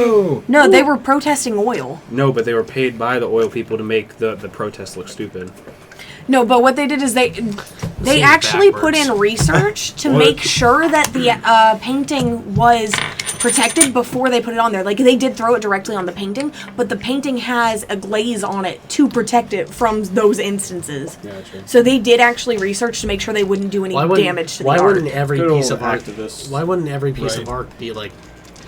No, they were protesting oil. No, but they were paid by the oil people to make the protest look stupid. No, but what they did is they actually put in research to make sure that the painting was protected before they put it on there. Like, they did throw it directly on the painting, but the painting has a glaze on it to protect it from those instances. Gotcha. So they did actually research to make sure they wouldn't do any damage to the art. Why wouldn't every piece of art? Activists. Why wouldn't every piece of art be like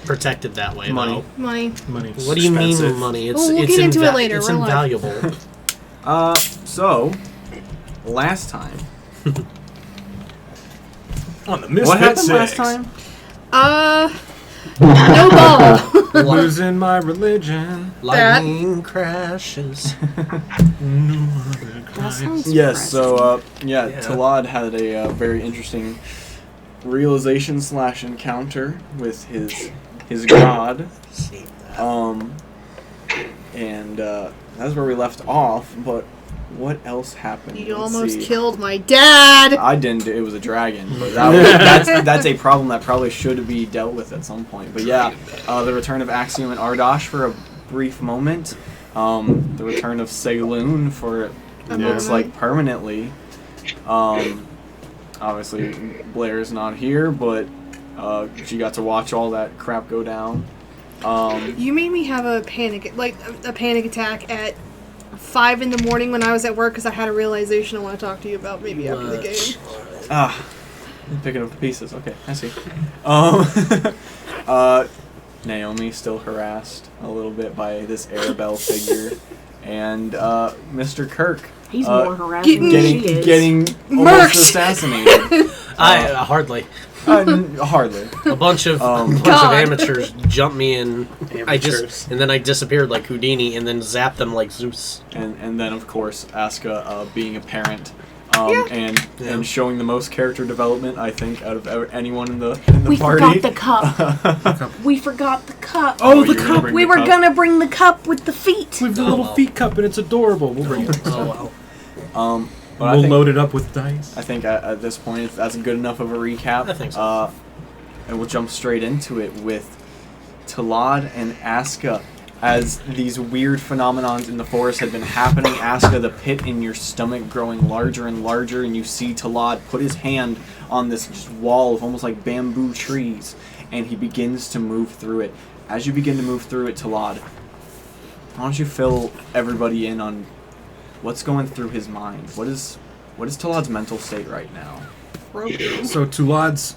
protected that way? Money. Money. What do you mean money? We'll get into it later. It's We're invaluable. So, last time. On the Misfit What happened Six. last time? No ball. Losing my religion. Lightning crashes. That sounds Yes, so, Yeah. Tulad had a very interesting realization / encounter with his god. And that's where we left off, but what else happened? You Let's almost see. killed my dad. I didn't. It was a dragon, but that's a problem that probably should be dealt with at some point. But yeah, the return of Axiom and Ardosh for a brief moment. The return of Saloon for it looks like permanently. Obviously, Blair's not here, but she got to watch all that crap go down. You made me have a panic attack at 5 in the morning when I was at work because I had a realization I want to talk to you about maybe after the game. Picking up the pieces. Okay, I see. Naomi still harassed a little bit by this Arabelle figure, and Mr. Kirk. He's more harassing than she is. Getting almost assassinated. Hardly. Hardly. A bunch of amateurs jumped me and then I disappeared like Houdini and then zapped them like Zeus. And then of course Aske being a parent. And showing the most character development, I think, out of anyone in the party. We forgot the cup. We forgot the cup. Oh, the cup! We were gonna bring the cup with the feet. We have the little feet cup, and it's adorable. We'll bring it. But we'll load it up with dice. I think at this point, that's good enough of a recap. I think so. And we'll jump straight into it with Tulad and Aske. As these weird phenomenons in the forest had been happening, Aske, the pit in your stomach growing larger and larger, and you see Tulad put his hand on this just wall of almost like bamboo trees, and he begins to move through it. As you begin to move through it, Tulad, why don't you fill everybody in on what's going through his mind? What is Tulad's mental state right now? So Tulad's,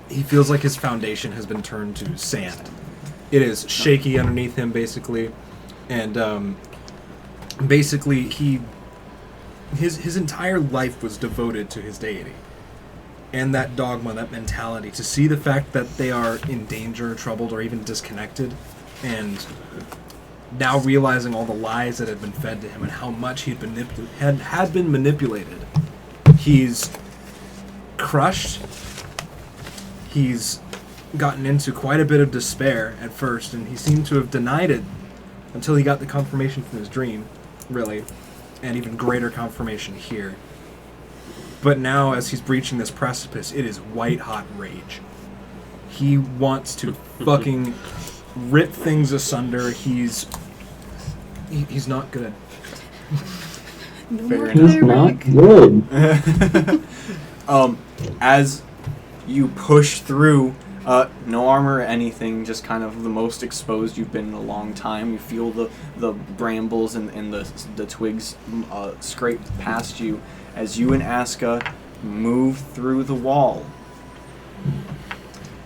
he feels like his foundation has been turned to sand. It is shaky underneath him, basically, and basically his entire life was devoted to his deity, and that dogma, that mentality. To see the fact that they are in danger, troubled, or even disconnected, and now realizing all the lies that had been fed to him and how much had been manipulated, he's crushed. He's gotten into quite a bit of despair at first, and he seemed to have denied it until he got the confirmation from his dream, really, and even greater confirmation here. But now, as he's breaching this precipice, it is white-hot rage. He wants to fucking rip things asunder. He's not good. Fair He's not good. As you push through, no armor or anything, just kind of the most exposed you've been in a long time. You feel the brambles and the twigs scraped past you as you and Aske move through the wall.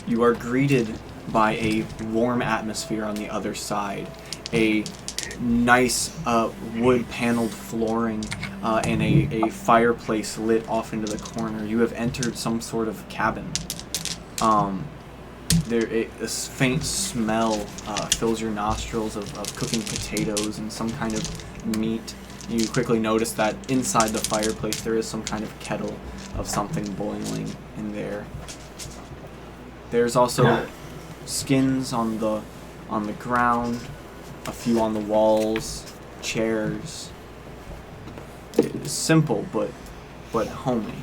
You are greeted by a warm atmosphere on the other side, a nice wood-paneled flooring, and a fireplace lit off into the corner. You have entered some sort of cabin. This faint smell fills your nostrils of cooking potatoes and some kind of meat. You quickly notice that inside the fireplace there is some kind of kettle of something boiling in there. There's also skins on the ground, a few on the walls, chairs. It's simple but homey.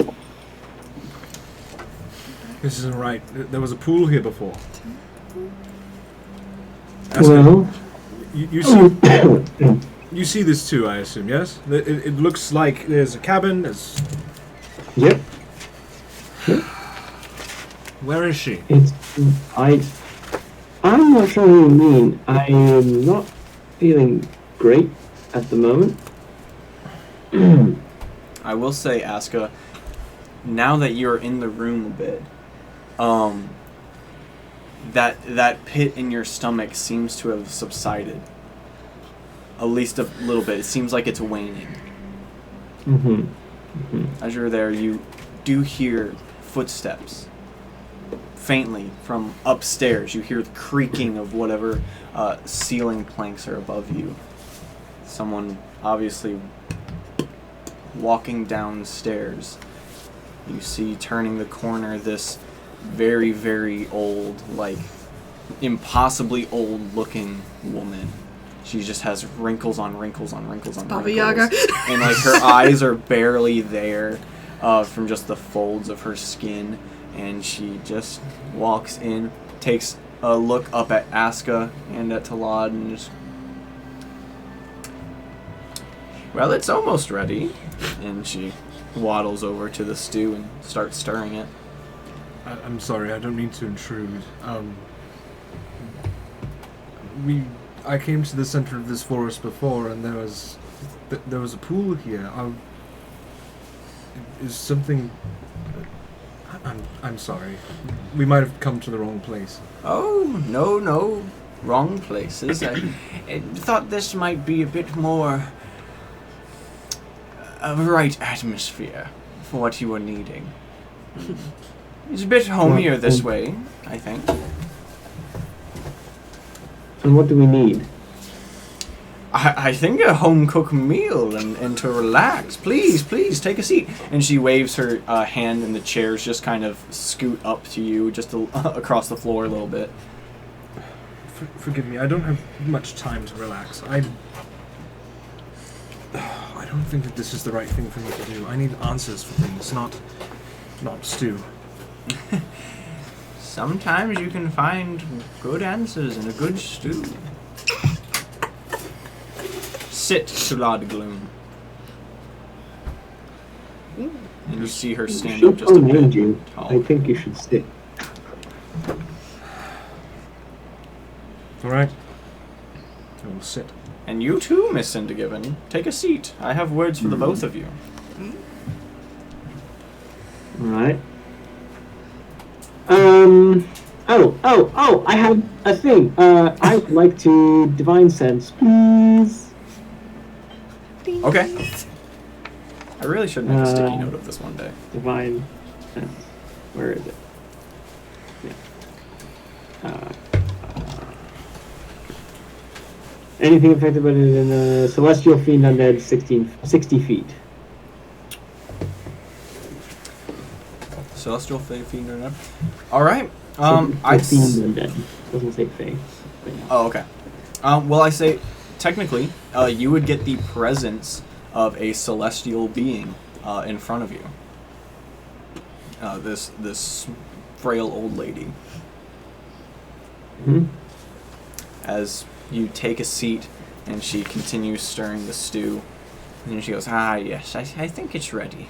This isn't right. There was a pool here before. Well, You see, you see this too, I assume, yes? It looks like there's a cabin. yep. Where is she? I'm not sure what you mean. I am not feeling great at the moment. I will say, Aska, now that you're in the room a bit, that pit in your stomach seems to have subsided. At least a little bit. It seems like it's waning. As you're there, you do hear footsteps. Faintly from upstairs. You hear the creaking of whatever ceiling planks are above you. Someone obviously walking downstairs. You see turning the corner this very, very old, like impossibly old looking woman. She just has wrinkles on wrinkles on wrinkles on Baba wrinkles. Yaga. And like her eyes are barely there from just the folds of her skin. And she just walks in, takes a look up at Aska and at Tulad, and just... Well, it's almost ready. And she waddles over to the stew and starts stirring it. I'm sorry, I don't mean to intrude. I came to the center of this forest before, and there was a pool here. Is something... I'm sorry. We might have come to the wrong place. Oh, no. Wrong places. I thought this might be a bit more... a right atmosphere for what you were needing. It's a bit homier this way, I think. And what do we need? I think a home-cooked meal and to relax. Please, take a seat. And she waves her hand, and the chairs just kind of scoot up to you, just across the floor a little bit. Forgive me, I don't have much time to relax. I don't think that this is the right thing for me to do. I need answers for things, not stew. Sometimes you can find good answers in a good stew. Sit, Tulad Gloom. And you see her stand up just a bit tall. I think you should sit. Alright. I will sit. And you too, Miss Cindergiven. Take a seat. I have words for the both of you. Alright. I have a thing. I would like to divine sense, please. Okay. I really should make a sticky note of this one day. Divine sense. Where is it? Yeah. Anything affected by the celestial fiend undead 60 feet. Celestial Fae Fiend or not? Alright. Fiend I'd undead. Doesn't say Fae. Oh, okay. Well, I say, technically, you would get the presence of a celestial being in front of you. This frail old lady. Mm-hmm. As you take a seat, and she continues stirring the stew, and then she goes, "Ah, yes, I think it's ready."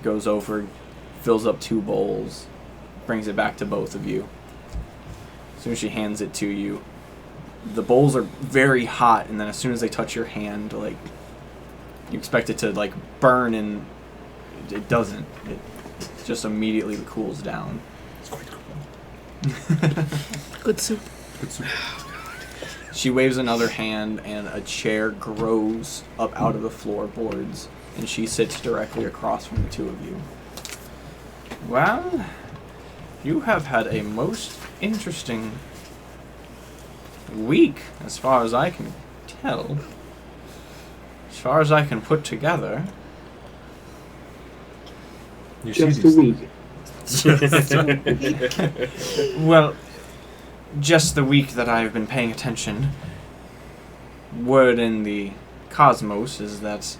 Goes over, fills up 2 bowls, brings it back to both of you. As soon as she hands it to you, the bowls are very hot, and then as soon as they touch your hand, like, you expect it to, like, burn, and it doesn't. It just immediately cools down. It's quite cool. Good soup. Good soup. She waves another hand, and a chair grows up out of the floorboards, and she sits directly across from the two of you. Well, you have had a most interesting week, as far as I can tell. As far as I can put together. You Just see a week. Well, just the week that I've been paying attention. Word in the cosmos is that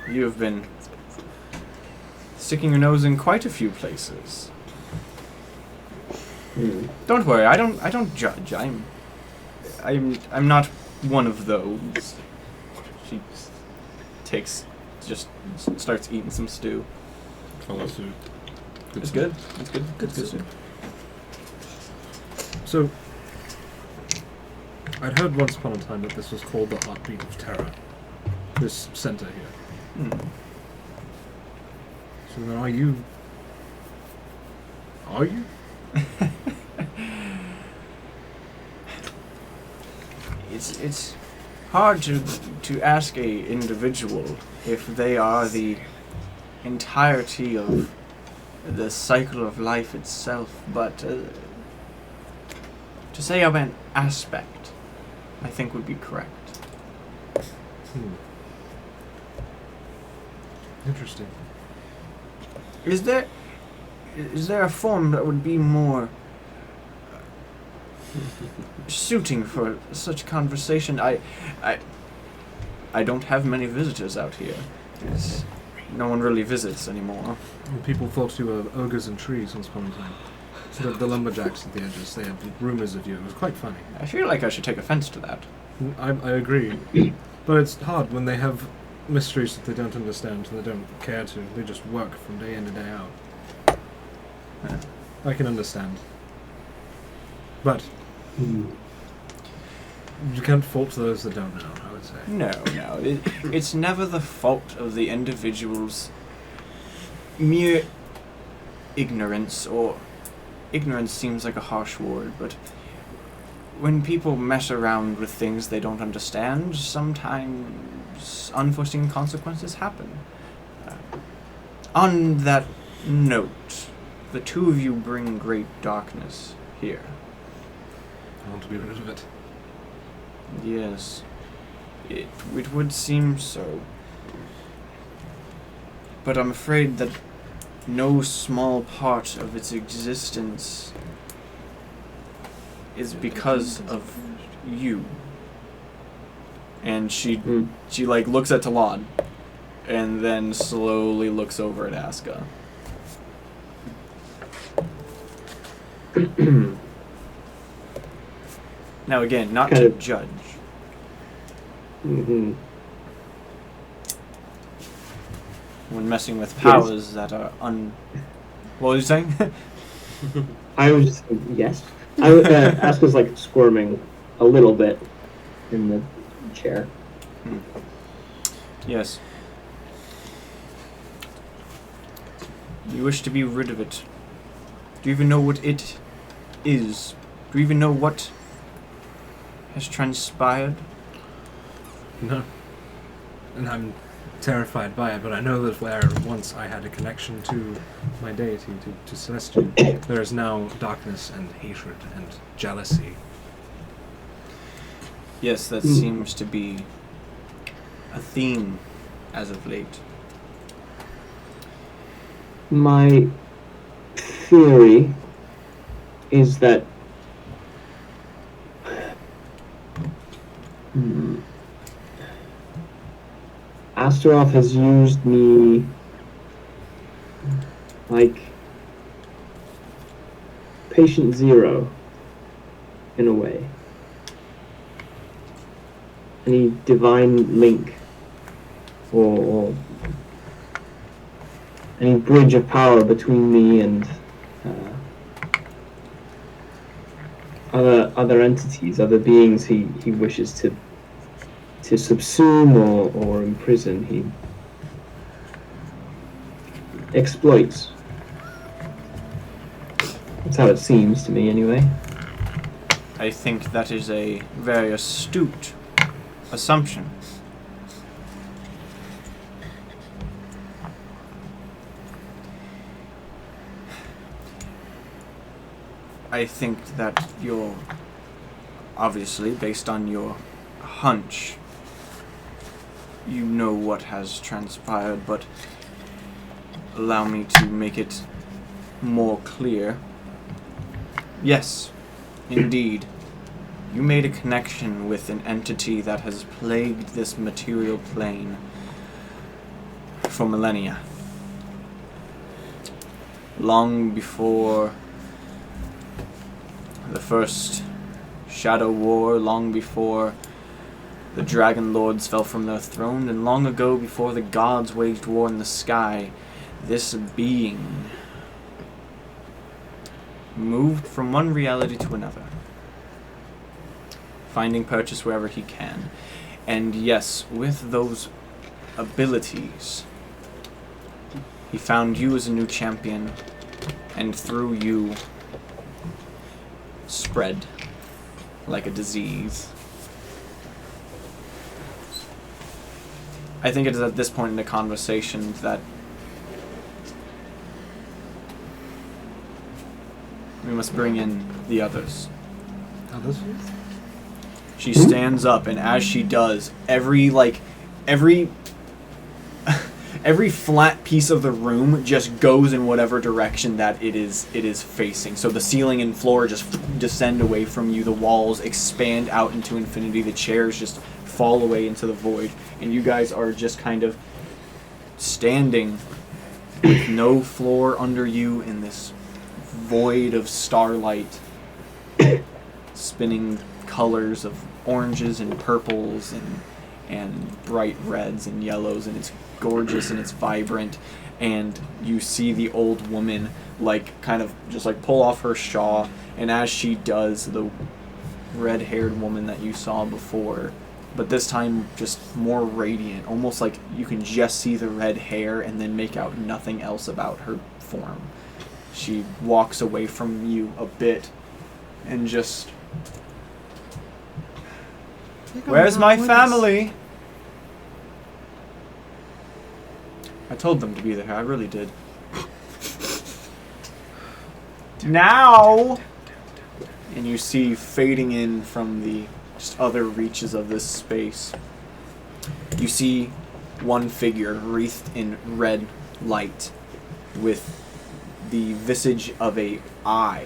you have been sticking your nose in quite a few places. Don't worry, I don't judge. I'm I'm not one of those. She just starts eating some stew. Follow suit. It's good. It's good. It's good soup. So, I'd heard once upon a time that this was called the Heartbeat of Terror. This center here. Hmm. So then are you... It's hard to ask a individual if they are the entirety of the cycle of life itself, but to say I'm an aspect, I think would be correct. Interesting. Is there a form that would be more suiting for such conversation? I don't have many visitors out here. No one really visits anymore. Well, people thought you were ogres and trees once upon a time. The lumberjacks at the edges, they had rumors of you. It was quite funny. I feel like I should take offense to that. I agree. But it's hard when they have mysteries that they don't understand and they don't care to. They just work from day in and day out. I can understand. But you can't fault those that don't know, I would say. No. It's never the fault of the individual's mere ignorance, or ignorance seems like a harsh word, but when people mess around with things they don't understand, sometimes unforeseen consequences happen. On that note, the two of you bring great darkness here. I want to be rid of it. Yes, it would seem so. But I'm afraid that no small part of its existence is because of you. And she like looks at Tulad and then slowly looks over at Aske. Now again, not to judge. Mm-hmm. When messing with powers that are What were you saying? I was just yes. Aske's like squirming a little bit in the chair. Yes. You wish to be rid of it. Do you even know what it is? Do you even know what has transpired? No. And I'm terrified by it, but I know that where once I had a connection to my deity, to Celestial, there is now darkness and hatred and jealousy. Yes, that seems to be a theme as of late. My theory is that Astaroth has used me like patient zero in a way. Any divine link or any bridge of power between me and other entities, other beings he wishes to subsume or imprison, he exploits. That's how it seems to me, anyway. I think that is a very astute assumption. I think that you're obviously, based on your hunch, you know what has transpired, but allow me to make it more clear. Yes, indeed. You made a connection with an entity that has plagued this material plane for millennia. Long before the first Shadow War long before the Dragon Lords fell from their throne, and long ago before the gods waged war in the sky, this being moved from one reality to another, finding purchase wherever he can. And yes, with those abilities, he found you as a new champion, and through you spread like a disease. I think it is at this point in the conversation that we must bring in the others. Others? She stands up, and as she does, every flat piece of the room just goes in whatever direction that it is facing. So the ceiling and floor just descend away from you, the walls expand out into infinity, the chairs just fall away into the void, and you guys are just kind of standing with no floor under you in this void of starlight, spinning colors of oranges and purples and bright reds and yellows, and it's gorgeous and it's vibrant. And you see the old woman kind of just pull off her shawl, and as she does, the red-haired woman that you saw before, but this time just more radiant, almost like you can just see the red hair and then make out nothing else about her form. She walks away from you a bit and just, "Where's my family?" I told them to be there, I really did. Now! And you see fading in from the just other reaches of this space, you see one figure wreathed in red light with the visage of a eye,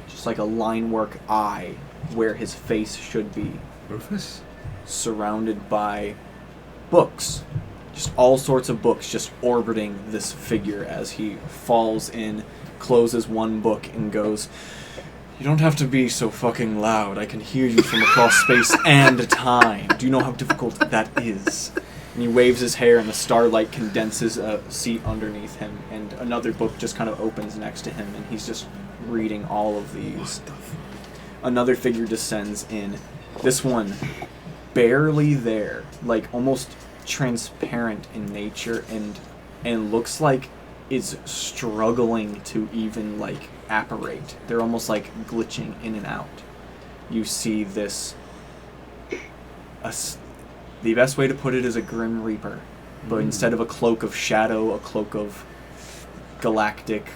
just like a line work eye where his face should be. Rufus? Surrounded by books, just all sorts of books just orbiting this figure as he falls in, closes one book and goes, "You don't have to be so fucking loud. I can hear you from across space and time. Do you know how difficult that is?" And he waves his hair, and the starlight condenses a seat underneath him, and another book just kind of opens next to him, and he's just reading all of these. Another figure descends in. This one, barely there, almost transparent in nature, and looks like it's struggling to even apparate. They're almost glitching in and out. You see this, the best way to put it is a Grim Reaper, but instead of a cloak of shadow, a cloak of galactic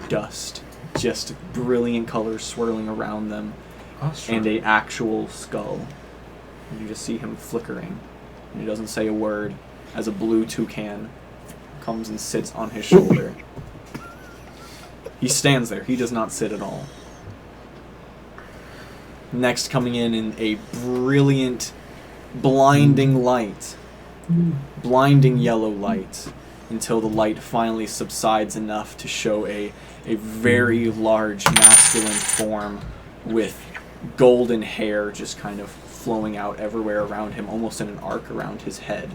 dust, just brilliant colors swirling around them, and a actual skull. You just see him flickering, and he doesn't say a word as a blue toucan comes and sits on his shoulder. He stands there. He does not sit at all. Next, coming in a brilliant, blinding light, blinding yellow light, until the light finally subsides enough to show a very large masculine form with golden hair just kind of flowing out everywhere around him, almost in an arc around his head,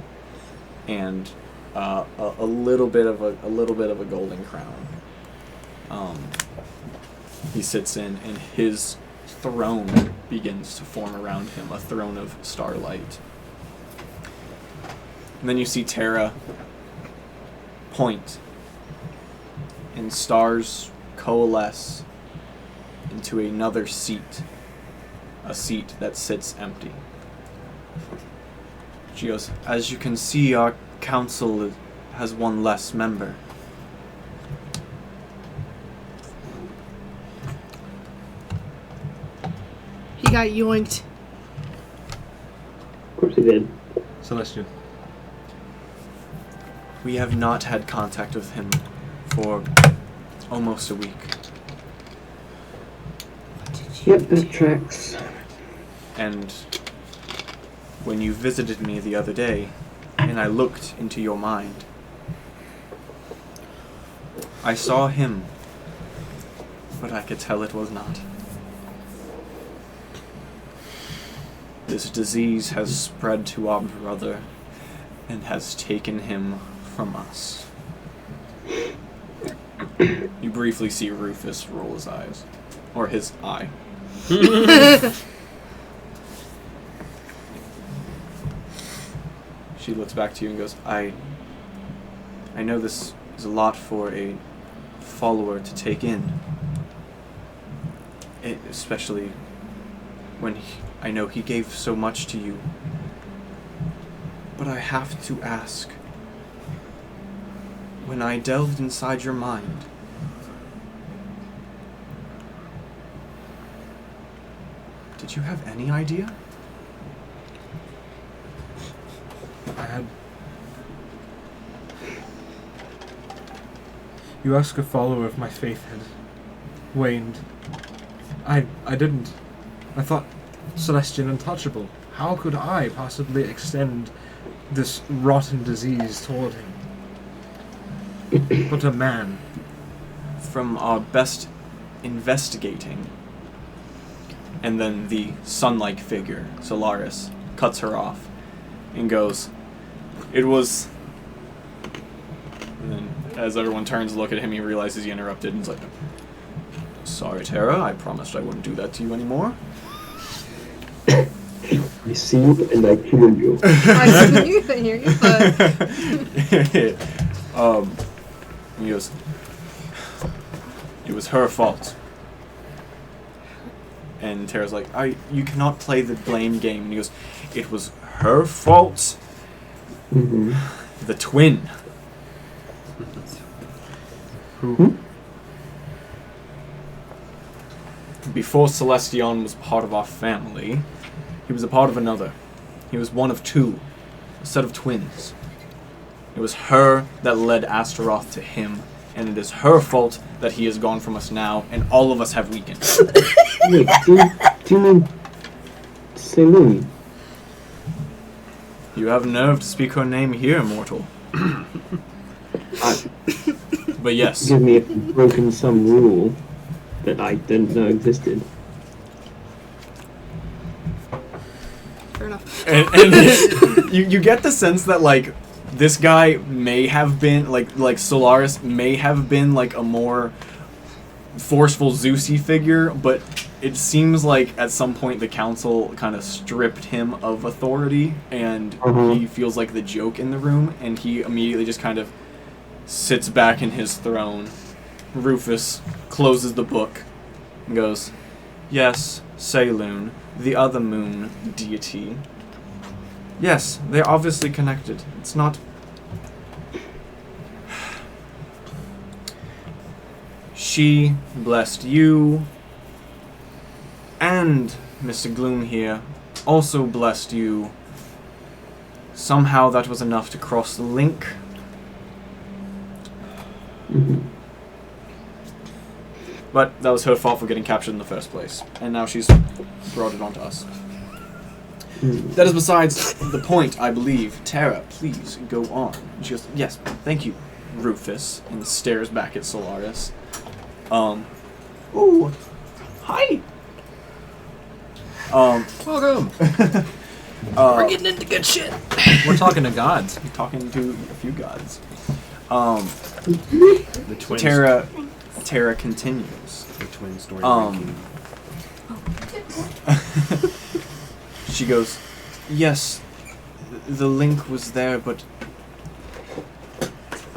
and a little bit of a golden crown. He sits in, and his throne begins to form around him, a throne of starlight. And then you see Terra point, and stars coalesce into another seat, a seat that sits empty. She goes, "As you can see, our council has one less member." He got yoinked. Of course he did. Celestian. We have not had contact with him for almost a week. Yep, that tracks. And when you visited me the other day, and I looked into your mind, I saw him, but I could tell it was not. This disease has spread to our brother and has taken him from us. You briefly see Rufus roll his eyes. Or his eye. She looks back to you and goes, I know this is a lot for a follower to take in. Especially when I know he gave so much to you. But I have to ask, when I delved inside your mind, did you have any idea? I had... You ask a follower if my faith had waned. I didn't. I thought Celestian untouchable. How could I possibly extend this rotten disease toward him? But a man. From our best investigating, and then the sun-like figure, Brawlerz, cuts her off and goes, it was... And then as everyone turns to look at him, he realizes he interrupted and is like, sorry, Tara, I promised I wouldn't do that to you anymore. I see you and I hear you. I see you and hear you, but... He goes, it was her fault. And Tara's like, you cannot play the blame game. And he goes, it was her fault. Mm-hmm. The twin. Who? Before Celestion was part of our family, he was a part of another. He was one of two, a set of twins. It was her that led Astaroth to him, and it is her fault that he has gone from us now, and all of us have weakened. Wait, do you mean Selene? You have nerve to speak her name here, mortal. But yes. Give me if you've broken some rule that I didn't know existed. Fair enough. And you get the sense that, like, this guy may have been, like Brawlerz may have been, like, a more forceful Zeusy figure, but it seems like at some point the council kind of stripped him of authority, and he feels like the joke in the room, and he immediately just kind of sits back in his throne. Rufus closes the book and goes, yes, Saloon, the other moon deity. Yes, they're obviously connected. It's not... She blessed you, and Mr. Gloom here also blessed you. Somehow that was enough to cross the link. But that was her fault for getting captured in the first place, and now she's brought it onto us. That is besides the point, I believe. Tara, please go on. And she goes, yes, thank you, Rufus, and stares back at Brawlerz. Ooh, hi. Welcome. We're getting into good shit. We're talking to gods. I'm talking to a few gods. The twins. Tara continues. The twin story. She goes, yes, the link was there, but...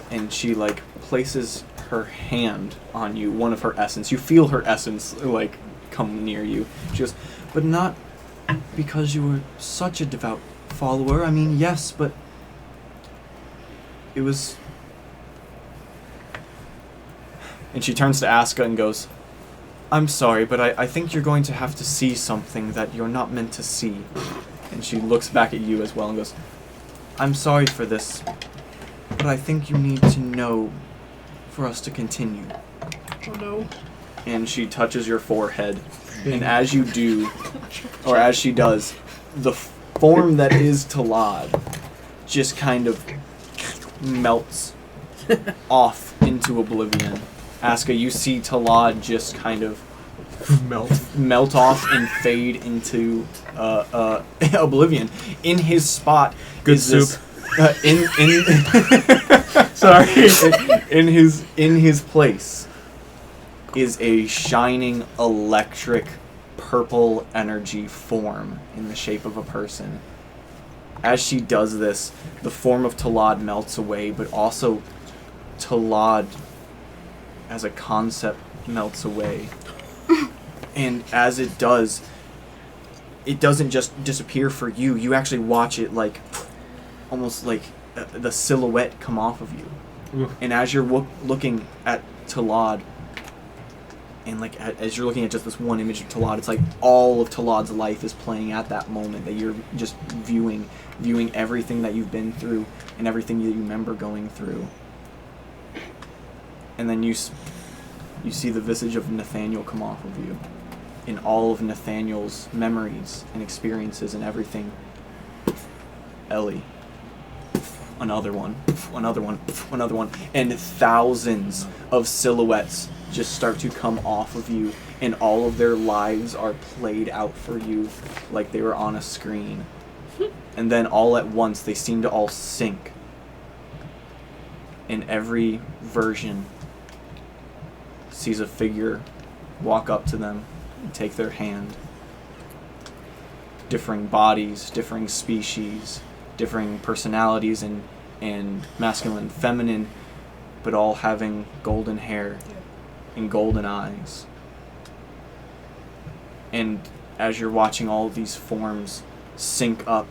And she, like, places her hand on you, one of her essence. You feel her essence, like, come near you. She goes, but not because you were such a devout follower. I mean, yes, but... It was... And she turns to Aske and goes, I'm sorry, but I think you're going to have to see something that you're not meant to see. And she looks back at you as well and goes, I'm sorry for this, but I think you need to know for us to continue. Oh no. And she touches your forehead, and as you do, or as she does, the form that is Tulad just kind of melts off into oblivion. Aske, you see Tulad just kind of melt off and fade into oblivion. In his spot, Good is this, soup. Sorry. In his place is a shining electric purple energy form in the shape of a person. As she does this, the form of Tulad melts away, but also Tulad as a concept melts away. And as it does, it doesn't just disappear for you. You actually watch it like almost like the silhouette come off of you. Oof. And as you're looking at Tulad, and like as you're looking at just this one image of Tulad, it's like all of Tulad's life is playing at that moment, that you're just viewing everything that you've been through and everything that you remember going through. And then you see the visage of Nathaniel come off of you, in all of Nathaniel's memories and experiences and everything. Ellie. Another one, another one, another one, and thousands of silhouettes just start to come off of you, and all of their lives are played out for you like they were on a screen. And then all at once they seem to all sync. And every version sees a figure walk up to them and take their hand. Differing bodies, differing species, differing personalities and masculine and feminine, but all having golden hair and golden eyes. And as you're watching all of these forms sync up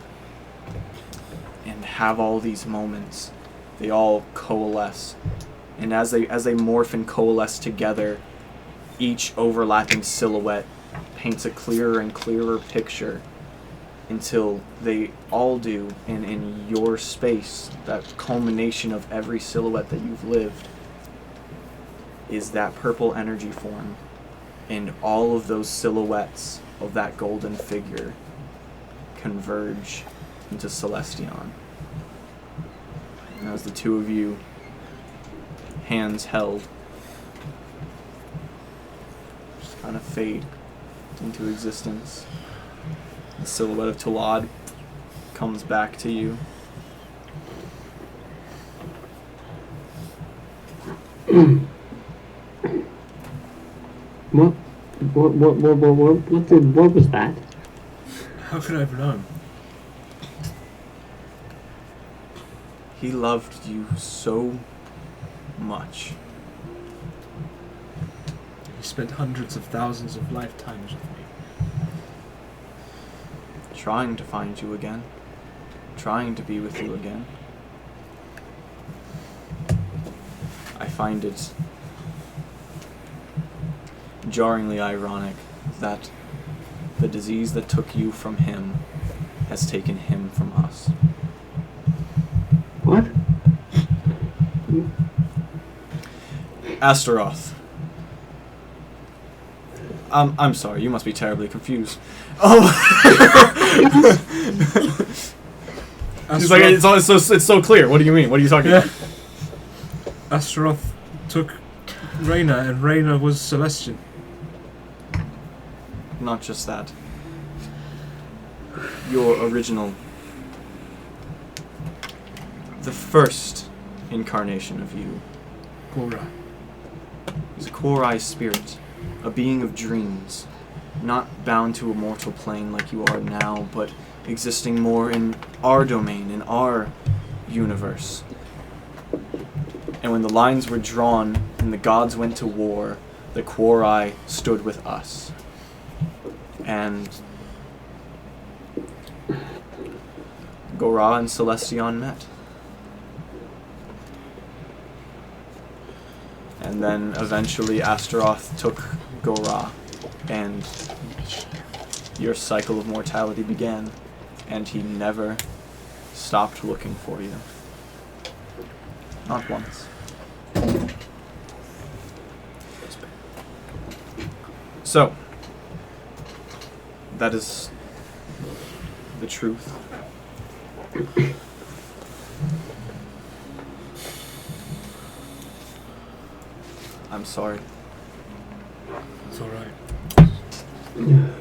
and have all these moments, they all coalesce. And as they morph and coalesce together, each overlapping silhouette paints a clearer and clearer picture until they all do, and in your space, that culmination of every silhouette that you've lived is that purple energy form, and all of those silhouettes of that golden figure converge into Celestion. And as the two of you, hands held, just kind of fade into existence, the silhouette of Tulad comes back to you. What was that? How could I have known? He loved you so much. He spent hundreds of thousands of lifetimes with me. Trying to find you again. Trying to be with you again. I find it jarringly ironic that the disease that took you from him has taken him from us. What? Astaroth. I'm sorry, you must be terribly confused. Oh! She's like, it's so clear. What do you mean? What are you talking about? Astaroth took Reyna, and Reyna was Celestian. Not just that. Your original... The first incarnation of you Gora. is a core-eye spirit, a being of dreams, not bound to a mortal plane like you are now, but existing more in our domain, in our universe. And when the lines were drawn and the gods went to war, the Quori stood with us. And Gora and Celestion met. And then eventually Astaroth took Gora, and your cycle of mortality began, and he never stopped looking for you. Not once. So, that is the truth. I'm sorry. It's alright. And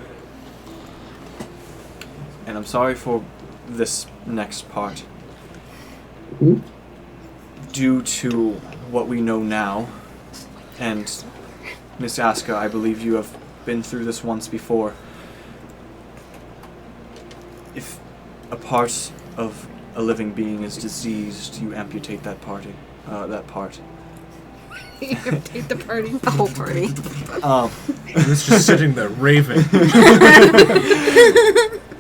I'm sorry for this next part. Hmm? Due to what we know now, and Miss Aske, I believe you have been through this once before. If a part of a living being is diseased, you amputate that part. You take the party. The whole party. He was just sitting there raving.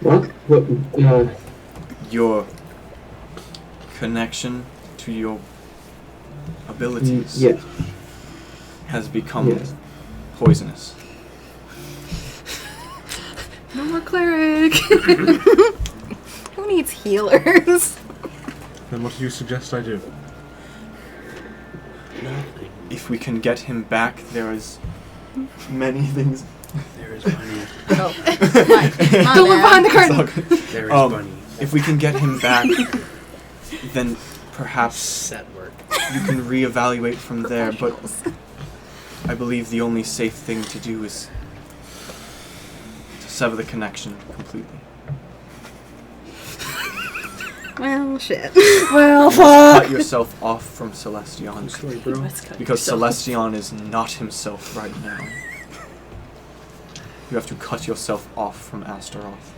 What? Your connection to your abilities Yes. has become Yes. poisonous. No more cleric. Who needs healers? Then what do you suggest I do? Nothing. If we can get him back, there is many things. There is money. Oh, my Don't look behind the It's all curtain. good. There is money. If we can get him back, then perhaps Set work. you can reevaluate from there, but I believe the only safe thing to do is to sever the connection completely. Well, shit. Well, Cut yourself off from Celestion, Sorry, bro. because Celestion is not himself right now. You have to cut yourself off from Astaroth.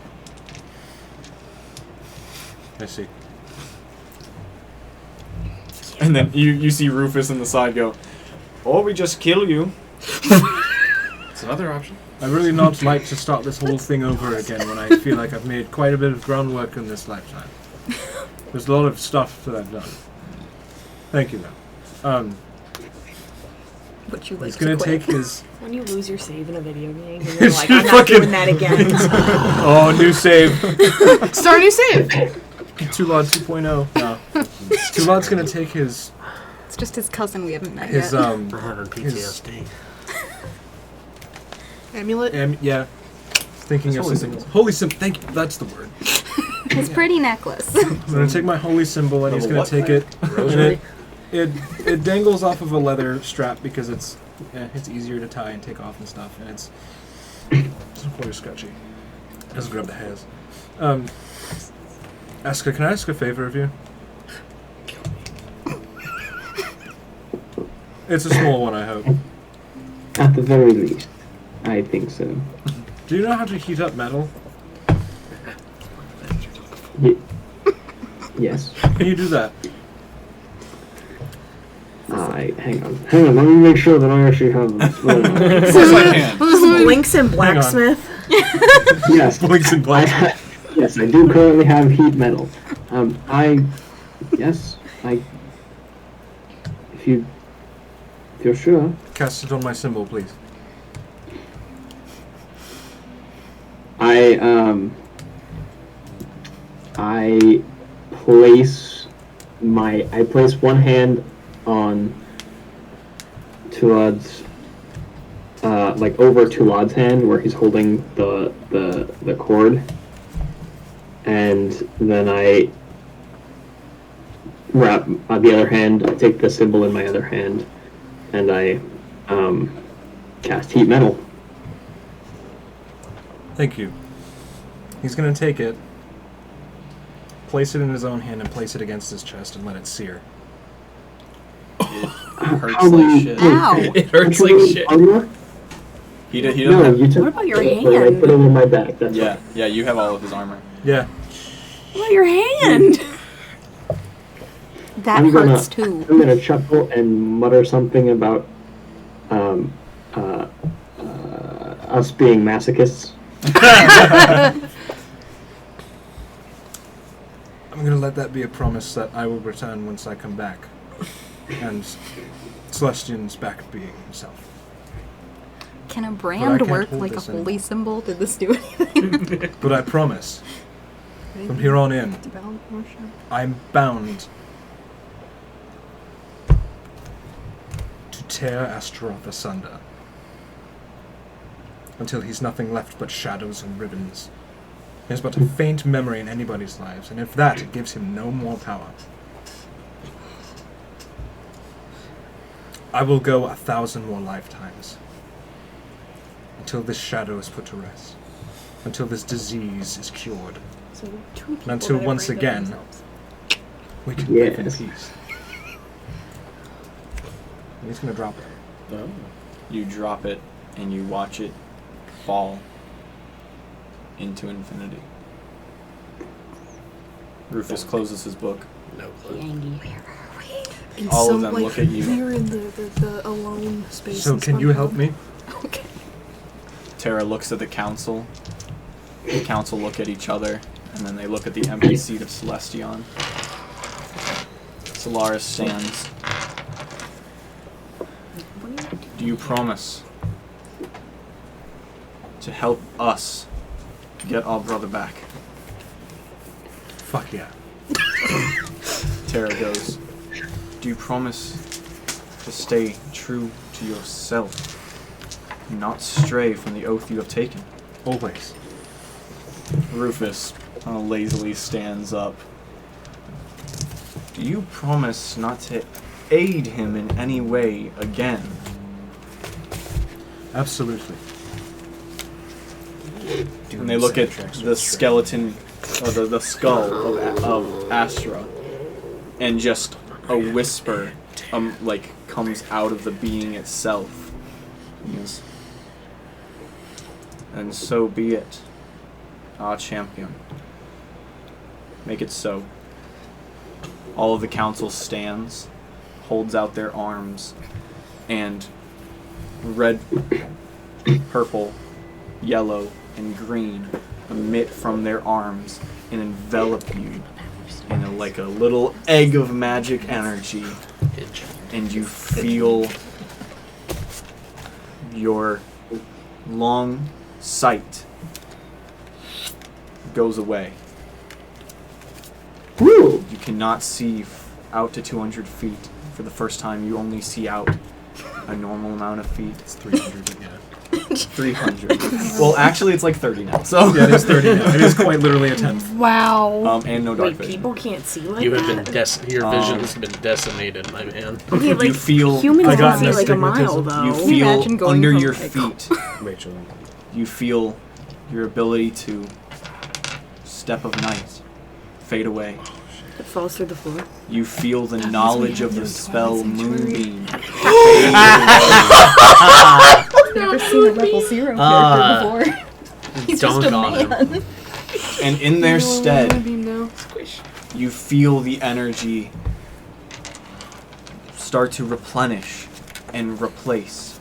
I see. And then you see Rufus in the side go, or we just kill you. It's another option. I really not like to start this whole thing over again when I feel like I've made quite a bit of groundwork in this lifetime. There's a lot of stuff that I've done. Thank you, though. Would you like He's gonna to quit? take his... when you lose your save in a video game, and you're It's like, I'm not fucking- doing that again. Oh, new save. Start a new save. Tulad 2.0. No. Tulad's gonna take his... It's just his cousin we haven't met His, yet. I'm having PTSD. Amulet. yeah. Thinking His of holy something. symbol. Holy symbol. Thank you. That's the word. His pretty necklace. I'm gonna take my holy symbol and he's Level gonna what, take it. Rosary? And it dangles off of a leather strap because it's easier to tie and take off and stuff, and it's quite sketchy. Doesn't grab the hairs. Aske, can I ask a favor of you? It's a small one, I hope. At the very least, I think so. Do you know how to heat up metal? Yes. Can you do that? Hang on. Let me make sure that I actually have this. Of course I can. Blinks and blacksmith. Yes. Blinks and black. Yes, I do currently have heat metal. If you're sure. Cast it on my symbol, please. I place one hand on Tulad's, over Tulad's hand where he's holding the cord, and then I wrap the other hand. I take the symbol in my other hand, and I cast heat metal. Thank you. He's gonna take it, place it in his own hand, and place it against his chest and let it sear. Hurts like shit. Ow! It hurts like shit. Armor? He doesn't No, have, you took. What about your I hand? put it in my back. That's yeah, you have all of his armor. Yeah. What about your hand? That I'm gonna- hurts too. I'm gonna chuckle and mutter something about us being masochists. I'm gonna let that be a promise that I will return once I come back. And Celestian's back being himself. Can a I brand can't work hold like a this holy anymore. symbol? Did this do anything? But I promise, from here on in, I'm bound to tear Astaroth asunder until he's nothing left but shadows and ribbons. There's but a faint memory in anybody's lives, and if that, it gives him no more power. I will go 1,000 more lifetimes until this shadow is put to rest, until this disease is cured, So 2 people and until that have once rained again themselves. we can live in Yes. peace. And he's gonna drop it. Oh. You drop it, and you watch it fall into infinity. Rufus closes his book. No clue. In All of some, them like, look at you. We're in the alone space. So in can you help SpongeBob. me? Okay. Tara looks at the council. The council look at each other, and then they look at the empty seat of Celestion. Solaris stands. Do you promise to help us get our brother back? Fuck yeah. Tara goes, do you promise to stay true to yourself, not stray from the oath you have taken? Always. Rufus lazily stands up. Do you promise not to aid him in any way again? Absolutely. And they look at the skeleton, or the skull of Astra, and just a whisper, like, comes out of the being itself. Yes. And so be it, our champion. Make it so. All of the council stands, holds out their arms, and red, purple, yellow, and green emit from their arms and envelop you in like a little egg of magic energy, and you feel your long sight goes away. Woo! You cannot see out to 200 feet. For the first time, you only see out a normal amount of feet. It's 300 again. 300. Well, actually, it's like 30 now. So Yeah, it is 30 now. It is quite literally a tenth. Wow. and no dark Wait, vision. people can't see like You have that? been your vision's been decimated, my man. Okay, like, You feel- humans I got can see like a mile, astigmatism. though. You Can you imagine feel going under from, your like- feet. Rachel. You feel your ability to step of night fade away. It falls through the floor. You feel the knowledge of the spell Moonbeam. Never seen a Level 0 character before. He's just a Don't on him. man. And in their stead, No. you feel the energy start to replenish and replace.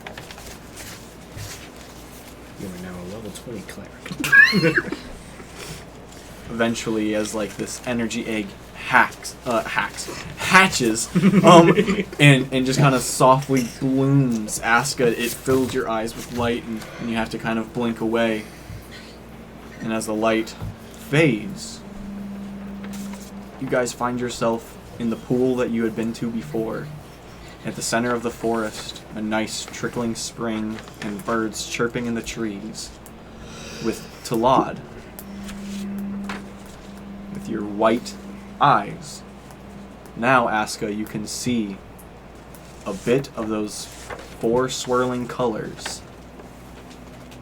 You are now a level 20 cleric. Eventually, as like this energy egg hatches, and just kind of softly blooms. Aska, it fills your eyes with light, and you have to kind of blink away. And as the light fades, you guys find yourself in the pool that you had been to before. At the center of the forest, a nice trickling spring and birds chirping in the trees. With Tulad, with your white eyes. Now, Aska, you can see a bit of those 4 swirling colors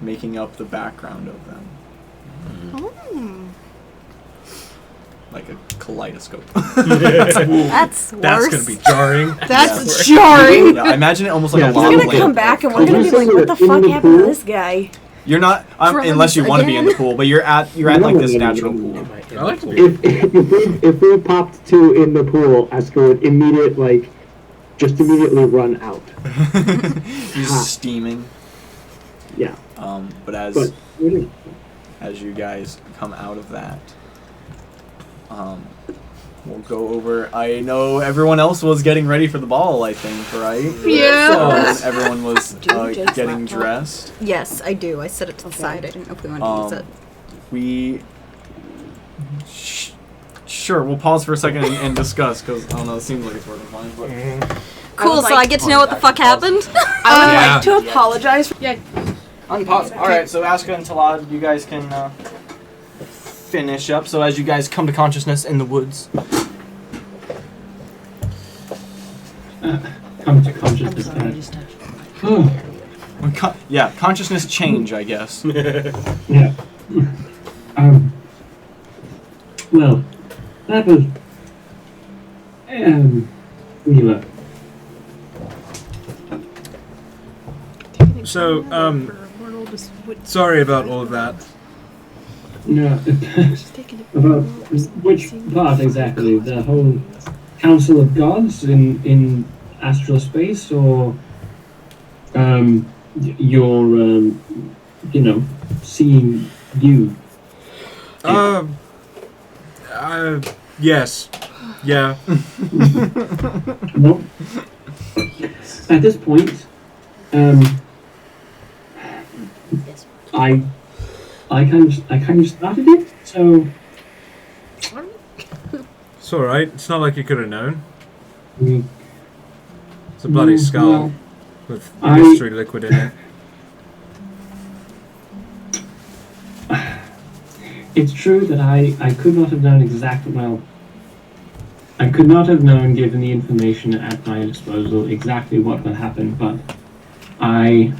making up the background of them. Like a kaleidoscope. That's worse. That's gonna be jarring. That's jarring. Yeah, I imagine it almost like Yeah, a it's lava We're gonna lamp. come back and we're Did gonna you be say like, what the you're in fuck the happened to pool? this guy? You're not, Friends unless you want to be in the again. pool, but you're at like this natural pool. I like to be. If we popped 2 in the pool, Aska would immediately run out. He's steaming. Yeah. But But really, as you guys come out of that, we'll go over. I know everyone else was getting ready for the ball, I think, right? Yeah. So everyone was Jake's getting laptop. dressed. Yes, I do. I set it to the Okay. side. I didn't know if we wanted to use it. We. Sure, we'll pause for a second and discuss, because, I don't know, it seems like it's working fine, but... Cool, would so like- I get to know what the fuck happened? I would Yeah. like to apologize for Unpause. Alright, so Aska and Tulad, you guys can finish up. So as you guys come to consciousness in the woods, come to consciousness. Consciousness change, I guess. Yeah. Well, that was. We were. So, sorry about all of that. No. About which part exactly? The whole Council of Gods in astral space, or your seeing you? Yes. Yeah. Well, at this point, I kind of started it, so It's alright. It's not like you could have known. mm, It's a bloody skull well, with I- mystery liquid in it. it's true that I could not have known exactly. Well, I could not have known, given the information at my disposal, exactly what would happen, but I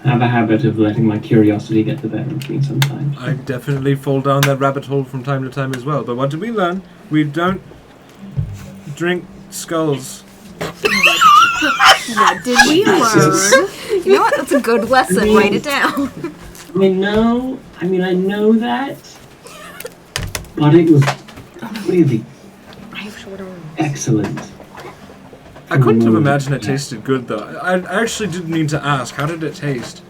have a habit of letting my curiosity get the better of me sometimes. I definitely fall down that rabbit hole from time to time as well. But what did we learn? We don't drink skulls. What did we learn? You know what? That's a good lesson. Write it down. I know that, but it was really excellent. I couldn't have imagined it tasted good though. I actually didn't need to ask. How did it taste?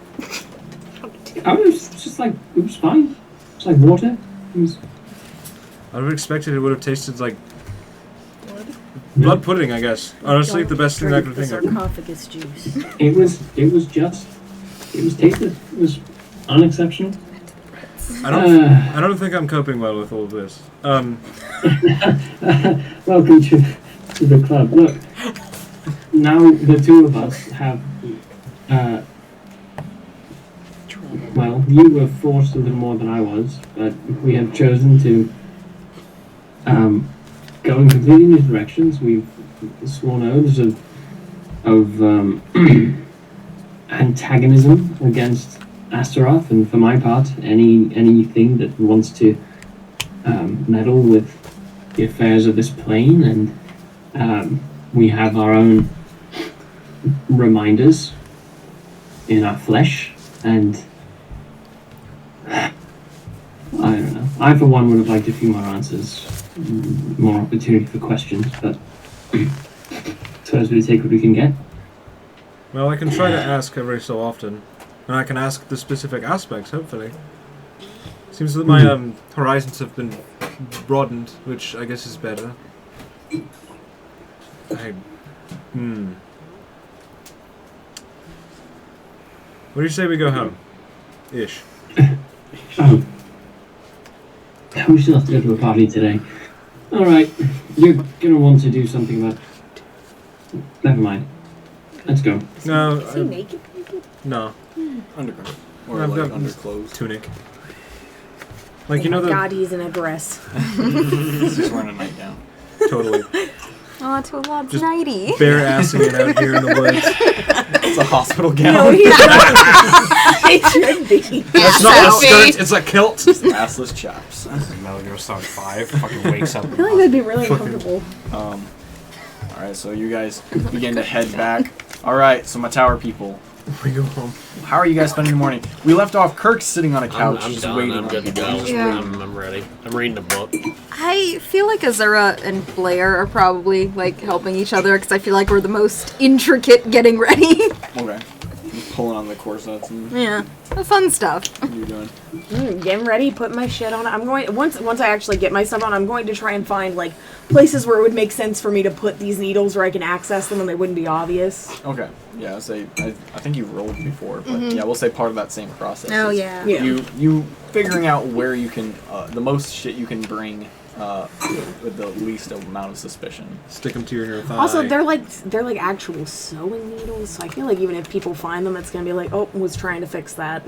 I was just like, it was fine. It's like water. It was, I would have expected it would have tasted like blood pudding, I guess. Honestly, the best thing I could think of. Sarcophagus juice. it was tasted. It was unexceptional. I don't think I'm coping well with all of this. Welcome to the club. Look, now the two of us have. Well, you were forced a little more than I was, but we have chosen to go in completely new directions. We've sworn oaths of antagonism against Astaroth, and for my part, anything that wants to meddle with the affairs of this plane, and we have our own reminders in our flesh, and I don't know. I, for one, would have liked a few more answers, more opportunity for questions, but suppose we take what we can get. Well, I can try to ask every so often, and I can ask the specific aspects. Hopefully, seems that my horizons have been broadened, which I guess is better. What do you say we go home? Ish. Oh. We still have to go to a party today. Alright, you're gonna want to do something about... Never mind. Let's go. No. Is he naked? No. Underground. Or I've like got underclothes. Tunic. Like, you know the... God, he's in a dress. He's just wearing a nightgown. Totally. Oh, Tulad's Just nighty. Bare assing it out here in the woods. It's a hospital gown. No, he's not. It should be. That's not a skirt, it's a kilt. Assless chaps. Metal Gear Solid 5 fucking wakes up. I feel like that'd be really uncomfortable. Alright, so you guys begin to head back. Alright, so my tower people. We go home. How are you guys spending the morning? We left off Kirk sitting on a couch I'm just done. waiting. I'm good to go. Yeah. I'm ready. I'm reading a book. I feel like Azura and Blair are probably like helping each other because I feel like we're the most intricate getting ready. Okay. Just pulling on the corsets and Yeah, the fun stuff. what are you doing? Getting ready, putting my shit on. I'm going once I actually get my stuff on. I'm going to try and find like places where it would make sense for me to put these needles where I can access them and they wouldn't be obvious. Okay. Yeah, I think you rolled before, but yeah, we'll say part of that same process. Oh is yeah. Yeah. You figuring out where you can the most shit you can bring with the least amount of suspicion. Stick them to your thigh. Also, they're like actual sewing needles. So I feel like even if people find them, it's gonna be like, oh, was trying to fix that.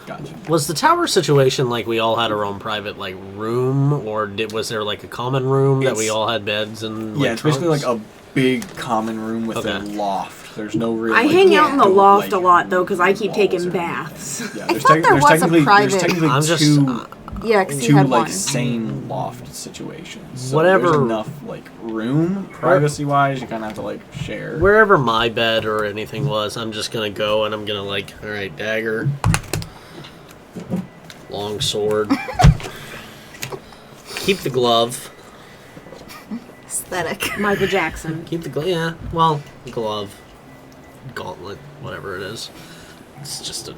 Gotcha. Was the tower situation like we all had our own private like room, or was there like a common room that we It's- all had beds and? Like, Yeah, it's basically trunks? like a big common room with a Okay. loft. There's no real. I like, hang out in the like, loft a lot though because I keep walls taking or- baths. Yeah, I thought there was a there's private- technically I'm just- two Yeah, because he two had like one. sane loft situations. So Whatever- there's enough like room privacy wise. You kind of have to like share. Wherever my bed or anything was, I'm just gonna go and I'm gonna like, all right, dagger, long sword, keep the glove, Aesthetic. Michael Jackson. keep the glove. Yeah, well, glove, gauntlet, whatever it is. It's just a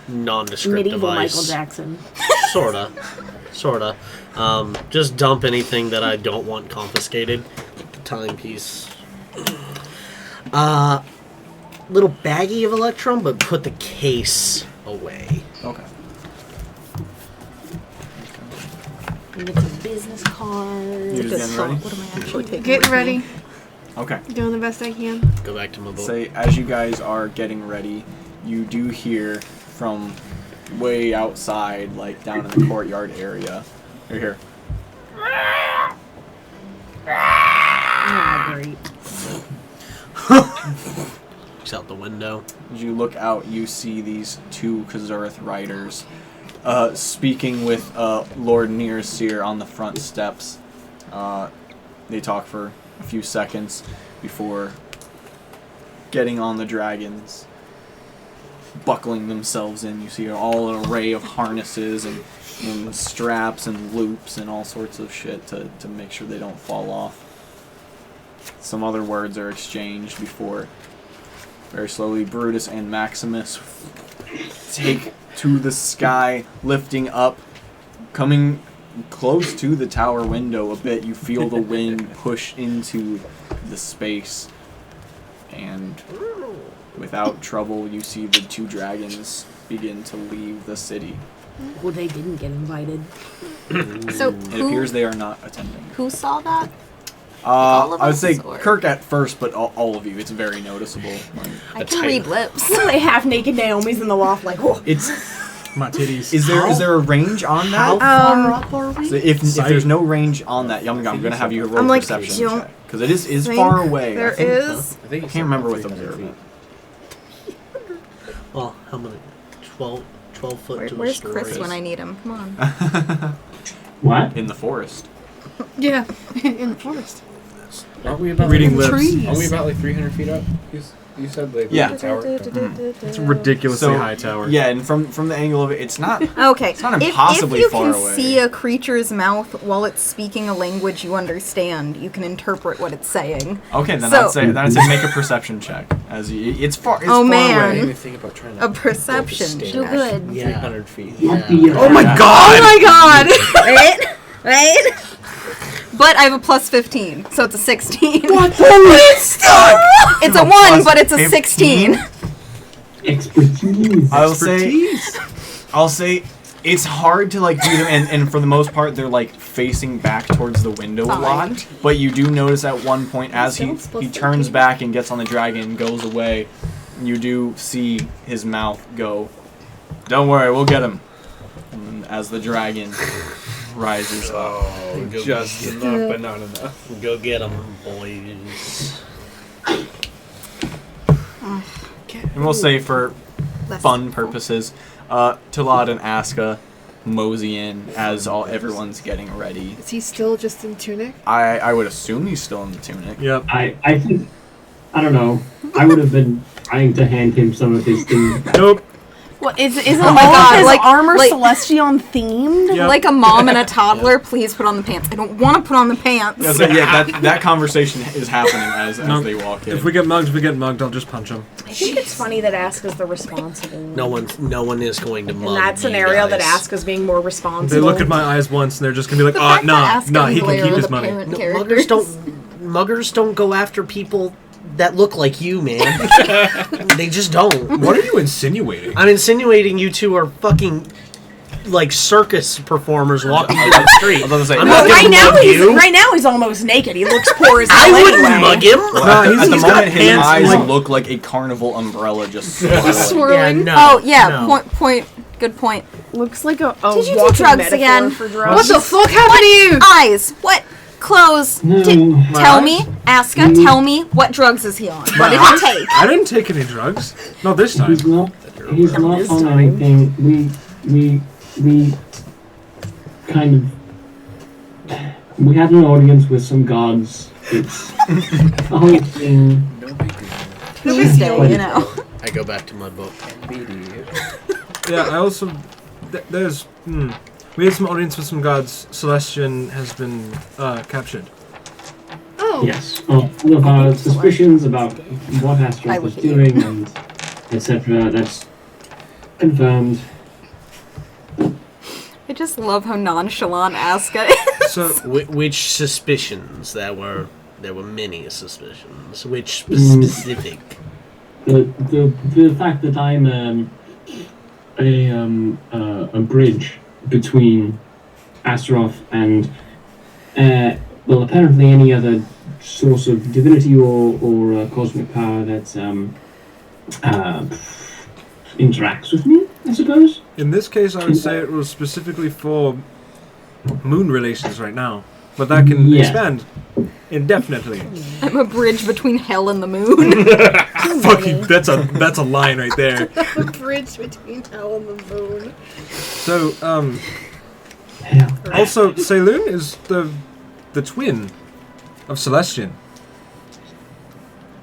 nondescript Medieval device. Michael Jackson. Sorta. Just dump anything that I don't want confiscated. The timepiece. Little baggie of Electrum, but put the case away. Okay. And get some business cards. You just getting ready? What am I actually taking? Getting ready. Okay. Doing the best I can. Go back to my boat. Say as you guys are getting ready, you do hear from way outside, like down in the courtyard area. You're here. Oh, great. Looks out the window. As you look out, you see these two Kazurith riders speaking with Lord Nearseer on the front steps. They talk for a few seconds before getting on the dragons, buckling themselves in. You see all an array of harnesses and straps and loops and all sorts of shit to make sure they don't fall off. Some other words are exchanged before very slowly Brutus and Maximus take to the sky, lifting up, coming close to the tower window a bit. You feel the wind push into the space, and without trouble you see the two dragons begin to leave the city. Well, they didn't get invited. So It appears they are not attending. who saw that? all of I would us, say or- Kirk at first, but all of you. It's very noticeable. Like, I can read lips. Like half-naked Naomi's in the loft, like, whoa. it's My titties. is there a range on that? Far up are we? So if there's no range on that, I'm gonna have you roll I'm a like, perception don't check because it is think far away. There I think, is. I think I can't remember with observant. Well, how many? 12 foot to a Where's story. Chris when I need him? Come on. What? In the forest. Yeah, in the forest. Aren't we about Reading like, lips. Aren't we about like 300 feet up? You said like Yeah. the tower. It's a ridiculously high tower. Yeah, and from the angle of it, it's not. Okay. It's not impossibly if you far can away. see a creature's mouth while it's speaking a language you understand, you can interpret what it's saying. Okay, then So- I'd say make a perception check. As it's far. It's Oh, far man. I didn't away. even think about trying to A go up the perception stairs. check. good. 300 feet. What the? Oh my god! Oh my god! Right? But I have a plus 15, so it's a 16. What? Holy stuck! It's a 1, plus but it's a 15? 16. Expertise. I'll say it's hard to like do them, and for the most part they're like facing back towards the window a lot. Fine. But you do notice at one point as he Still plus turns 13. back and gets on the dragon and goes away, you do see his mouth go, "Don't worry, we'll get him." And as the dragon rises up, Oh, just enough, but not enough. Go get them, boys. and we'll say for fun purposes, Tulad and Aske mosey in as everyone's getting ready. Is he still just in tunic? I would assume he's still in the tunic. Yep. I think, I don't know. I would have been trying to hand him some of his things. Nope. What isn't Oh all my God, of his like- armor like- Celestion themed? Yep. Like a mom and a toddler, please put on the pants. I don't want to put on the pants. Yeah, so yeah, that conversation is happening as No, they walk in. If we get mugged, we get mugged. I'll just punch him. I think it's funny that Aska's the responsible. No one is going to mug In that you scenario, that guys. Aska's being more responsible. They look at my eyes once and they're just gonna be like, The "Ah, fact that Aske nah, and he can Blair keep are his the money." parent No, characters. muggers don't go after people that look like you, man. They just don't. What are you insinuating? I'm insinuating you two are fucking like circus performers walking through the street. I was about to say, I'm no, not Well, gonna mug you. right now he's almost naked. He looks poor as hell I wouldn't anyway. mug him. Nah, at the he's got moment, his pants eyes like- look like a carnival umbrella just Yeah, Swirling. no. Oh, yeah, no. point, good point. Looks like a Did you do walking drugs metaphor again? For drugs. What the fuck happened to you? Eyes, what? Clothes. No. Tell me, Aska, tell me, what drugs is he on? What did he take? I didn't take any drugs. Not this time. He's not on anything. We kind of... We had an audience with some gods. It's the whole thing. Tuesday, you know. I go back to my book. Yeah, I also... there's... We had some audience with some gods. Celestian has been captured. Oh. Yes. All of our suspicions about what Astaroth was doing and etc. That's confirmed. I just love how nonchalant Aska is. So, Which suspicions? There were many suspicions. Which specific? The fact that I'm a bridge between Astaroth and well, apparently any other source of divinity or cosmic power that interacts with me, I suppose. in this case, I would say it was specifically for moon relations right now. But that can expand indefinitely. I'm a bridge between hell and the moon. Fucking, that's a line right there. The bridge between hell and the moon. So, also, Saloon is the twin of Celestian.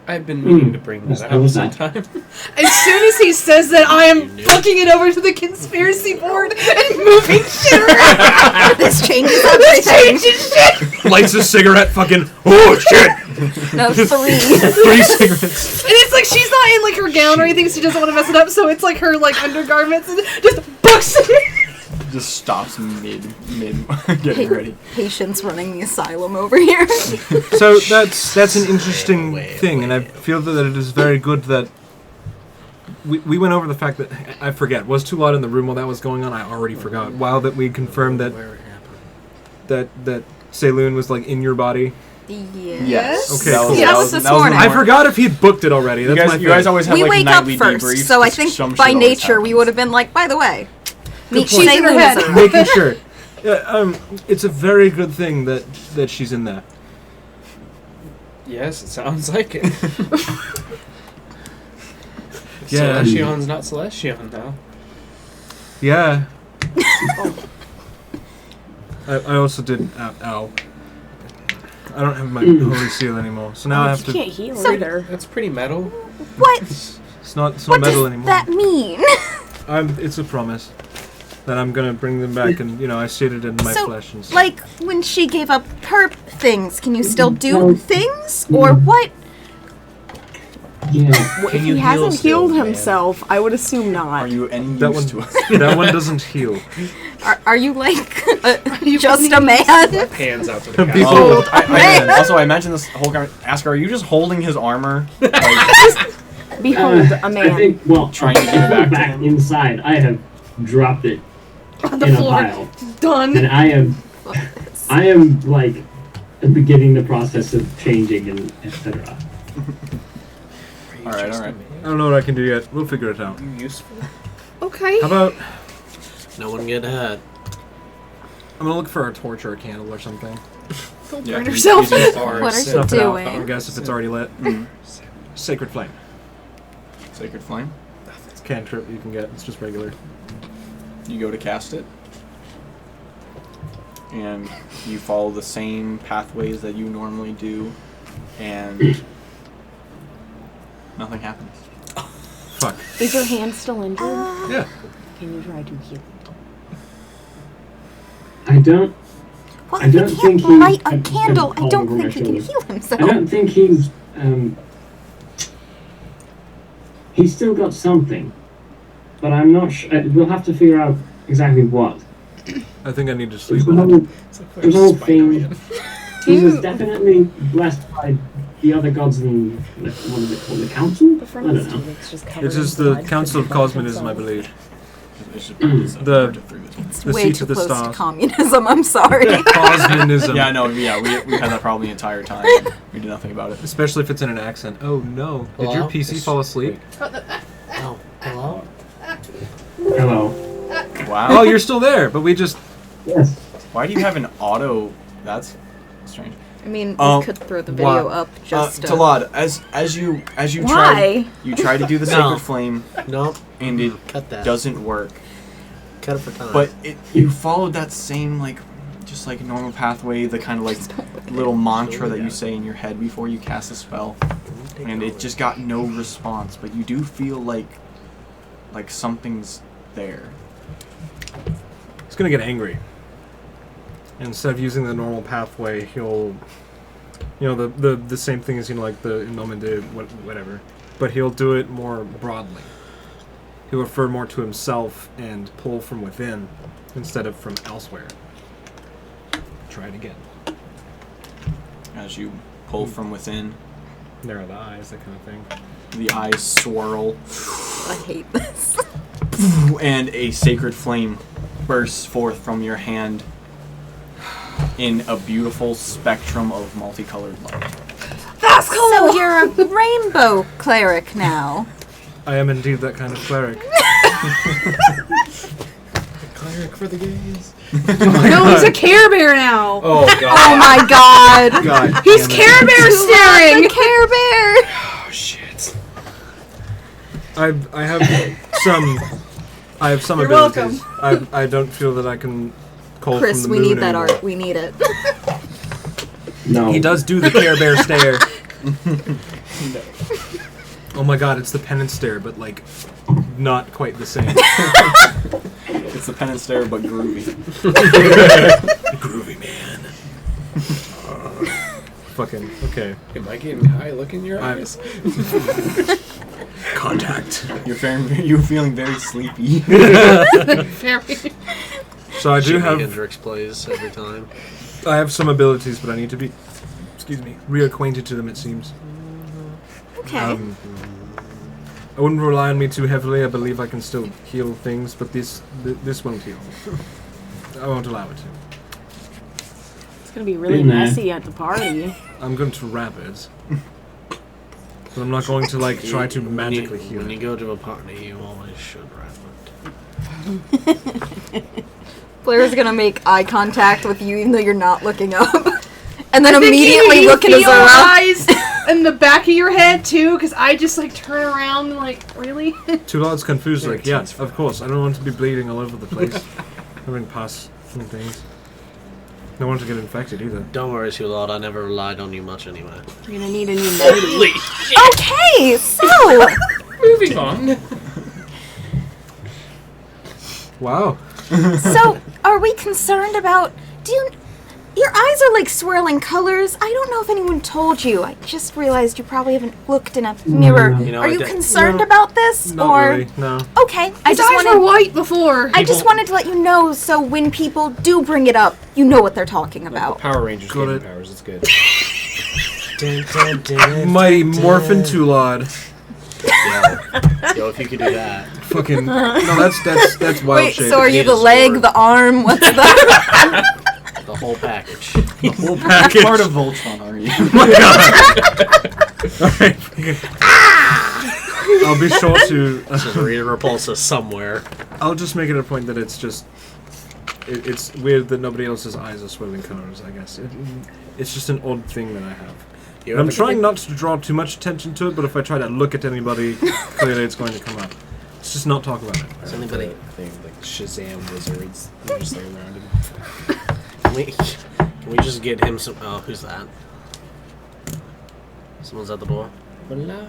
I've been meaning to bring that up sometime. As soon as he says that, I am fucking it over to the conspiracy board and moving shit around. This changes everything. Shit. Lights a cigarette, fucking, oh shit! No, 3. 3 cigarettes. And it's like she's not in like her gown or anything, so she doesn't want to mess it up. So it's like her like undergarments and just bucks it. Just stops mid getting ready. Patience running the asylum over here. So that's an interesting thing, and I feel that it is very good that we went over the fact that I forget, was Tulad in the room while that was going on? I already forgot. While that we confirmed that Saloon was like in your body. Yes. Okay, cool. Yeah, that was this morning. I forgot if he'd booked it already. That's You guys always have We like wake up nightly first, debriefs. so I Some think shit by always nature happens. we would have been like, by the way, meet point. Shay In her head. Loser. making sure. It's a very good thing that she's in there. Yes, it sounds like it. Yeah. Celestion's not Celestion now. Yeah. I also did. Ow. I don't have my holy seal anymore, so now I have You to. can't heal So- either. That's pretty metal. What? It's not What metal does anymore. that mean? It's a promise that I'm gonna bring them back, and I stated it in my So, flesh and stuff. like, when she gave up her things, can you still do things? Or what? Yeah. Well, if he hasn't healed himself, I would assume Are not. you any that use one, to us? that one doesn't heal. Are you like just a man? Hands out to the People- couch. Also, I imagine this whole Asker, are you just holding his armor? Like, Behold, a I man. think, well, Trying to get back to him. inside. I have dropped it On the in a floor. pile. Done. And I am like beginning the process of changing and etc. Alright. I don't know what I can do yet. We'll figure it out. Useful. Okay. How about No one get ahead. I'm gonna look for a torch or a candle or something. Don't Yeah, burn he's herself. using What are you Snuff it out. I doing? guess if it's already lit. Sacred flame. Sacred Flame. It's a cantrip you can get. It's just regular. You go to cast it, and you follow the same pathways that you normally do, and nothing happens. Fuck. Is your hand still injured? Yeah. Can you try to heal? I don't Well, I if don't he think can't he- light a I'm candle, I calling don't over my think he can shoulder. heal himself. I don't think he's still got something, but I'm not sure. We'll have to figure out exactly what. I think I need to sleep. There's the whole thing. He You- was definitely blessed by the other gods in what is it called, the council? I don't know. It is the Council of Cosmonism, I believe. It's just The It's the way seat too of the close to stars. communism. I'm sorry. Cosmonism. yeah, no, yeah, we had that problem the entire time. We did nothing about it. Especially if it's in an accent. Oh no. Did your Hello? PC fall asleep? Oh, hello? Hello. Wow. Oh, you're still there, but we just. Yes. Why do you have an auto? That's strange. I mean, we could throw the video up just Tulad, as you Why? try to do the sacred flame, Nope. and it Cut that. doesn't work. Cut it for time. But you followed that same just like normal pathway, the kind of like little mantra that you say in your head before you cast a spell, and it just got no response. But you do feel like something's there. He's gonna get angry. Instead of using the normal pathway, he'll, the same thing as like the Nomen did, whatever, but he'll do it more broadly. He'll refer more to himself and pull from within instead of from elsewhere. Try it again. As you pull from within, Narrow the eyes, that kind of thing. the eyes swirl, I hate this. and a sacred flame bursts forth from your hand in a beautiful spectrum of multicolored light. That's cool! So you're a rainbow cleric now. I am indeed that kind of cleric. Cleric for the gays. No, he's a Care Bear now. Oh god. Oh my god! God, He's damn it. Care Bear staring. The Care Bear! Oh shit. I have some You're abilities. I don't feel that I can call Chris, from the we moon need that anymore. art. We need it. No. He does do the Care Bear stare. Oh my god, it's the penance stare, but not quite the same. It's the penance stare, but groovy. Groovy man. Fucking okay. Am I getting high? Look in your I'm- eyes. Contact. You're feeling very sleepy. Very. So I do Jimi have Hendrix plays every time. I have some abilities, but I need to be, reacquainted to them. It seems. Okay. I wouldn't rely on me too heavily. I believe I can still heal things, but this won't heal. I won't allow it to. It's gonna be really Been there. messy at the party. I'm going to wrap it. But I'm not going to try to magically heal When you it. go to a party, you always should wrap it. Blair's gonna make eye contact with you even though you're not looking up. And then I think immediately you look at feel Azura. eyes in the back of your head too, because I just turn around and really. Tulad's confused, Very yeah, tense. of course. I don't want to be bleeding all over the place. Having pus and things. Don't want to get infected either. Don't worry, Tulad. I never relied on you much anyway. You're gonna need a new noti. Okay, so Moving on. Wow. so are we concerned about your eyes are swirling colors. I don't know if anyone told you. I just realized you probably haven't looked in a mirror. No. You know, Are I you did- concerned No, about this? Not or really, no. okay. I His just eyes were wanted white before. I just wanted to let you know so when people do bring it up, you know what they're talking The about. Power Rangers Got getting it. powers. It's good. Mighty Morphin Tulad. Yo, if you could do that. Fucking. No, that's wild Wait, shape. so are you Need the a leg, sword. the arm? What's the The whole package. Whole package. Part of Voltron, are you? Alright. I'll be sure to. This is Rita Repulsa somewhere. I'll just make it a point that it's just. It's weird that nobody else's eyes are swirling colors, I guess. It's just an odd thing that I have. And I'm trying not to draw too much attention to it, but if I try to look at anybody, clearly it's going to come up. Let's just not talk about it. Is anybody? Thing like Shazam wizards. They're just around him. Can we just get him some? Oh, who's that? Someone's at the door. Voila.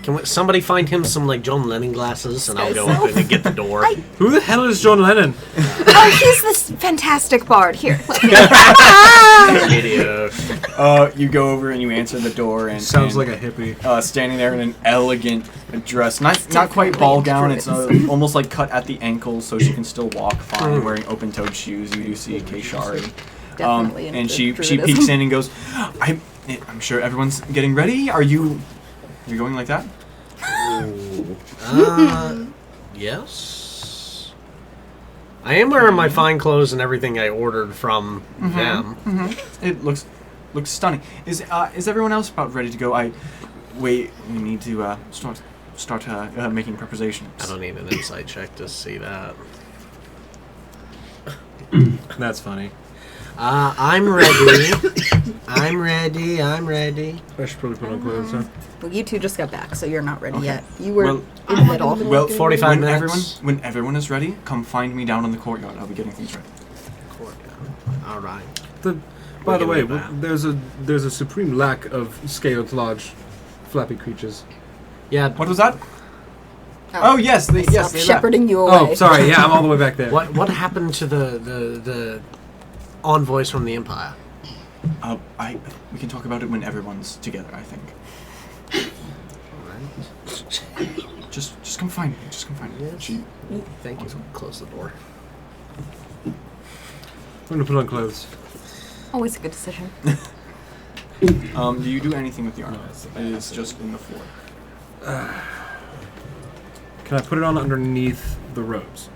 Can somebody find him some John Lennon glasses, and I'll go up and get the door. Who the hell is John Lennon? Oh, he's this fantastic bard. Here. Idiot. You go over and you answer the door, and Sounds and, like a hippie. standing there in an elegant dress, not quite ball gown. It's almost cut at the ankles, so she can still walk fine, wearing open-toed shoes. You do see Keshari, Definitely and into she druidism. peeks in and goes, "I'm sure everyone's getting ready. Are you going like that?" Yes. I am wearing my fine clothes and everything I ordered from them. It looks stunning. Is everyone else about ready to go? We need to start making preparations. I don't need an insight check to see that. That's funny. I'm ready. I'm ready. I should probably put on clothes, huh? Well, you two just got back, so you're not ready Okay. yet. You were Well, in the middle. Well, 45 minutes. When everyone is ready, come find me down in the courtyard. I'll be getting things ready. All right. By the way, getting it there's a supreme lack of scaled large flappy creatures. Yeah. What was that? Oh yes, yes. Stop they left. shepherding you away. Oh, sorry. Yeah, I'm all the way back there. What happened to the envoys from the Empire? We can talk about it when everyone's together. I think. Just come find me. Just come find me. Yes. Thank you. Close the door. I'm gonna put on clothes. Always a good decision. Do you do anything with the armor? It is just in the floor. Can I put it on underneath the robes?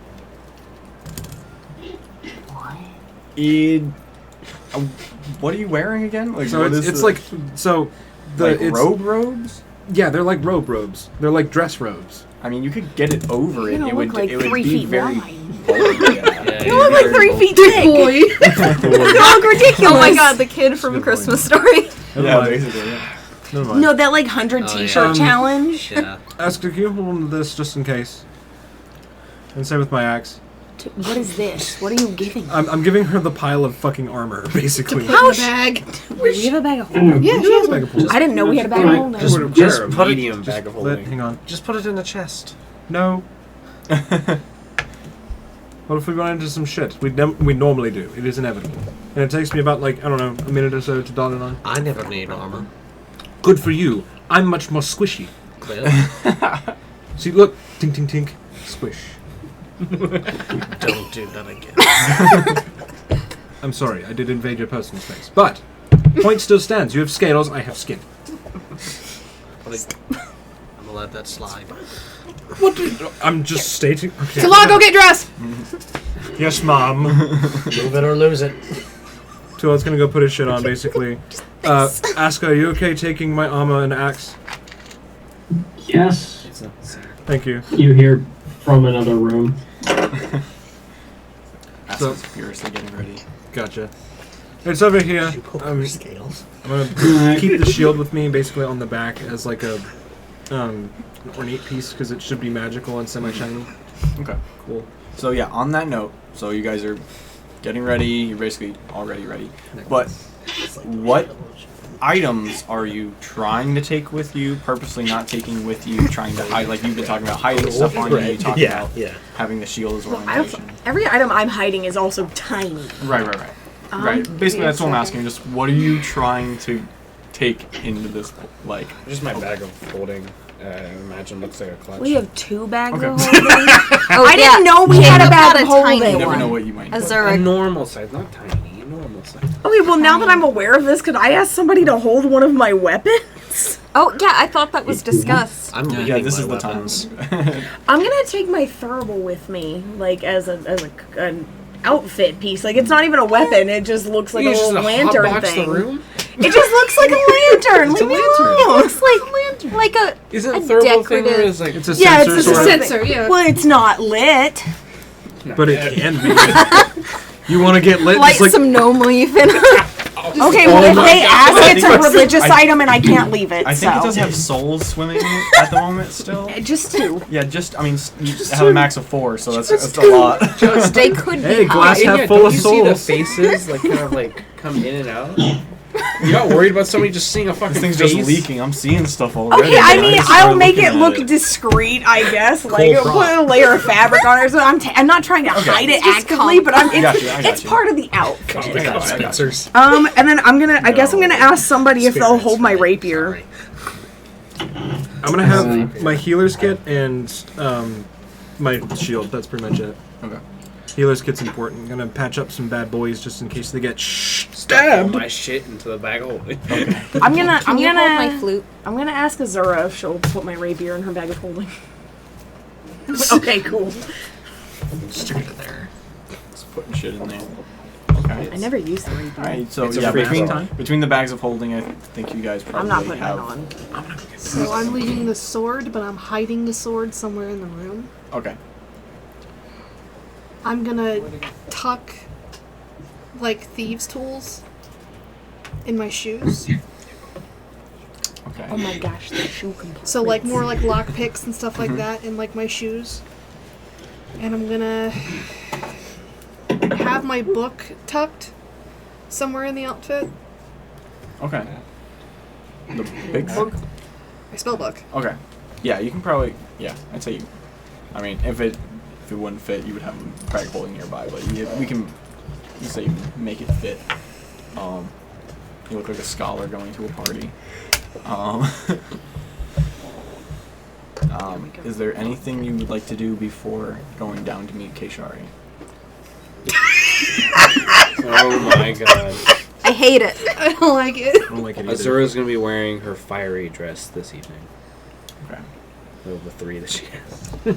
What are you wearing again? Like, So what it's is like so the like it's, robes? Yeah, they're like robes. They're like dress robes. I mean, you could get it over it. You're It gonna would. look like It would 3 be feet very. wide. bulky, yeah. You look like 3 feet thick. Boy. How ridiculous! Oh my god, the kid from Good Christmas Story. Never Yeah, mind. basically. Yeah. Never mind. No, that like 100 Oh, t-shirt yeah. challenge. Yeah. Ask, can you hold on to this just in case? And same with my axe. What is this? What are you giving? I'm giving her the pile of fucking armor, basically. Put in the bag. We have a bag of holding. Yeah, she has one. I didn't know we had a bag of holding. Just put it. medium bag of holding. Hang on. Just put it in the chest. No. What if we run into some shit? We normally do. It is inevitable. And it takes me about, like, I don't know, a minute or so to dot it on. I never need armor. Good for you. I'm much more squishy. Clearly. See, look. Tink, tink, tink. Squish. Don't do that again. I'm sorry. I did invade your personal space. But, point still stands. You have scales. I have skin. I'm gonna let that slide. What? I'm just stating. Okay. Tulad, go get dressed. Yes, Mom. Move it or lose it. Tulad's gonna go put his shit on, basically. Aske, are you okay taking my armor and axe? Yes, Thank you. you hear from another room. Aska's furiously getting ready. Gotcha. It's over here. You poke I'm your scales. gonna keep the shield with me, basically on the back as like a an ornate piece because it should be magical and semi-shiny. Okay. Cool. So yeah, on that note, so you guys are getting ready. You're basically already ready. But what items are you trying to take with you? Purposely not taking with you? Trying to hide? Like you've been talking about hiding stuff on you. You talked about having the shield as ornamentation. Every item I'm hiding is also tiny. Right. Right. Basically, that's what I'm asking. Just what are you trying to take into this? Like, Just my bag of holding. Imagine looks like a clutch. We have 2 bags Okay. of holding. Oh, I didn't know we had a bag of a holding. tiny you never one. know what you might. a Azura. normal size, not tiny. Normal size. Okay, well now that I'm aware of this, could I ask somebody to hold one of my weapons? Oh yeah, I thought that was discussed. I'm leaving Yeah, this my is the time. weapons. I'm gonna take my thurible with me, like as an outfit piece. Like it's not even a weapon; it just looks like a little lantern thing. The room? It just looks like a lantern. It's a Leave me lantern. alone. It looks like a Isn't A a thermal thing where decorative- it's like It's a Yeah, sensor it's a sort of, Sensor, yeah. Well, it's not lit. but it can be. You want to get lit? light Just like, some gnome leaf in. Okay, well if they ask, it's a religious item and I can't leave it. I think so. it does have souls swimming in it at the moment still. Just 2. Yeah, I mean, you have a max of 4, so that's a lot. They could hey, be glass high. half full of you see the souls. faces like kind of like come in and out? You're not worried about somebody just seeing a fucking This thing's face? just leaking. I'm seeing stuff already. Okay, I man. mean, just I'll started make it looking look at discreet, I guess. Like, Cool put prop. a layer of fabric on it. So I'm not trying to hide it Just actively, but I got you. it's part of the outfit. Oh my God, Spencer's. And then I guess I'm gonna ask somebody if they'll hold my rapier. I'm gonna have my healer's kit and my shield. That's pretty much it. Okay. Healer's kit's important. I'm gonna patch up some bad boys just in case they get All stabbed. my shit into the bag of holding. I'm gonna Can you hold my flute? I'm gonna ask Azura if she'll put my rapier in her bag of holding. Okay, cool. Stick it there. Just putting shit in there. Okay. I never used the rapier. Alright, so It's a yeah, free between time. the bags of holding, I think you guys probably I'm not putting have. that on. So I'm leaving the sword, but I'm hiding the sword somewhere in the room. Okay. I'm gonna tuck like thieves' tools in my shoes. Okay. Oh my gosh, the shoe compartment. So like more like lock picks and stuff like that in like my shoes. And I'm gonna have my book tucked somewhere in the outfit. Okay. The big book? My spell book. Okay. Yeah, you can probably. Yeah, I'd say you. I mean, if it wouldn't fit, you would have a bag holding nearby. But we can say you can make it fit. You look like a scholar going to a party. Is there anything you would like to do before going down to meet Keshari? Oh my god. I hate it. I don't like it. I don't like it either. Azura's gonna be wearing her fiery dress this evening. Okay. Of the 3 that she has.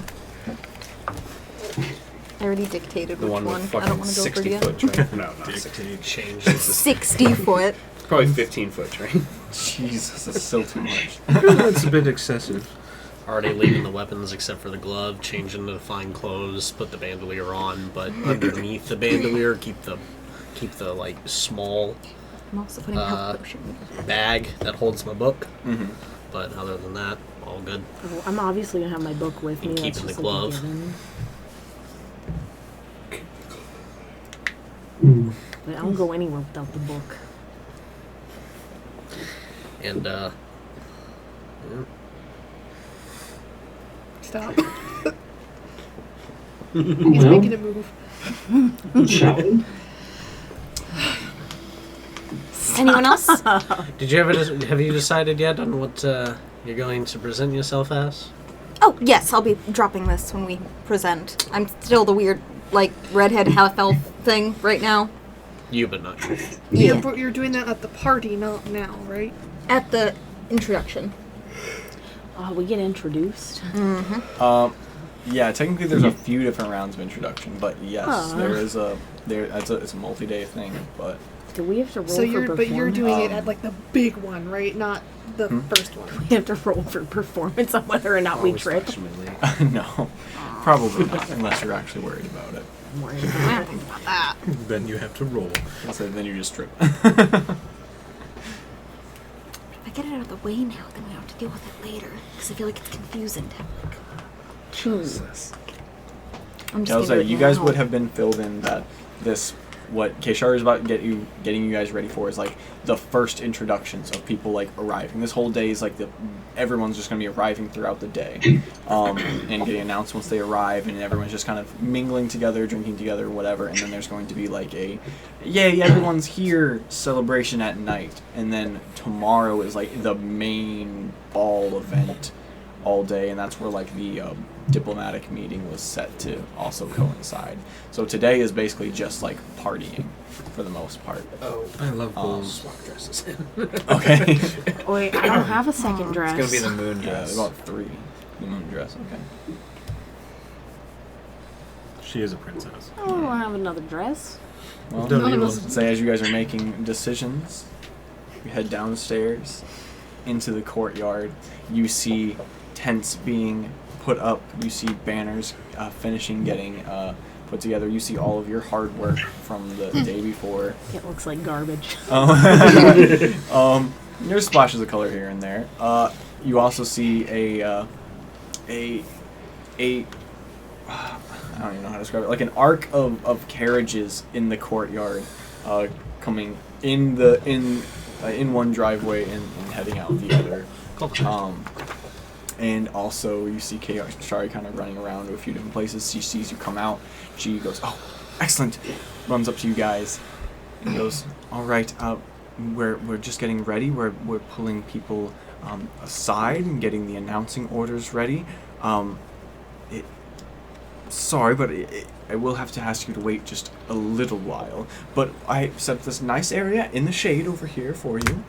I already dictated The which one one. with I fucking don't want to go 60 for it foot train. No, not 60. Change. 60 foot. Probably 15 foot train. Jesus, that's still too much. That's a bit excessive. Already leaving the weapons except for the glove, change into the fine clothes, put the bandolier on, but underneath the bandolier, keep the like small I'm also putting a health potion. bag that holds my book. Mm-hmm. But other than that, all good. Well, I'm obviously gonna have my book with me. And That's keeping just the like a glove. given. Mm. But I don't go anywhere without the book. And Stop. He's making a move. Shall we? Anyone else? did you have you decided yet on what you're going to present yourself as? Oh, yes, I'll be dropping this when we present. I'm still the weird, like, redhead half-elf thing right now. You, but not you. Yeah. You're doing that at the party, not now, right? At the introduction. Oh, we get introduced. Yeah, technically there's a few different rounds of introduction, but yes, Aw. it's a multi-day thing, but Do we have to roll So for you're performance? but you're doing it at like the big one, right? Not the first one. We have to roll for performance on whether or not we trip. no, probably not, unless you're actually worried about it. I'm worried about it. Then you have to roll. So then you just trip. If I get it out of the way now, then we have to deal with it later. Because I feel like it's confusing to have, like... Jesus. I'm just I was gonna like, do you it guys now. would have been filled in that what Keshar is about getting you guys ready for is like the first introductions of people like arriving. This whole day is like everyone's just gonna be arriving throughout the day, and getting announced once they arrive, and everyone's just kind of mingling together, drinking together, whatever. And then there's going to be like a yay, everyone's here celebration at night, and then tomorrow is like the main ball event all day, and that's where like the diplomatic meeting was set to also coincide. So today is basically just like partying for the most part. Oh, I love balls. swap dresses. Okay. Wait, I don't have a second dress. It's gonna be the moon Yeah, dress. about 3. The moon dress. Okay. She is a princess. I don't have another dress. Well, Don't none need of one. us- say as you guys are making decisions, you head downstairs into the courtyard. You see tents being put up. You see banners getting put together. You see all of your hard work from the day before. It looks like garbage. There's splashes of color here and there. You also see a I don't even know how to describe it. Like an arc of carriages in the courtyard, coming in one driveway and heading out the other. And also you see Shari kind of running around to a few different places. She sees you come out. She goes, "Oh, excellent!" Runs up to you guys and goes, "All right, we're just getting ready. We're pulling people aside and getting the announcing orders ready. Sorry, but I will have to ask you to wait just a little while. But I set this nice area in the shade over here for you.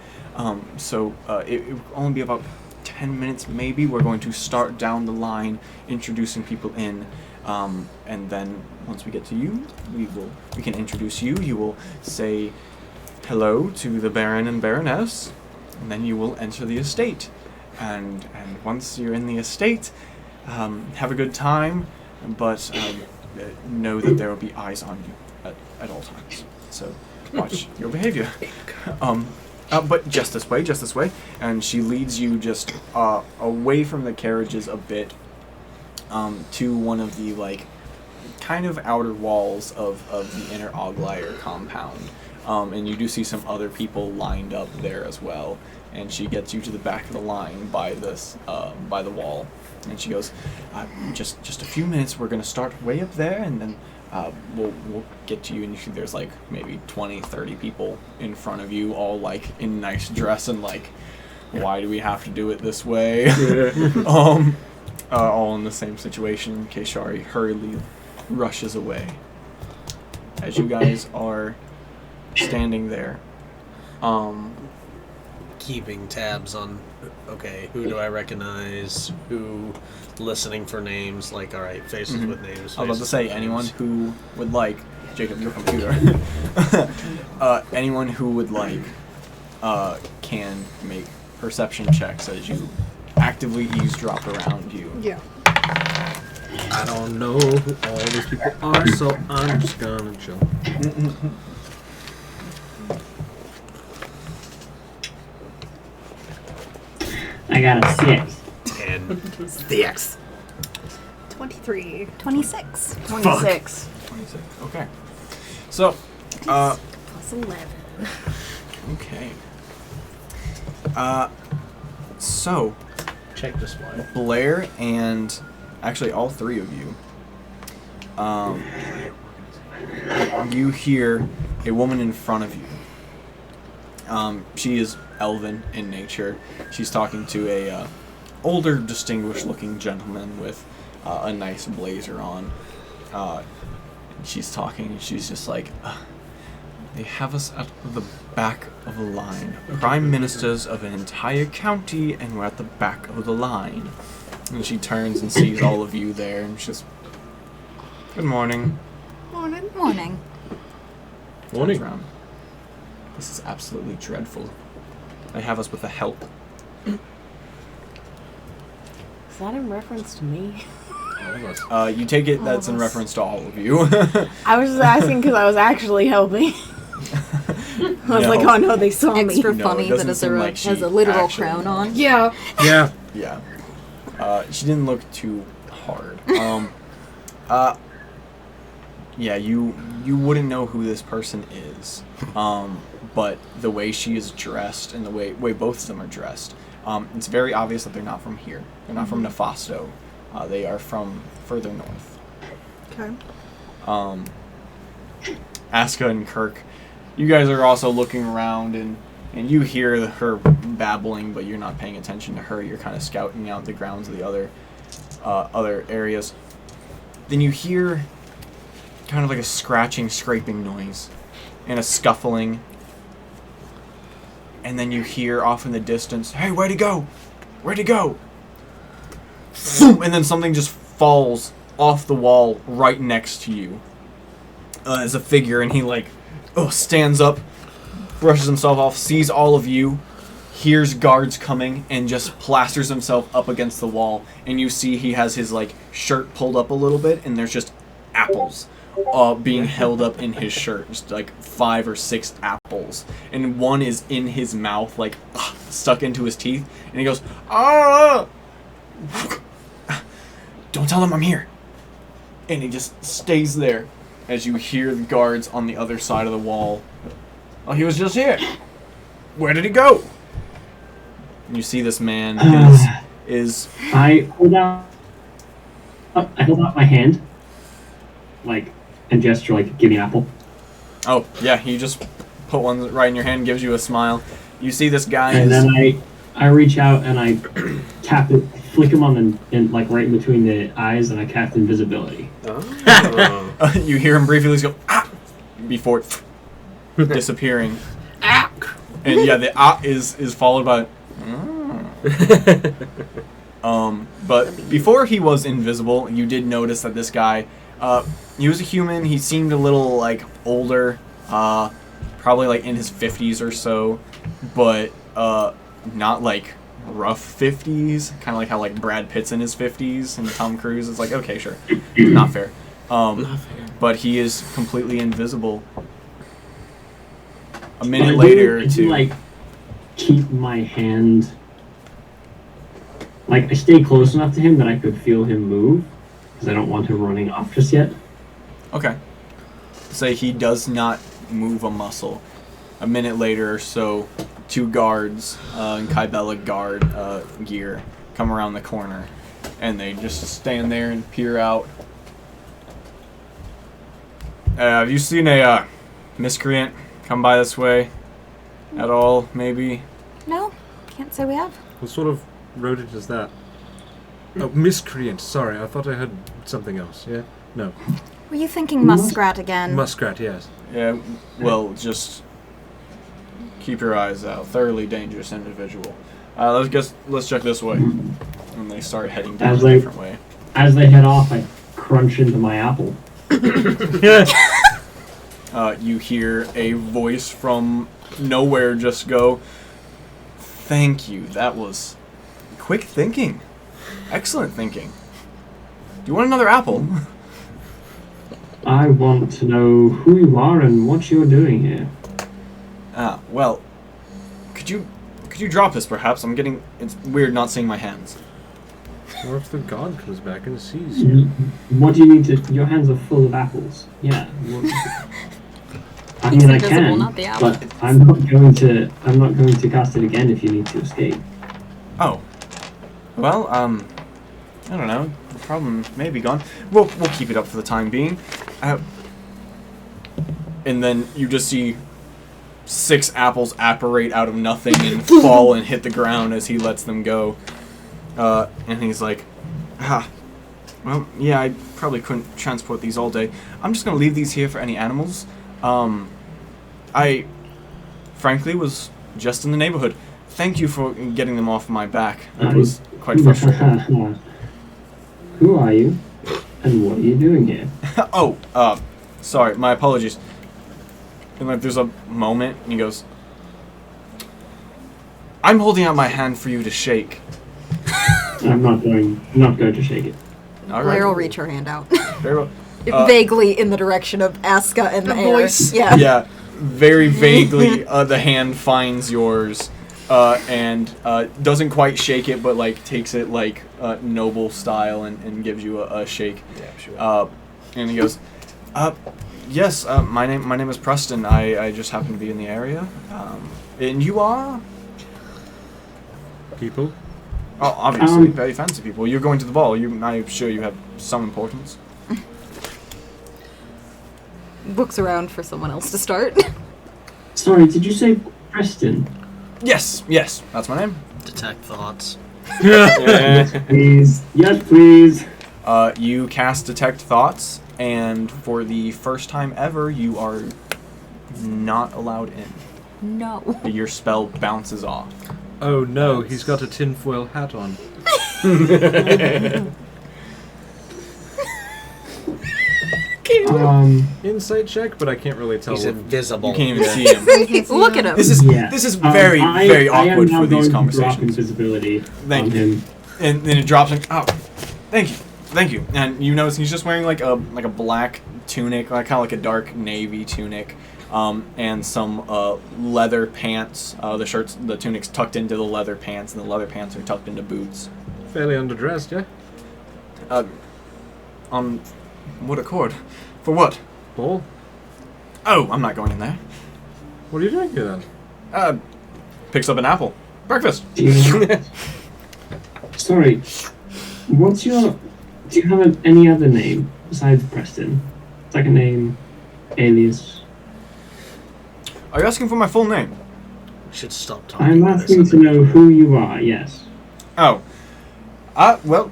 So it will only be about 10 minutes maybe. We're going to start down the line introducing people in, and then once we get to you, we can introduce you. You will say hello to the Baron and Baroness, and then you will enter the estate. And once you're in the estate, have a good time, but know that there will be eyes on you at all times." so watch your behavior. But just this way. And she leads you just away from the carriages a bit to one of the, like, kind of outer walls of the inner Oglyre compound. And you do see some other people lined up there as well. And she gets you to the back of the line by the wall. And she goes, just a few minutes, we're going to start way up there, and then we'll get to you. And you see there's like maybe 20, 30 people in front of you, all like in nice dress and like, why do we have to do it this way? All in the same situation. Keshari hurriedly rushes away. As you guys are standing there, keeping tabs on, okay, who do I recognize, who, listening for names, like, all right, faces with names. I was about to say, anyone who would like, Jacob, your computer, anyone who would like, can make perception checks as you actively eavesdrop around you. Yeah. I don't know who all these people are, so I'm just gonna jump. I got a 6. 10. 6. 23. 26. 26. 26. Okay. So, Plus 11. okay. So, Check display. Blair and actually all three of you, you hear a woman in front of you. She is elven in nature. She's talking to a older, distinguished-looking gentleman with a nice blazer on. She's talking, and she's just like, they have us at the back of the line. Prime ministers of an entire county, and we're at the back of the line. And she turns and sees all of you there, and she's just, good morning. Morning. Morning. Turns around. This is absolutely dreadful. They have us with a help. Is that in reference to me? You take it that's in reference to all of you. I was just asking because I was actually helping. I was like, oh no, they saw me. Extra No, funny it that doesn't has seem like she a literal actually crown knows. on. Yeah. Yeah. Yeah. She didn't look too hard. Yeah, you wouldn't know who this person is. But the way she is dressed and the way both of them are dressed, it's very obvious that they're not from here. They're not from Nefasto. They are from further north. Okay. Aska and Kirk, you guys are also looking around and you hear her babbling, but you're not paying attention to her. You're kind of scouting out the grounds of the other areas. Then you hear kind of like a scratching, scraping noise and a scuffling. And then you hear off in the distance, hey, where'd he go? Where'd he go? And then something just falls off the wall right next to you. As a figure, and he stands up, brushes himself off, sees all of you, hears guards coming, and just plasters himself up against the wall. And you see he has his shirt pulled up a little bit, and there's just apples being held up in his shirt, just 5 or 6 apples, and one is in his mouth, stuck into his teeth, and he goes, ah! Don't tell them I'm here. And he just stays there as you hear the guards on the other side of the wall. Oh, he was just here. Where did he go? And you see this man is I hold out my hand, and gesture, give me an apple. Oh, yeah, he just put one right in your hand, gives you a smile. You see this guy and then I reach out and I tap it, flick him on right in between the eyes, and I cast invisibility. Oh. You hear him briefly go, ah! Before disappearing. Ah! And yeah, the ah is followed by but before he was invisible, you did notice that this guy, he was a human. He seemed a little older, probably in his 50s or so, but not rough 50s, kind of how Brad Pitt's in his 50s and Tom Cruise is okay, sure, not fair. But he is completely invisible, A minute I later, do, like, keep my hand... Like, I stay close enough to him that I could feel him move, because I don't want him running off just yet. Okay. Say he does not move a muscle. A minute later or so, 2 guards in Kybella guard gear come around the corner, and they just stand there and peer out. Have you seen a miscreant come by this way at all, maybe? No, can't say we have. What sort of rodent is that? Oh, miscreant. Sorry, I thought I heard something else. Yeah? No. Were you thinking muskrat again? Muskrat, yes. Yeah, well, just keep your eyes out. Thoroughly dangerous individual. Let's check this way. And they start heading down a different way. As they head off, I crunch into my apple. You hear a voice from nowhere just go, "Thank you. That was quick thinking. Excellent thinking. Do you want another apple?" I want to know who you are and what you're doing here. Well, could you drop this perhaps? It's weird not seeing my hands. What if the god comes back and sees you? What do you need to... Your hands are full of apples. Yeah. I mean, I can, not the apple. but I'm not going to cast it again if you need to escape. Oh. Well, I don't know. The problem may be gone. We'll keep it up for the time being. And then you just see 6 apples apparate out of nothing and fall and hit the ground as he lets them go. And he's like, well, yeah, I probably couldn't transport these all day. I'm just going to leave these here for any animals. I, frankly, was just in the neighborhood. Thank you for getting them off my back. It was quite frustrating. Who are you? And what are you doing here? Sorry, my apologies. And like, there's a moment, and he goes, "I'm holding out my hand for you to shake." I'm not going to shake it. All Blair will right. reach her hand out. Very well. Vaguely in the direction of Aska and the air. voice. Yeah. Yeah, very vaguely, the hand finds yours, and doesn't quite shake it, but like takes it like noble style and gives you a shake. Yeah, sure. And he goes, "Yes, my name is Preston. I just happen to be in the area. And you are?" People? Oh, obviously, very fancy people. You're going to the ball. I'm sure you have some importance. Looks around for someone else to start. Sorry, did you say Preston? Yes, that's my name. Detect thoughts. Please. Yes, please. You cast Detect Thoughts, and for the first time ever, you are not allowed in. No. Your spell bounces off. Oh no, he's got a tinfoil hat on. Insight check, but I can't really tell. He's invisible. You can't even see him. Look at him. This is very awkward for these I am now going to drop conversations. invisibility Thank on you. him. And then it drops. And, oh, thank you. And you notice he's just wearing like a black tunic, like kind of like a dark navy tunic, and some leather pants. The tunic's tucked into the leather pants, and the leather pants are tucked into boots. Fairly underdressed, yeah? On what accord? For what? Ball? Oh, I'm not going in there. What are you doing here then? Picks up an apple. Breakfast. Sorry, do you have any other name besides Preston? It's like a name, alias. Are you asking for my full name? We should stop talking. I'm about asking this. to know who you are, yes. Oh. Well,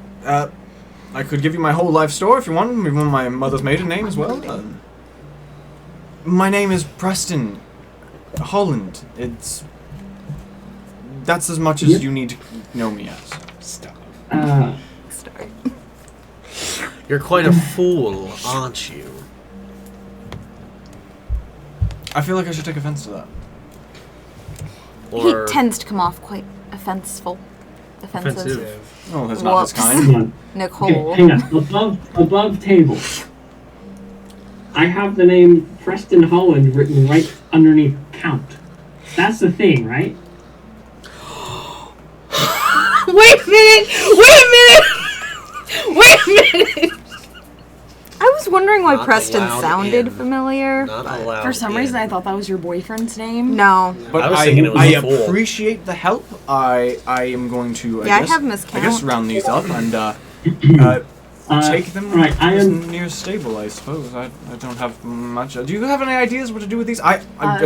I could give you my whole life story if you want. Maybe one of my mother's maiden name as well. My name is Preston Holland. That's as much as you need to know me as. Stop. Start. You're quite a fool, aren't you? I feel like I should take offense to that. Or He tends to come off quite offensive. Oh, that's not his Whoops. kind. Come on. Nicole. Hang on. Above table. I have the name Preston Holland written right underneath count. That's the thing, right? Wait a minute! I was wondering why Not Preston allowed sounded in. familiar. Not but- allowed. For some reason, I thought that was your boyfriend's name. No. But I was thinking it was I a fool. appreciate the help. I am going to. Yeah, I guess, have miscount. I guess round these up and take them right, I as am. near stable. I suppose. I don't have much. Do you have any ideas what to do with these? I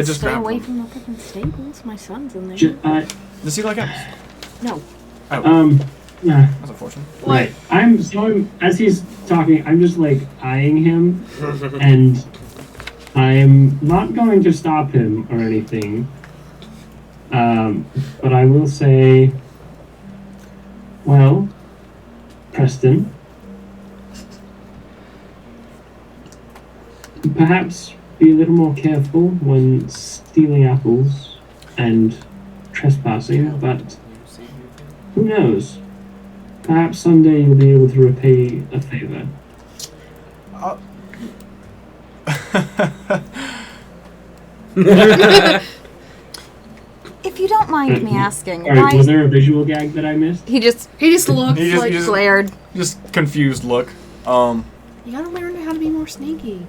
just Stay grabbed away them. from the fucking stables. My son's in there. Does he like apples? No. Oh, Yeah. that's unfortunate. Right. As he's talking, I'm just like eyeing him, and I'm not going to stop him or anything. But I will say, well, Preston, perhaps be a little more careful when stealing apples and trespassing, but who knows? Perhaps someday you'll be able to repay a favor. If you don't mind me asking, Alright, why was there a visual gag that I missed? he just He just looks He just- like he just- glared. Just confused look. you gotta learn how to be more sneaky.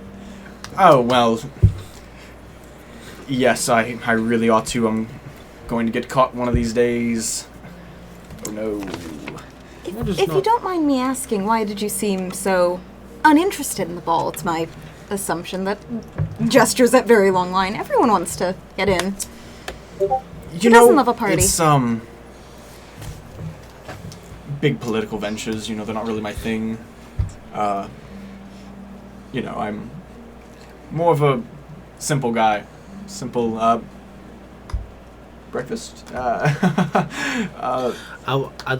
Oh well. Yes, I really ought to. I'm going to get caught one of these days. Oh no. If you don't mind me asking, why did you seem so uninterested in the ball? It's my assumption that gestures at very long line. Everyone wants to get in. You doesn't love a party? It's big political ventures, they're not really my thing. I'm more of a simple guy. Simple breakfast. I'd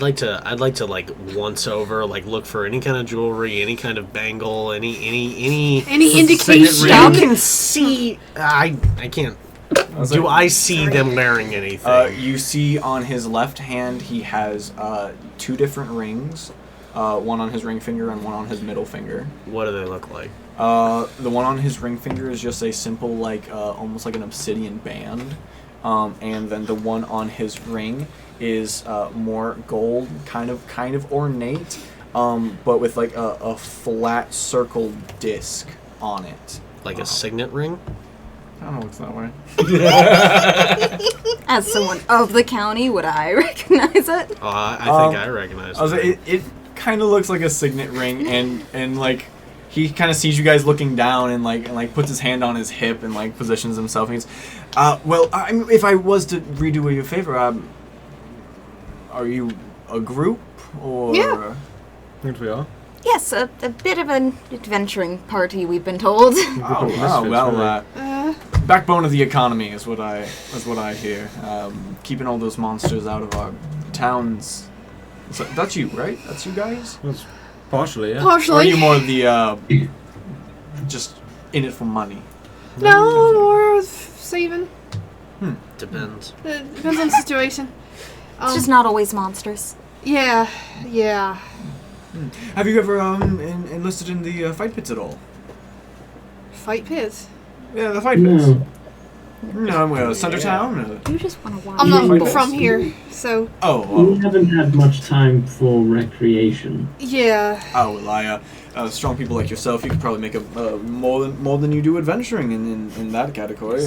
like to like once over, like look for any kind of jewelry, any kind of bangle, any indication. I can see. I can't. Do I see them wearing anything? You see on his left hand he has 2 different rings, one on his ring finger and one on his middle finger. What do they look like? The one on his ring finger is just a simple, almost like an obsidian band, and then the one on his ring is more gold, kind of ornate, but with like a flat circle disc on it. Like a signet ring? I don't know what's that way. As someone of the county, would I recognize it? Oh, I think I recognize I was it. it kind of looks like a signet ring, and like he kind of sees you guys looking down and puts his hand on his hip and positions himself. And he's, if I was to redo you a favor, are you a group or? Yeah. Aren't we all? Yes, a bit of an adventuring party, we've been told. Backbone of the economy is what I hear. Keeping all those monsters out of our towns. So that's you, right? That's you guys? That's partially, yeah. Or are Partially. you more of the just in it for money? No, more saving. Depends. It depends on the situation. It's just not always monsters. Yeah. Have you ever enlisted in the fight pits at all? Fight pits. Yeah, the fight pits. No. Center Town. You just want to watch. I'm Fight not pits. from here, so We Oh, haven't had much time for recreation. yeah. Strong people like yourself, you could probably make more than you do adventuring in that category.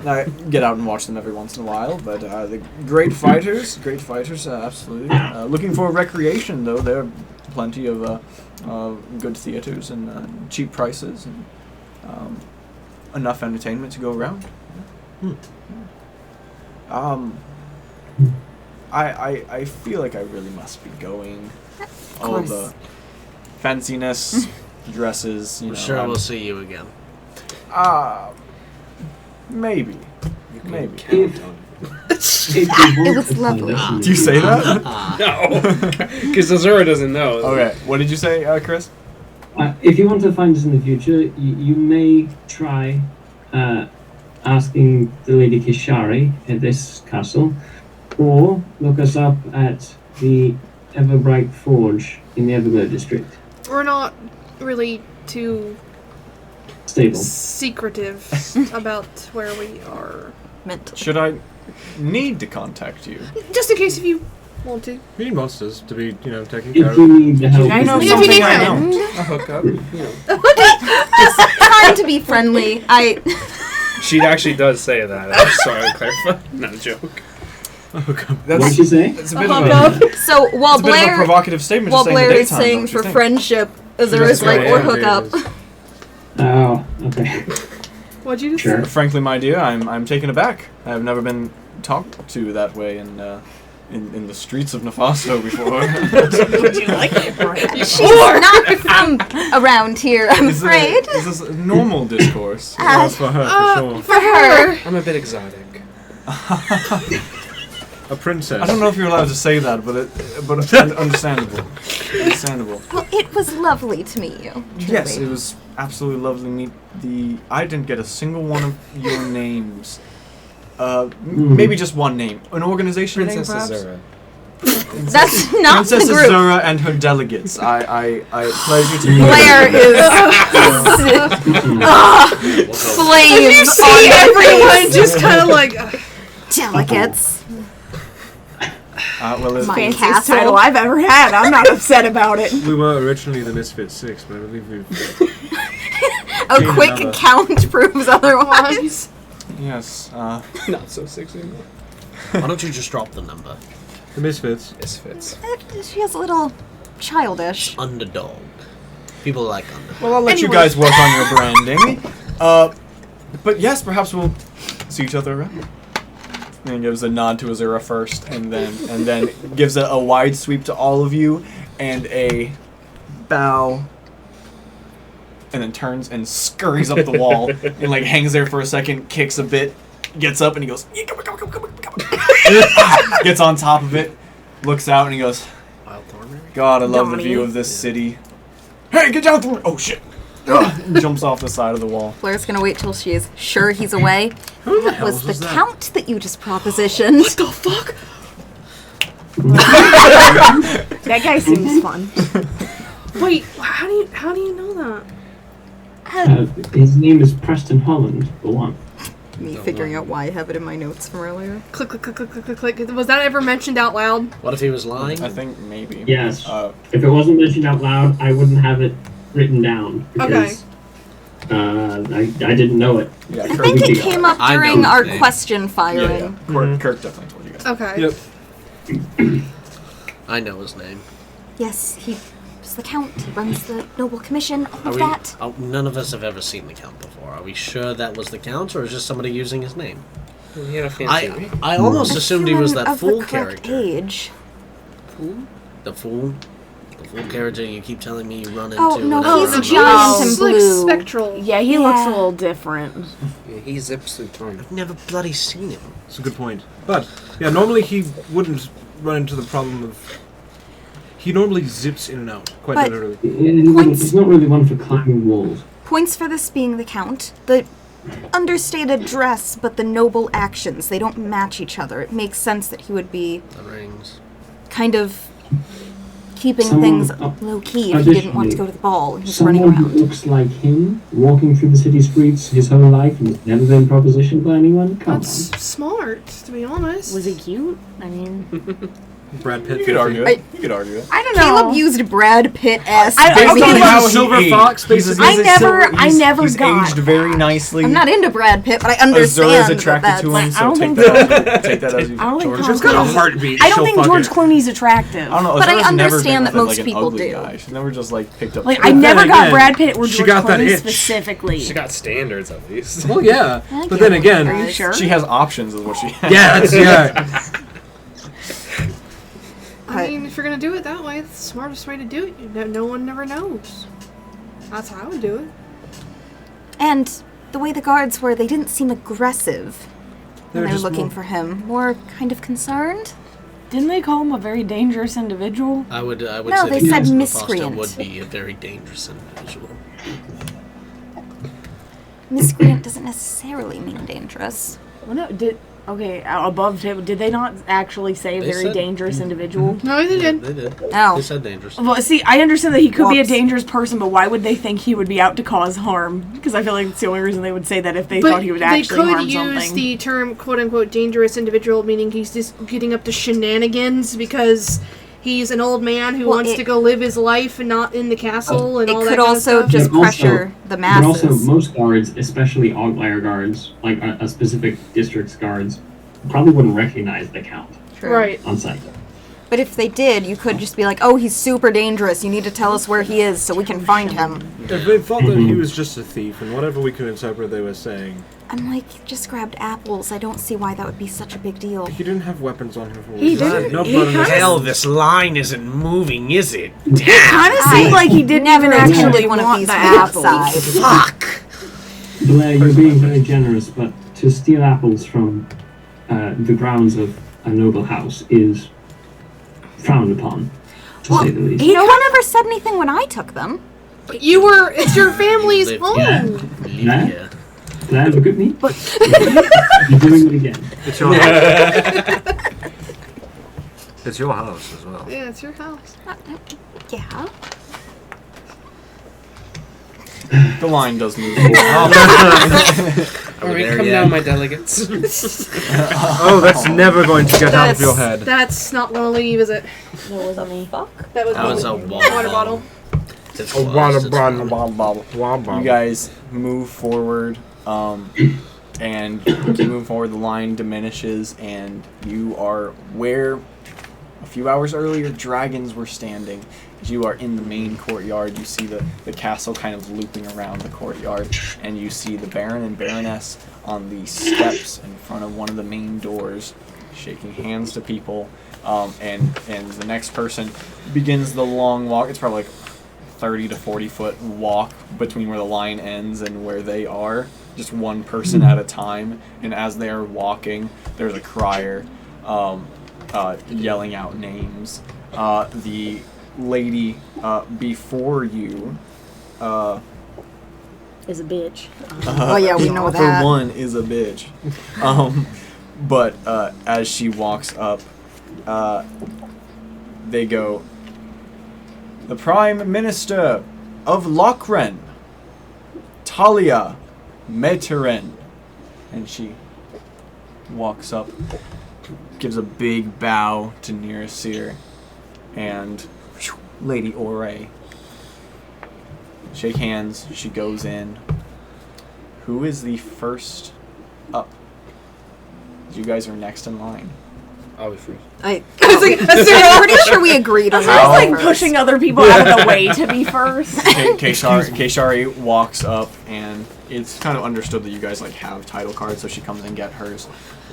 I get out and watch them every once in a while, but the great fighters, absolutely. Looking for recreation, though, there are plenty of good theaters and cheap prices and enough entertainment to go around. I feel like I really must be going. All course. the fanciness, dresses, I'm sure we'll see you again. Maybe. Maybe. It was lovely. Do you say that? No, because Azura doesn't know. Okay. What did you say, Chris? If you want to find us in the future, you may try asking the Lady Kishari at this castle, or look us up at the Everbright Forge in the Everglow district. We're not really too stable. secretive about where we are. Mentally. Should I need to contact you? Just in case if you want to. We need monsters to be, taken care If you of. need the help, I know If you something need I help. don't. A hookup. Trying to be friendly. She actually does say that. I'm sorry, to clarify. Not a joke. what'd That's you say? it's a bit of a, So while It's a bit of a Blair provocative statement. while just saying Blair the is daytime, saying don't you for think? friendship, Azura is Just like, go or ahead, hook up. it is. Oh, okay. What'd you just Sure. say? Frankly, my dear, I'm taken aback. I have never been talked to that way in the streets of Nefasto before. Would you like it? She's not from around here, I'm afraid. Is this a normal discourse? Yeah, for her, for sure. For her. I'm a bit exotic. A princess. I don't know if you're allowed to say that, but understandable. Understandable. Well, it was lovely to meet you. Yes, truly. it was absolutely lovely to meet I didn't get a single one of your names. Maybe just one name. An organization Princess name, perhaps? Azura. That's not Princess the group. Azura and her delegates. I pleasure to meet Blair is flames on their Everyone face. just kind of like. Delegates. well, My Fanciest castle. title I've ever had. I'm not upset about it. We were originally the Misfit Six, but I believe we've... A Gain quick another. count proves otherwise. yes. Not so sexy. Why don't you just drop the number? The Misfits. Misfits. She is a little childish. Underdog. People like underdog. Well, I'll let you Anyway. guys work on your branding. But yes, perhaps we'll see each other around. And gives a nod to Azura first, and then gives a wide sweep to all of you, and a bow, and then turns and scurries up the wall, and like hangs there for a second, kicks a bit, gets up, and he goes, gets on top of it, looks out, and he goes, Wild Thornberry? God, I love the Donnie. view of this city. Hey, get down through! Oh shit! And jumps off the side of the wall. Blair's gonna wait till she is sure he's away. Who the That hell was the was that? count that you just propositioned. What the fuck? That guy seems fun. Wait, how do you know that? His name is Preston Holland, for one. Me figuring out why I have it in my notes from earlier. Click, click, click, click, click, click, click. Was that ever mentioned out loud? What if he was lying? I think maybe. Yes. Uh, If it wasn't mentioned out loud, I wouldn't have it written down. Because, I didn't know it. yeah, I Kirk, think it Kirk- came up I know during his our name. question yeah, firing. Kirk definitely told you guys. Okay. Yep. I know his name. Yes, he was the count. He runs the Noble Commission. All Are of we, that. oh, none of us have ever seen the Count before. Are we sure that was the Count, or is just somebody using his name? He had a fancy name. I almost assumed he was Human that of fool the correct character. age. The fool? The fool character you keep telling me you run into. Oh, no, whenever he's I'm a giant around. in It's like blue. spectral. Yeah, he looks Yeah. a little different. Yeah, he zips through time. I've never bloody seen him. It's a good point. But, yeah, normally he wouldn't run into the problem of... He normally zips in and out, quite But- literally. He's not really one for climbing walls. Points for this being the count. The understated dress, but the noble actions, they don't match each other. It makes sense that he would be The rings. kind of keeping Someone- things low key if he didn't want to go to the ball and he's running Someone who around. looks like him, walking through the city streets his whole life and has never been propositioned by anyone? Come That's smart, to be honest. Was he cute? I mean, Brad Pitt. You could argue I- it. You could argue it. I don't know. Caleb used Brad Pitt-esque. I Based think on he how was he Silver aged. Fox, basically. I never he's got aged very nicely. I'm not into Brad Pitt, but I understand Azura's that attracted that's... to him, I so don't take think that, take that as you. I don't think George. She's got a heartbeat. I don't she'll think fuck George it. Clooney's attractive. I don't know. But I Azura's never understand been that with, most like, an people ugly do. Guy. She's never just like picked up. Like, But I then never got again, Brad Pitt or she George got that Clooney itch. specifically. She got standards at least. Well, yeah. I But get then it. again... Are you sure? She has options, is what she has. Yeah, that's... Yeah. I mean, if you're gonna do it that way, it's the smartest way to do it. No one never knows. That's how I would do it. And the way the guards were, they didn't seem aggressive They when were they were just looking more- for him. More kind of concerned. Didn't they call him a very dangerous individual? I would No, say they the said Count of miscreant. Nefasto would be a very dangerous individual. Miscreant doesn't necessarily mean dangerous. Well, no, Okay, above table. Did they not actually say They very said- dangerous individual? No, they did. They did. Oh. They said dangerous. Well, see, I understand that he could be a Whoops. dangerous person, but why would they think he would be out to cause harm? Because I feel like it's the only reason they would say that if they But thought he would they actually could harm use something. the term "quote unquote" dangerous individual, meaning he's just getting up to shenanigans because he's an old man who Well, wants to go live his life and not in the castle and It all could that kind also of stuff. just But also- pressure the But also, masses. most guards, especially Outlier guards, like a specific district's guards, probably wouldn't recognize the Count True. Right. on sight. But if they did, you could just be like, oh, he's super dangerous. You need to tell us where he is so we can find him. If they thought that he was just a thief and whatever we could interpret they were saying, I'm like, he just grabbed apples. I don't see why that would be such a big deal. he didn't have weapons on him. For He didn't. No He blood on his kinda- Hell, this line isn't moving, is it? Kind of seemed like he didn't never even actually actually one of want these the from apple. outside. Fuck! Blair, you're being very generous, but to steal apples from the grounds of a noble house is frowned upon, to say the least. No one ever said anything when I took them. It's your family's Live home. Yeah. Blair, look at me. You're doing it again. It's your house. It's your house as well. Yeah, it's your house. Yeah. The line does move forward. Alright, there come yet? down, my delegates. Oh, that's never going to get out of your head. That's not gonna leave, is it? That wasn't me. That was a water bottle. It's A was, it's bottle, fine. bottle. You guys move forward, and you move forward. The line diminishes, and you are where a few hours earlier dragons were standing. As you are in the main courtyard, you see the castle kind of looping around the courtyard, and you see the Baron and Baroness on the steps in front of one of the main doors, shaking hands to people. And the next person begins the long walk. It's probably like 30 to 40 foot walk between where the line ends and where they are, just one person at a time. And as they are walking, there's a crier yelling out names. The lady before you Is a bitch. Oh, yeah, we know for that. one is a bitch. But as she walks up, they go, "The Prime Minister of Lochran, Talia Meteren." And she walks up, gives a big bow to Nearseer and Lady Ore. Shake hands, she goes in. Who is the first up? You guys are next in line. I'll be free. I'm pretty sure we agreed on I that. was like first. pushing other people out of the way to be first. Keshari walks up, and it's kind of understood that you guys like have title cards, so she comes and get hers.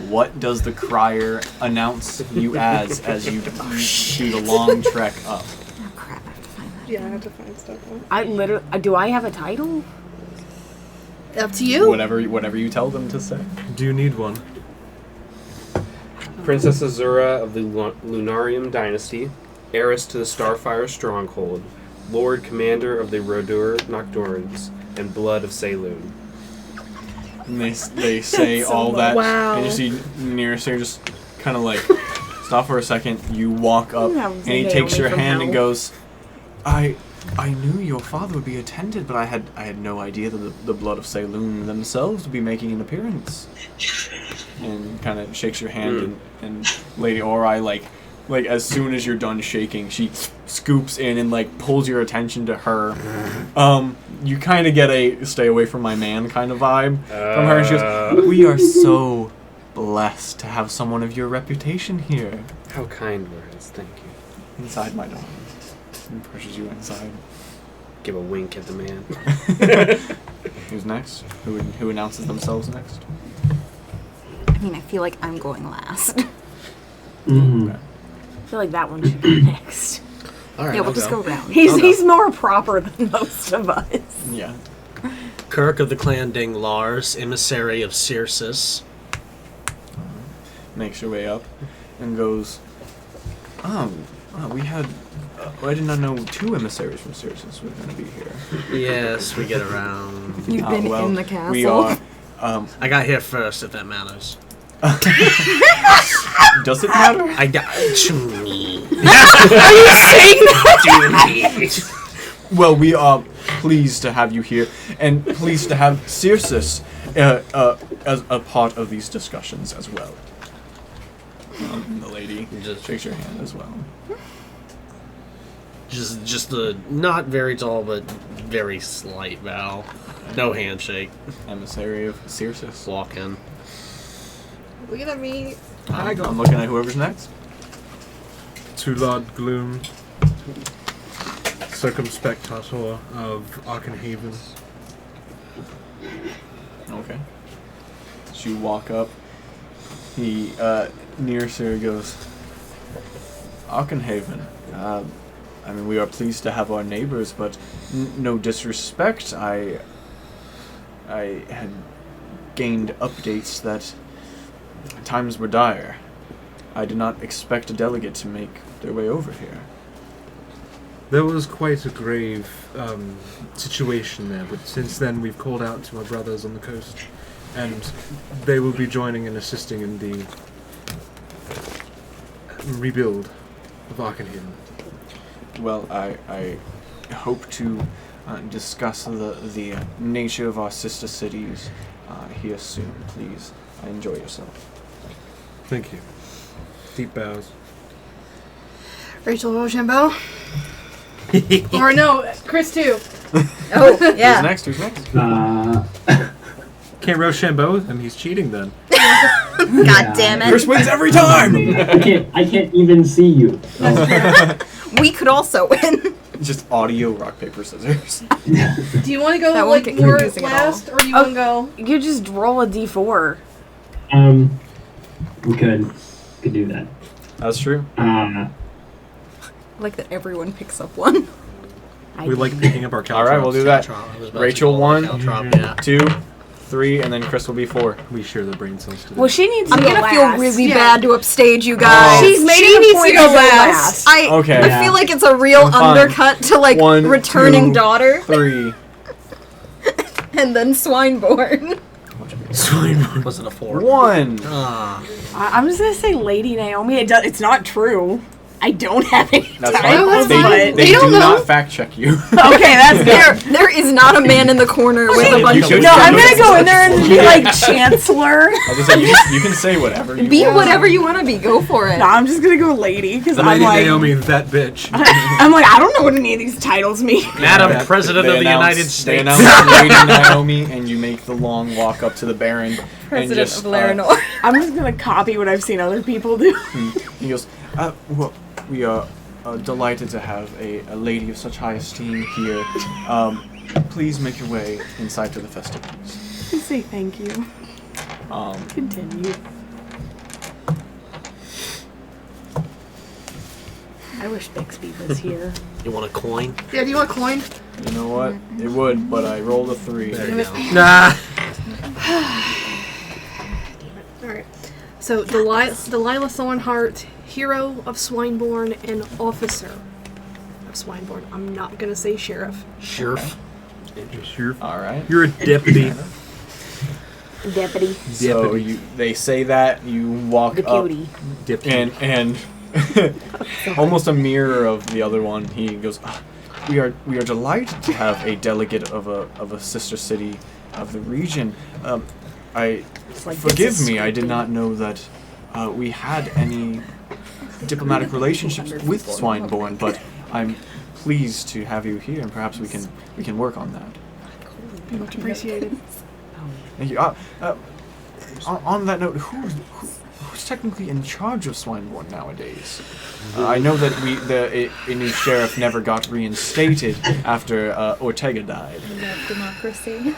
What does the crier announce you as you do the long trek up? Oh, crap, I have to find that. Yeah, I have to find stuff. I literally. Do I have a title? Up to you. Whatever you tell them to say. Do you need one? Princess Azura of the Lunarium Dynasty, heiress to the Starfire Stronghold, Lord Commander of the Rodur Nocturnes, and Blood of Saloon. And they say all that, Wow. and you see Nearseer just kind of like stop for a second. You walk up, That and was he Naomi takes your from hand and hell. goes, I knew your father would be attended, but I had no idea that the Blood of Saloon themselves would be making an appearance." And kind of shakes your hand, and Lady Ori, like as soon as you're done shaking, she scoops in and like pulls your attention to her. You kind of get a "stay away from my man" kind of vibe from her. And she goes, "We are so blessed to have someone of your reputation here." How kind words, thank you. Inside, my darling. And pushes you inside. Give a wink at the man. Who's next? Who announces themselves next? I mean, I feel like I'm going last. Mhm. I feel like that one should be next. All right, Yeah, we'll I'll just go. go around. He's more proper than most of us. Yeah. Kirk of the clan Dinglars, emissary of Circes. Makes your way up and goes, we had. I did not know 2 emissaries from Circes were going to be here. Yes, we get around. You've been well, in the castle. We are. I got here first, if that matters. Does it matter? I got to me. Are you saying that? Well, we are pleased to have you here, and pleased to have Circe as a part of these discussions as well. The lady just shakes your hand as well. Just a not very tall but very slight bow. No handshake. Emissary of Circe. Walk in. Look at me. I'm looking at whoever's next. Tulad Gloom, Circumspectator of Arkenhaven. Okay. So you walk up. He, near Sir goes, Arkenhaven. I mean, we are pleased to have our neighbors, but no disrespect. I had gained updates that times were dire. I did not expect a delegate to make their way over here. There was quite a grave situation there, but since then we've called out to our brothers on the coast, and they will be joining and assisting in the rebuild of Arkenhaven. Well, I hope to discuss the nature of our sister cities here soon. Please, enjoy yourself. Thank you. Deep bows. Rachel Rochambeau. Or no, Chris too. Oh, yeah. Who's next? Can't Rochambeau him, he's cheating then. God damn it. Chris wins every time! I can't even see you. We could also win. Just audio rock, paper, scissors. Do you want to go That won't like get more confusing at all. last, or do you want to go? You just roll a d4. We could do that. That's true. I like that everyone picks up one. We like picking up our caltrops. Alright, we'll do that. I was about Rachel to call it 1, Caltrop, yeah. 2, 3, and then Chris will be 4. We share the brain cells today. Well, she needs to I'm go gonna feel last. really Yeah. bad to upstage you guys. She's made She it a needs point to go to last. Okay. I Yeah. feel like it's a real I'm fine. undercut to like 1, returning 2, daughter 3. and then Swineborn. Was it a 4? 1. I'm just gonna say Lady Naomi. It's not true. I don't have any That's titles, fine. They, but- they don't do know. not fact check you. Okay, that's good. There is not a man in the corner with a You bunch should- of. No, I'm gonna go in there and be like Chancellor. I was just saying, you can say whatever you Be want. whatever you want to be. Go for it. No, I'm just gonna go Lady because I'm Lady like, Naomi, that bitch. I'm like, I don't know what any of these titles mean. Madam That- President They of the announce- United They States. announce Lady Naomi, and you make the long walk up to the Baron. and President just, of Laranor. I'm just gonna copy what I've seen other people do. He goes, well, we are delighted to have a lady of such high esteem here. Please make your way inside to the festivities. Say thank you. Continue. I wish Bixby was here. You want a coin? Yeah, do you want a coin? You know what? It would, but I rolled a 3. There you go. Nah. Alright. So, Delilah Thornhart, hero of Swineborn and officer of Swineborn. I'm not gonna say sheriff. Sheriff. Alright. You're a deputy. Deputy. So they say that, you walk The up, cutie. Deputy. and almost a mirror of the other one, he goes, we are delighted to have a delegate of a sister city of the region. Forgive me, I did not know that we had any diplomatic relationships with Swineborn, but I'm pleased to have you here, and perhaps we can work on that. Much appreciated. Thank you. On that note, who's technically in charge of Swineborn nowadays? I know that a new sheriff never got reinstated after Ortega died. Democracy.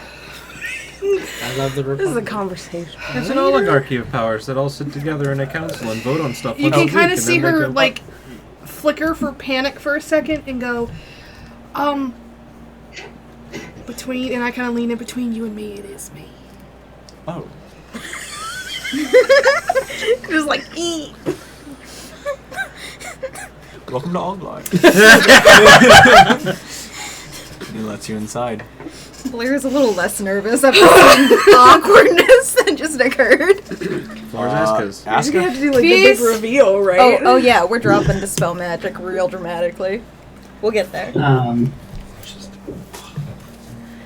I love the This is a Republic. conversation. It's an oligarchy of powers that all sit together in a council and vote on stuff. You once can a kind week of and see then her, make a- like, flicker for panic for a second and go, between, and I kind of lean in between you and me, it is me. Oh. Just like eat. Welcome to Oglide. He lets you inside. Blair's a little less nervous after seeing the awkwardness that just occurred. Aska's. You're gonna have to do like Peace. the big reveal, right? Oh yeah, we're dropping Dispel Magic real dramatically. We'll get there.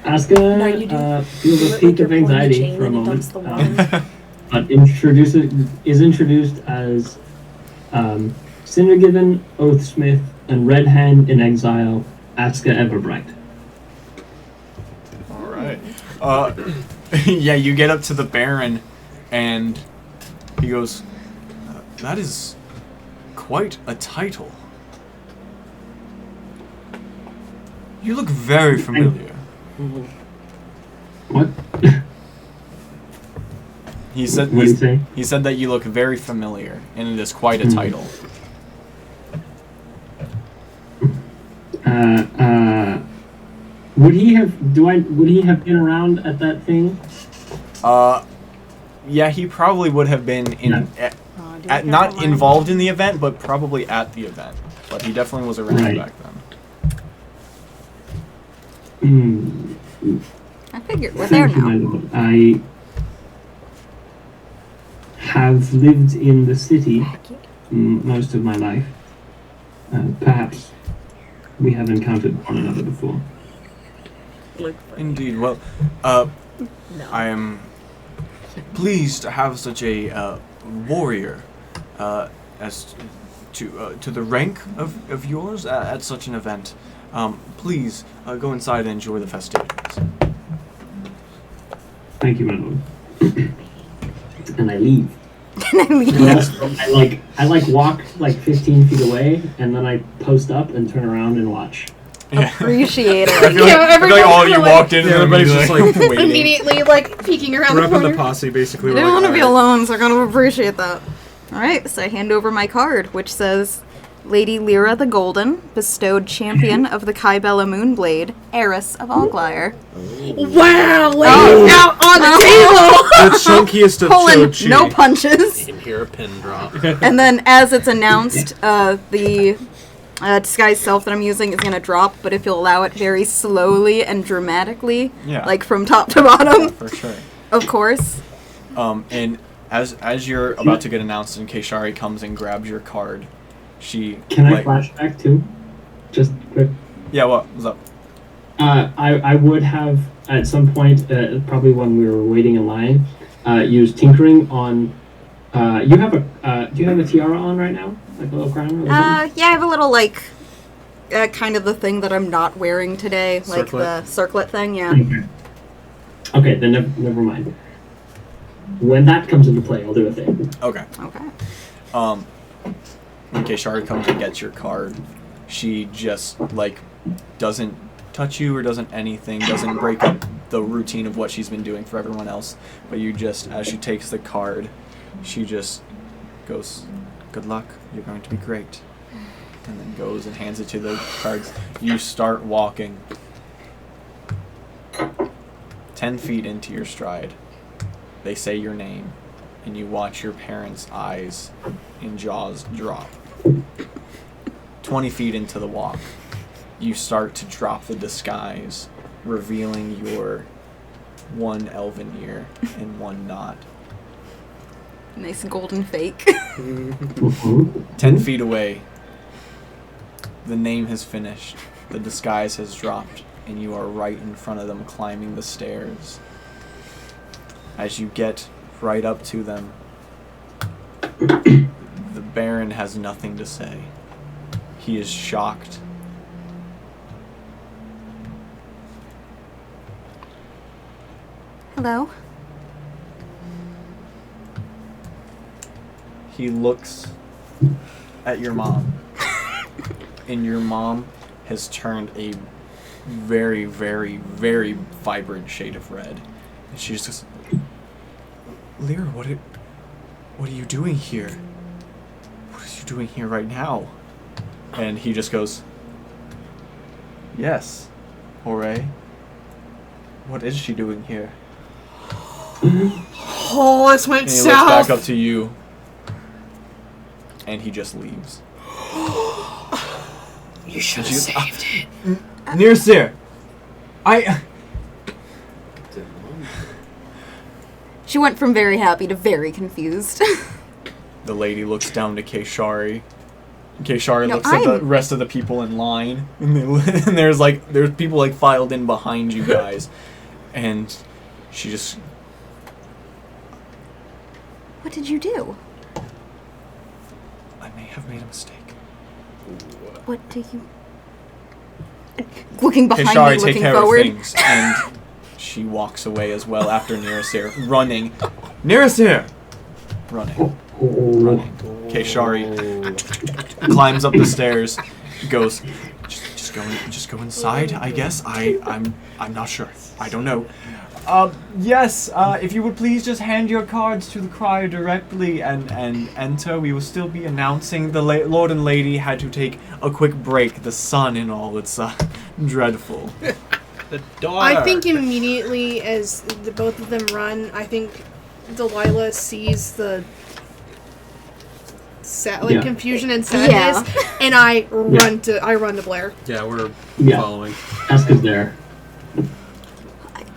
Aska No, you do. feels a Like peak you're of pulling the anxiety chain for a and it moment, dumps the water. but is introduced as Cindergiven, Oathsmith, and Red Hand in Exile, Aska Everbright. All right. Yeah, you get up to the Baron, and he goes, "That is quite a title. You look very familiar." What? He said. What did he say? He said that you look very familiar, and it is quite a title. Would he have been around at that thing? Yeah, he probably would have been in, not involved in the event, but probably at the event. But he definitely was around Right. back then. I figured we're there Thank you, my now. lord. I have lived in the city most of my life. Perhaps we have encountered one another before. Indeed. Well, I am pleased to have such a warrior as to the rank of yours at such an event. Please go inside and enjoy the festivities. Thank you, my lord. And I leave. I walk 15 feet away, and then I post up and turn around and watch. Yeah. Appreciate I it. feel like all of you walked in and Everybody's just like waiting. Immediately, like, peeking around the Repping corner. the posse, basically. I We're don't like, want to be "Alright." alone, so I'm gonna appreciate that. Alright, so I hand over my card, which says Lady Lyra the Golden, bestowed champion of the Kybella Moonblade, heiress of Allglyre. Wow, laying out on the table! The chunkiest of Pulling Chochi. no punches. You can hear a pin drop. And then as it's announced, the disguised self that I'm using is gonna drop, but if you'll allow it very slowly and dramatically, Yeah. like from top to bottom, For sure. of course. And as you're about to get announced, and Keishari comes and grabs your card, she Can I flashback too? Just quick. Yeah, what's up? I would have at some point, probably when we were waiting in line, used tinkering on. You have a do you have a tiara on right now, like a little crown or something? Yeah, I have a little kind of the thing that I'm not wearing today, like the circlet thing. Yeah. Okay, then never mind. When that comes into play, I'll do a thing. Okay. Okay. When Keishari comes and gets your card, she just doesn't touch you or doesn't break up the routine of what she's been doing for everyone else. But you just, as she takes the card, she just goes, "Good luck, you're going to be great," and then goes and hands it to the cards. You start walking 10 feet into your stride. They say your name, and you watch your parents' eyes and jaws drop. 20 feet into the walk, you start to drop the disguise, revealing your one elven ear and one not. Nice golden fake. 10 feet away, the name has finished, the disguise has dropped, and you are right in front of them climbing the stairs. As you get right up to them, the Baron has nothing to say. He is shocked. Hello. He looks at your mom, and your mom has turned a very, very, very vibrant shade of red. And she just goes, "Lyra, what are you doing here? What are you doing here right now?" And he just goes, "Yes, Jorge. What is she doing here?" Oh, this went And he south. looks back up to you, and he just leaves. You should have saved it. Near sir, I She went from very happy to very confused. The lady looks down to Keshari. Keshari No, looks at the rest of the people in line, and, and there's people like filed in behind you guys, and she just. What did you do? I may have made a mistake. What do you... Looking behind Keshari, me, take looking care forward. of things, and she walks away as well after Nearasir, running. Nearasir! Running. Keshari climbs up the stairs, goes, just go inside, I guess. I'm not sure. I don't know. Yes, if you would please just hand your cards to the crier directly and enter. We will still be announcing. The Lord and Lady had to take a quick break. The sun and all, it's dreadful. The daughter. I think immediately as both of them run, I think Delilah sees the confusion and sadness, and I run to Blair. Yeah, we're following. Aska's there.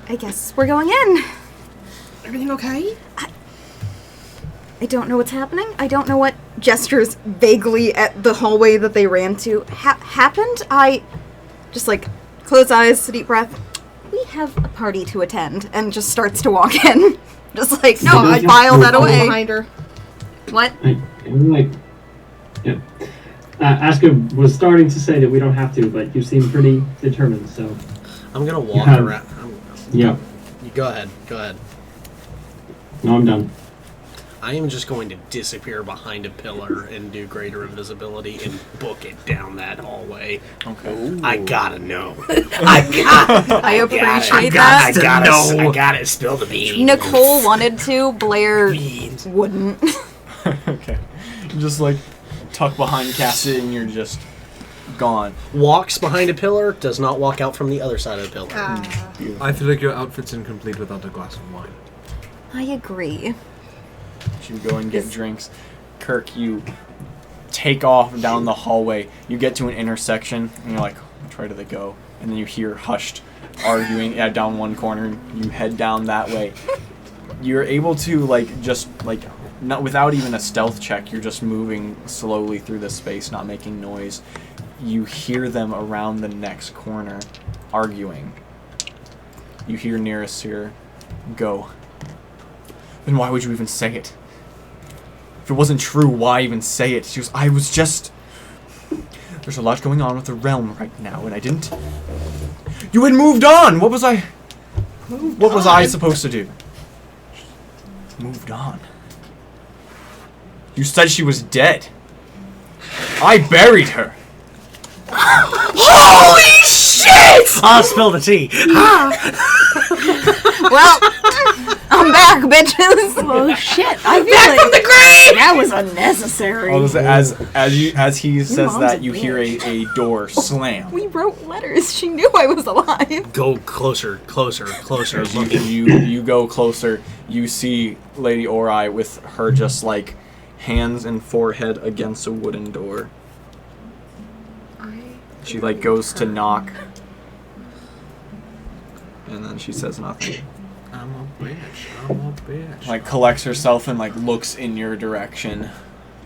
I guess we're going in. Everything okay? I don't know what's happening. I don't know what gestures vaguely at the hallway that they ran to happened. I just close eyes, deep breath. We have a party to attend, and just starts to walk in. Just no, I file that away. Behind her. What? Aska was starting to say that we don't have to, but you seem pretty determined, so. I'm gonna walk around. Yeah. You go ahead. Go ahead. No, I'm done. I am just going to disappear behind a pillar and do greater invisibility and book it down that hallway. Okay. Ooh. I gotta know. I appreciate that. I gotta spill the beans. Nicole wanted to. Blair wouldn't. Okay. You just tuck behind Cassie and you're just gone. Walks behind a pillar, does not walk out from the other side of the pillar. I feel like your outfit's incomplete without a glass of wine. I agree. You go and get drinks. Kirk, you take off down the hallway. You get to an intersection, and you're like, which way do they go? And then you hear hushed arguing down one corner. You head down that way. You're able to, not without even a stealth check, you're just moving slowly through the space, not making noise. You hear them around the next corner arguing. You hear Nearasir go. Then why would you even say it? If it wasn't true, why even say it? She goes, I was just... There's a lot going on with the realm right now, and I didn't... You had moved on! What was I... What was I supposed to do? Moved on. You said she was dead. I buried her. Holy shit! I'll spill the tea. Well, I'm back, bitches. Oh shit! I feel Back like from the grave. that was unnecessary. As he says mom's that, a you hear a door slam. We wrote letters. She knew I was alive. Go closer. As you go closer, you see Lady Ori with her just hands and forehead against a wooden door. She goes to knock, and then she says nothing. I'm a bitch. Collects herself and looks in your direction,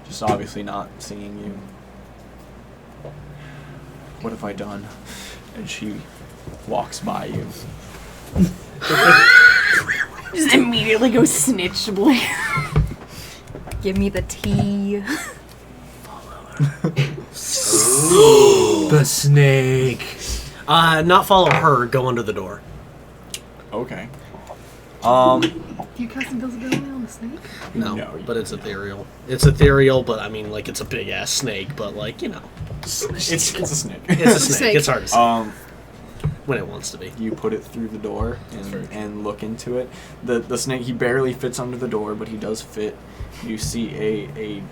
just obviously not seeing you. What have I done? And she walks by you. Just immediately go snitch to Blair. Give me the tea. The snake. Not follow her. Go under the door. Okay. Do you cast invisibility on the snake? No, but it's ethereal. It's ethereal, but I mean, it's a big ass snake. But it's a snake. It's a snake. It's hard to see when it wants to be. You put it through the door and look into it. The snake, he barely fits under the door, but he does fit. You see it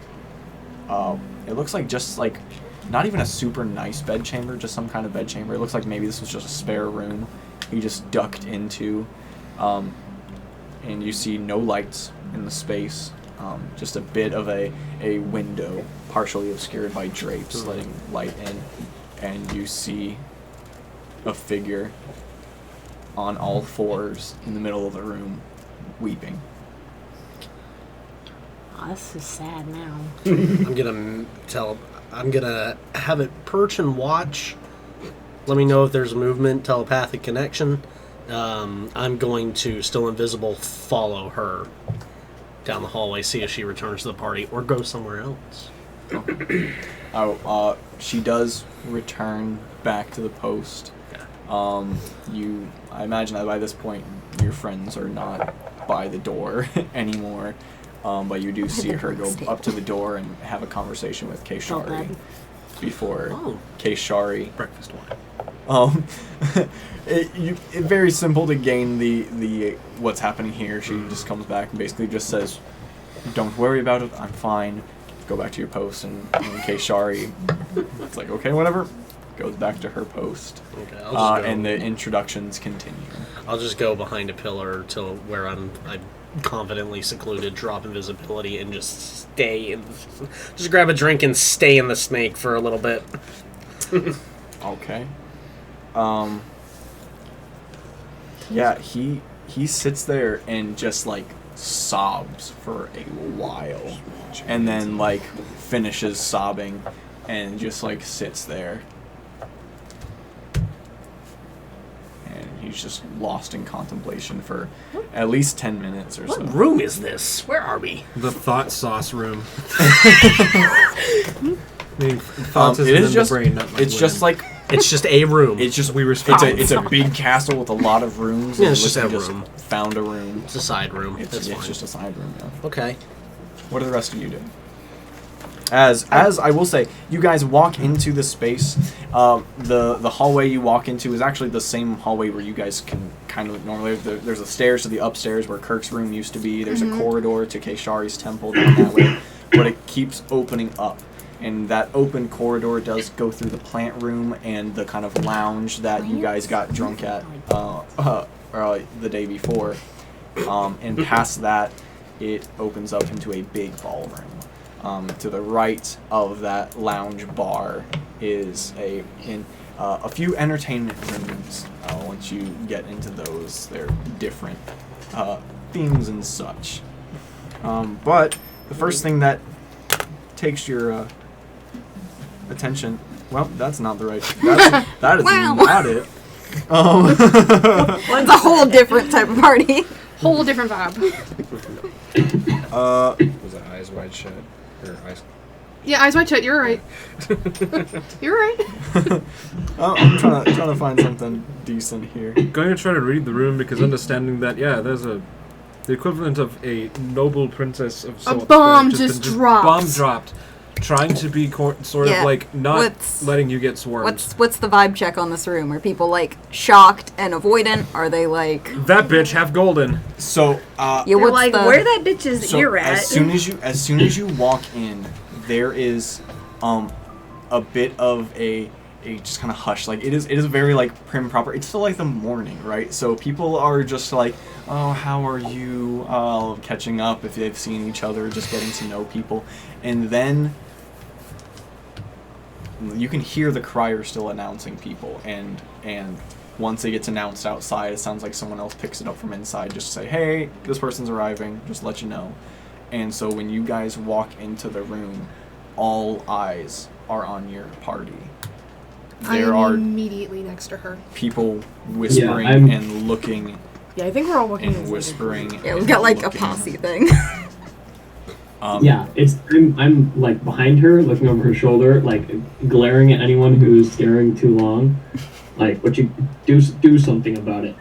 looks not even a super nice bed chamber, just some kind of bed chamber. It looks like maybe this was just a spare room he just ducked into. And you see no lights in the space, just a bit of a window partially obscured by drapes letting light in, and you see a figure on all fours in the middle of the room weeping. Oh, this is sad now. I'm gonna have it perch and watch. Let me know if there's movement, telepathic connection. I'm going to, still invisible, follow her down the hallway, see if she returns to the party, or go somewhere else. She does return back to the post. I imagine that by this point your friends are not by the door anymore, but you do see her go up to the door and have a conversation with Kaishari before Kaishari. Breakfast wine. It's very simple to gain the what's happening here. She just comes back and basically just says, "Don't worry about it. I'm fine. Go back to your post." And Kaishari, it's like, okay, whatever. Goes back to her post. Okay, and the introductions continue. I'll just go behind a pillar till where I'm confidently secluded, drop invisibility, and just stay in. Just grab a drink and stay in the snake for a little bit. Okay. Yeah, he sits there and just like sobs for a while, and then like finishes sobbing, and just like sits there. He's just lost in contemplation for at least 10 minutes or so. What room is this? Where are we? The thought sauce room. Thoughts It is just. It's just like. It's just a room. It's just It's a big castle with a lot of rooms. Yeah, it's just a room. Found a room. It's a side room. It's just a side room. Yeah. Okay. What do the rest of you do? As I will say, you guys walk into the space. The hallway you walk into is actually the same hallway where you guys can kind of normally. There's a stairs to the upstairs where Kirk's room used to be. There's a corridor to Kaishari's temple down that way, but it keeps opening up. And that open corridor does go through the plant room and the kind of lounge that you guys got drunk at the day before. And past that, it opens up into a big ballroom. To the right of that lounge bar is a few entertainment rooms. Once you get into those, they're different themes and such. But the first thing that takes your attention, well, that's not the right. That is not it. It's a whole different type of party. Whole different vibe. Was that Eyes Wide Shut? Or Eyes... Yeah, Eyes Wide Shut, you're right. You're right. I'm trying to find something decent here. Going to try to read the room because understanding that, there's the equivalent of a noble princess of sorts. A bomb just dropped. Bomb dropped. Trying to be sort of like not letting you get swarmed. What's the vibe check on this room? Are people like shocked and avoidant? Are they like that bitch half golden? So you're like, where that bitch's ear at? As soon as you walk in, there is a bit of a just kind of hush. Like it is very like prim proper. It's still like the morning, right? So people are just like, oh, how are you? Catching up if they've seen each other, just getting to know people, and then you can hear the crier still announcing people, and once it gets announced outside, it sounds like someone else picks it up from inside, just to say, hey, this person's arriving, just let you know. And so when you guys walk into the room, all eyes are on your party. There are immediately next to her. People whispering and looking. Yeah, I think we're all looking and whispering. Yeah, we've got like a posse thing. I'm like behind her, looking over her shoulder, like glaring at anyone who's staring too long. Like, what you do something about it.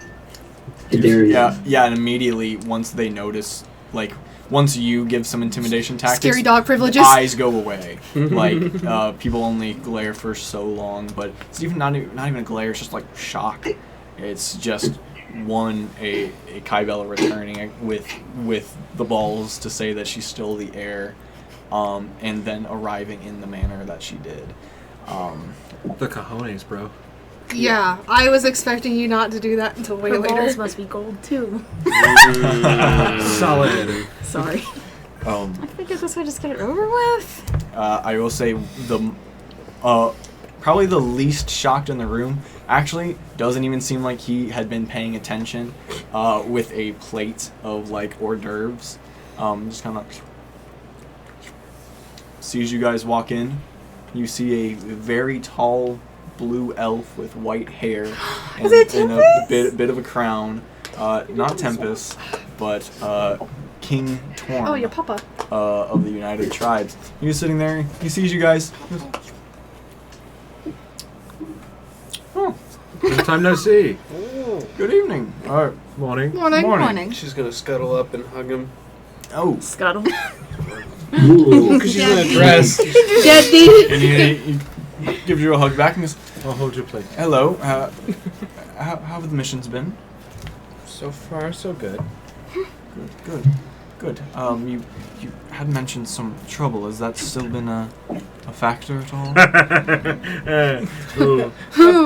I dare you. Yeah, and immediately once they notice, like once you give some intimidation tactics, scary dog privileges, eyes go away. Like people only glare for so long, but it's not even a glare. It's just like shock. It's just a Kybella returning with the balls to say that she's still the heir, and then arriving in the manner that she did. The cojones, bro. Yeah, I was expecting you not to do that until way later. Balls must be gold too. Solid. Sorry. I figured this would just get it over with. I will say the probably the least shocked in the room actually doesn't even seem like he had been paying attention, with a plate of like hors d'oeuvres, just kind of sees you guys walk in. You see a very tall blue elf with white hair and, and a bit of a crown. Not Tempest, but King Torm. Oh, your papa. Of the United Tribes. He's sitting there. He sees you guys. Oh, Long time no see. good evening. Morning. Morning. She's gonna scuttle up and hug him. Oh, Scuttle. Ooh. Because she's in a dress. Deadbeat. and he gives you a hug back and goes, I'll hold your plate. "Hello. How have the missions been?" So far, so good. Good. You had mentioned some trouble. Has that still been a factor at all?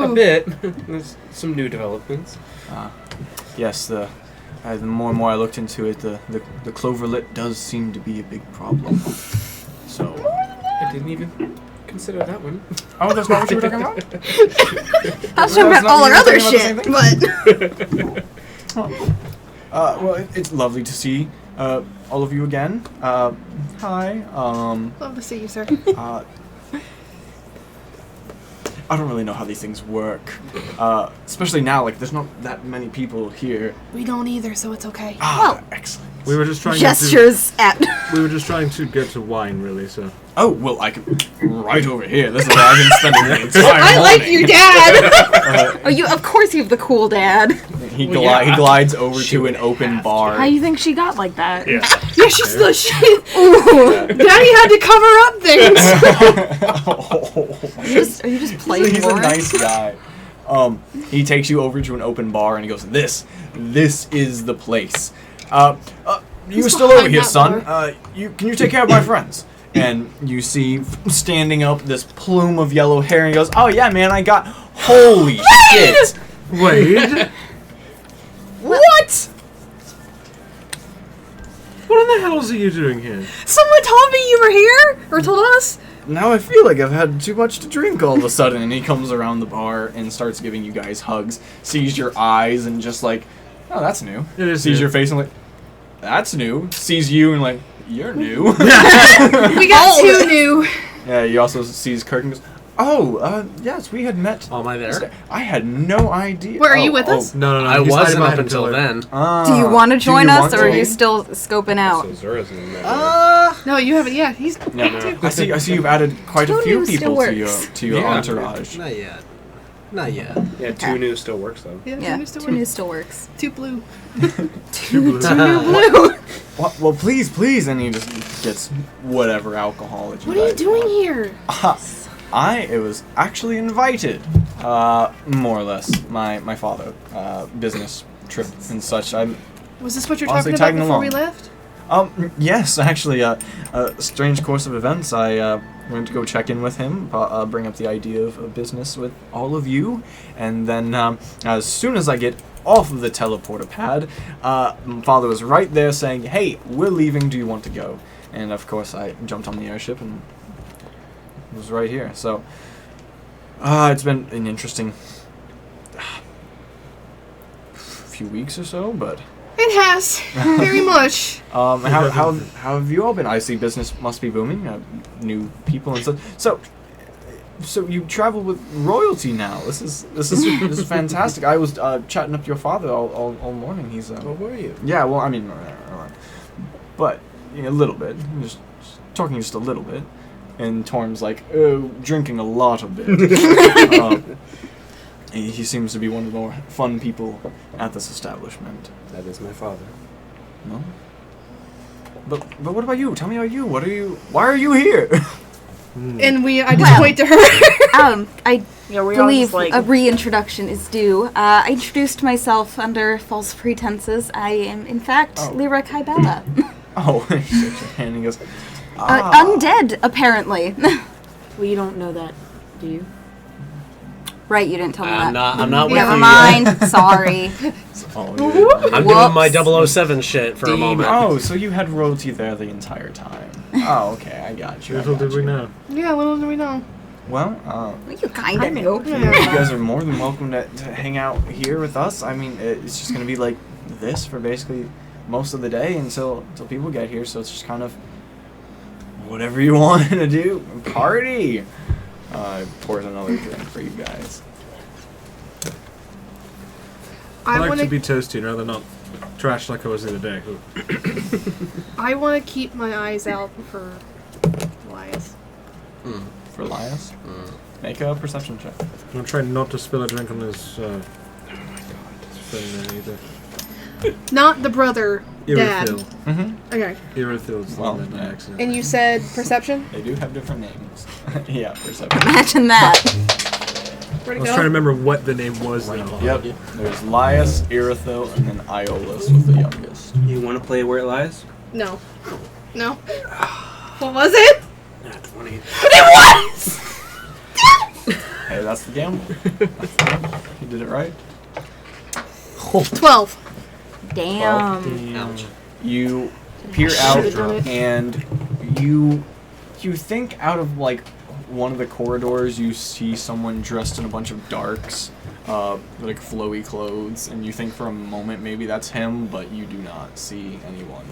A bit. There's some new developments. Yes. The more and more I looked into it, the cloverlet does seem to be a big problem. So. I didn't even consider that one. Oh, that's not what you were talking about? I was talking about all our other shit, but Well, it's lovely to see all of you again. Hi. Love to see you, sir. I don't really know how these things work, especially now. Like, there's not that many people here. We don't either, so it's okay. Excellent. We were just trying gestures at. We were just trying to get to wine, really. So. Oh well, I can right over here. This is where I've been spending the entire I like morning. you, Dad. Oh, you. Of course, you have the cool dad. He glides over to an open bar. How do you think she got like that? Yeah. Yeah, she's the shit. Daddy had to cover up things. Are you just playing He's Lord? a nice guy. He takes you over to an open bar and he goes, This is the place. You're still over here, son. Can you take care of my friends? And you see standing up this plume of yellow hair and he goes, oh yeah, man, I got, holy shit. Wait. What? What in the hell are you doing here? Someone told me you were here, or told us. Now I feel like I've had too much to drink all of a sudden. And he comes around the bar and starts giving you guys hugs, sees your eyes and just like, oh, that's new. It is sees new. your face and like, that's new. Sees you and like, you're new. We got two new. Yeah, he also sees Kirk and goes, oh, yes, we had met. Am I there? I had no idea. Were you with us? No. I he's wasn't hiding up behind a until pillar. then. Do you want to join us, want or are to? you still scoping out? So Zura's in that. No, you haven't. Yeah, he's. No. I see you've added quite a Two few new people still to your Yeah. entourage. Not yet. Not yet. Yeah, Okay. 2 new still works though. Yeah, two new still works. Two blue. Two Blue. blue. Well, please, and he just gets whatever alcohol that you What are you guys doing want. here? I was actually invited, more or less. My father, business trip and such. I'm Was this what you're Honestly, talking about tagging before along. we left? Yes, actually, a strange course of events. I went to go check in with him, bring up the idea of business with all of you, and then as soon as I get off of the teleporter pad, my father was right there saying, hey, we're leaving, do you want to go? And of course I jumped on the airship and was right here. So, it's been an interesting few weeks or so, but... It has. Very much. how have you all been? I see business must be booming. New people and stuff. So you travel with royalty now. This is fantastic. I was chatting up to your father all morning. He's What were you? yeah. Well, I mean, but a little bit. Just talking just a little bit. And Torm's like, drinking a lot of it. He seems to be one of the more fun people at this establishment. That is my father. No. But what about you? Tell me about you. Why are you here? And I just Well. point to her. I Yeah, we all believe just like. a reintroduction is due. I introduced myself under false pretenses. I am, in fact, Lyra Kybella. Oh, he shakes your hand and he goes, Undead, apparently. Well, you don't know that, do you? Right, you didn't tell me that. I'm not with Never you mind. Sorry. I'm doing my 007 shit for a moment. Oh, so you had royalty there the entire time. Oh, okay, I got you. Little did we know. Yeah, little do we know. Well, You kind of knew. you guys are more than welcome to hang out here with us. I mean, it's just going to be like this for basically most of the day until people get here, so it's just kind of whatever you want to do. Party! Pours another drink for you guys. I like want to be toasty rather than not trash like I was the other day. I want to keep my eyes out for Elias. For Elias? Make a perception check. I'm trying not to spill a drink on his thing there either. Not the brother, Dad. Irithyl. Mm-hmm. Okay. Irithyl is Well, the accident. And you said perception? They do have different names. Yeah, perception. Imagine that. Where'd I it was go? trying to remember what the name was now. Yep. There's Lias, Irithyl, and then Iolus was the youngest. You want to play Where It Lies? No. No. What was it? Not 20. It was! Hey, that's the gamble. That's the gamble. You did it right. 12. Damn. Ouch. You peer out and you think out of like one of the corridors you see someone dressed in a bunch of darks, like flowy clothes, and you think for a moment maybe that's him, but you do not see anyone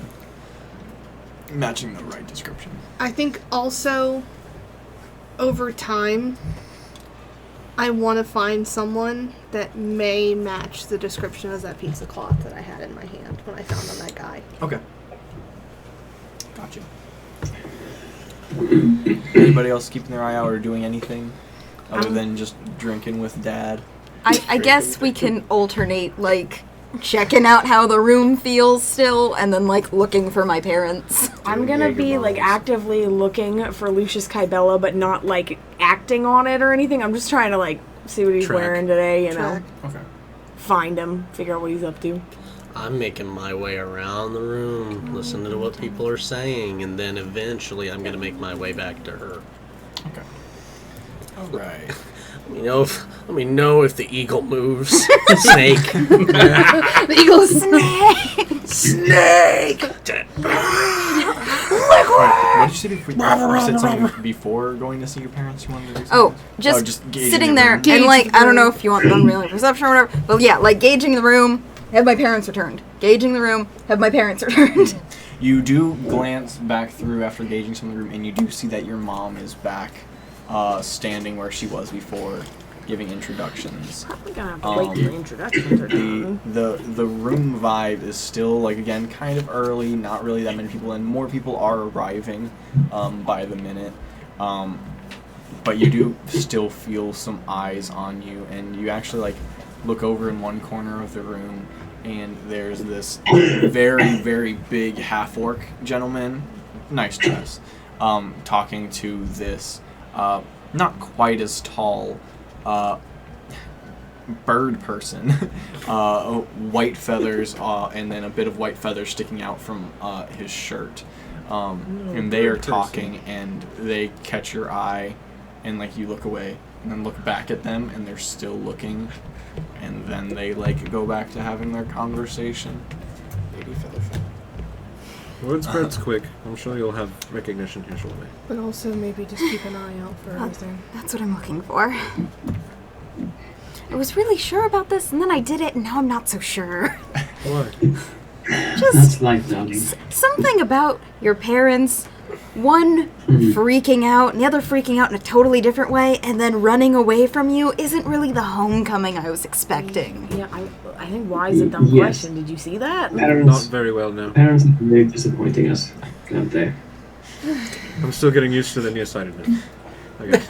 matching the right description. I think also, over time, I want to find someone that may match the description as that piece of cloth that I had in my hand when I found on that guy. Okay. Gotcha. Anybody else keeping their eye out or doing anything other than just drinking with Dad? I guess we can alternate, like, checking out how the room feels still, and then, like, looking for my parents. I'm gonna be like actively looking for Lucius Kybella, but not like acting on it or anything. I'm just trying to like see what he's Track. wearing today, you know. Track. Okay. Find him, figure out what he's up to. I'm making my way around the room, listening to what people are saying, and then eventually I'm going to make my way back to her. Okay. Alright. Let me know if the eagle moves. Snake. The eagle is Snake! What did you say before? You said something before going to see your parents? You wanted to do something? Oh, just, gauging sitting the there, room. and, like, Gauge I don't the know room. if you want unreal perception or whatever, but yeah, like, gauging the room, have my parents returned. Gauging the room, have my parents returned. You do glance back through after gauging some of the room, and you do see that your mom is back, standing where she was before, giving introductions. Probably gonna have to wait till the introductions are done. The room vibe is still, like, again, kind of early, not really that many people, and more people are arriving by the minute. But you do still feel some eyes on you, and you actually, like, look over in one corner of the room, and there's this very, very big half-orc gentleman, nice dress, talking to this not quite as tall bird person, white feathers, and then a bit of white feathers sticking out from his shirt. And they are talking, and they catch your eye, and like you look away, and then look back at them, and they're still looking, and then they like go back to having their conversation. Maybe Featherfell. Word spreads quick. I'm sure you'll have recognition here shortly. But also maybe just keep an eye out for everything. That's what I'm looking for. I was really sure about this, and then I did it, and now I'm not so sure. Why? That's life, darling. Something about your parents, one freaking out and the other freaking out in a totally different way, and then running away from you isn't really the homecoming I was expecting. Yeah, I think why is a dumb Yes. question. Did you see that? Not Parents, very well now. parents are really disappointing us, aren't they? I'm still getting used to the nearsightedness, I guess.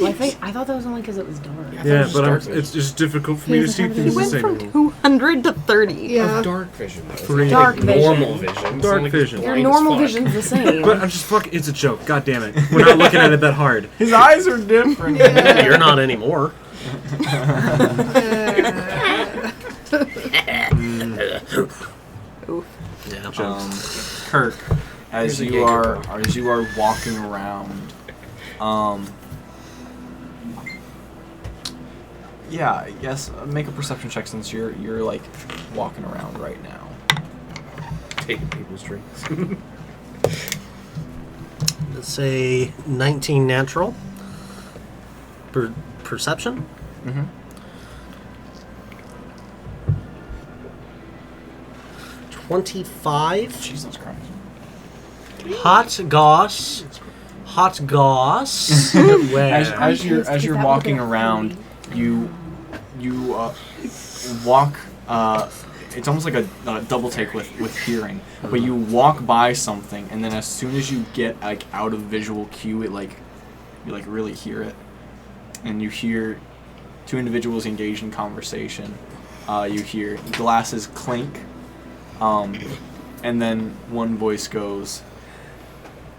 Well, I thought that was only because it was dark. Yeah, but it's just difficult for me to see We things the went same. from 200 to 30. Yeah. Dark vision, though. Three. Dark vision. Normal vision. It's Dark not like vision. it's Your blind as normal fuck. vision's the same. But I'm just fucking. It's a joke. God damn it. We're not looking at it that hard. His eyes are different. You're not anymore. Oof. Yeah. Kirk, as Here's a you Jaeger are walking around, yeah, I guess make a perception check since you're like walking around right now. Taking people's drinks. Let's say 19 natural. Perception? Mm-hmm. 25. Jesus Christ. Hot goss. Where? As you're walking around, you walk. It's almost like a double take with hearing, but you walk by something, and then as soon as you get like out of visual cue, you really hear it, and you hear two individuals engaged in conversation. You hear glasses clink, and then one voice goes,